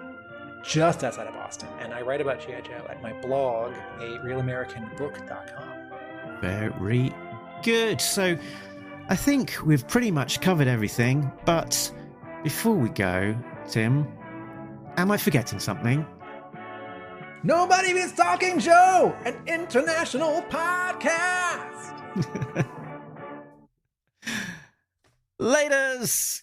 F: just outside of Boston. And I write about G.I. Joe at my blog, arealamericanbook.com.
E: Very good. So I think we've pretty much covered everything. But before we go, Tim, am I forgetting something?
F: Nobody Beats Talking Joe, an international podcast.
E: Laters!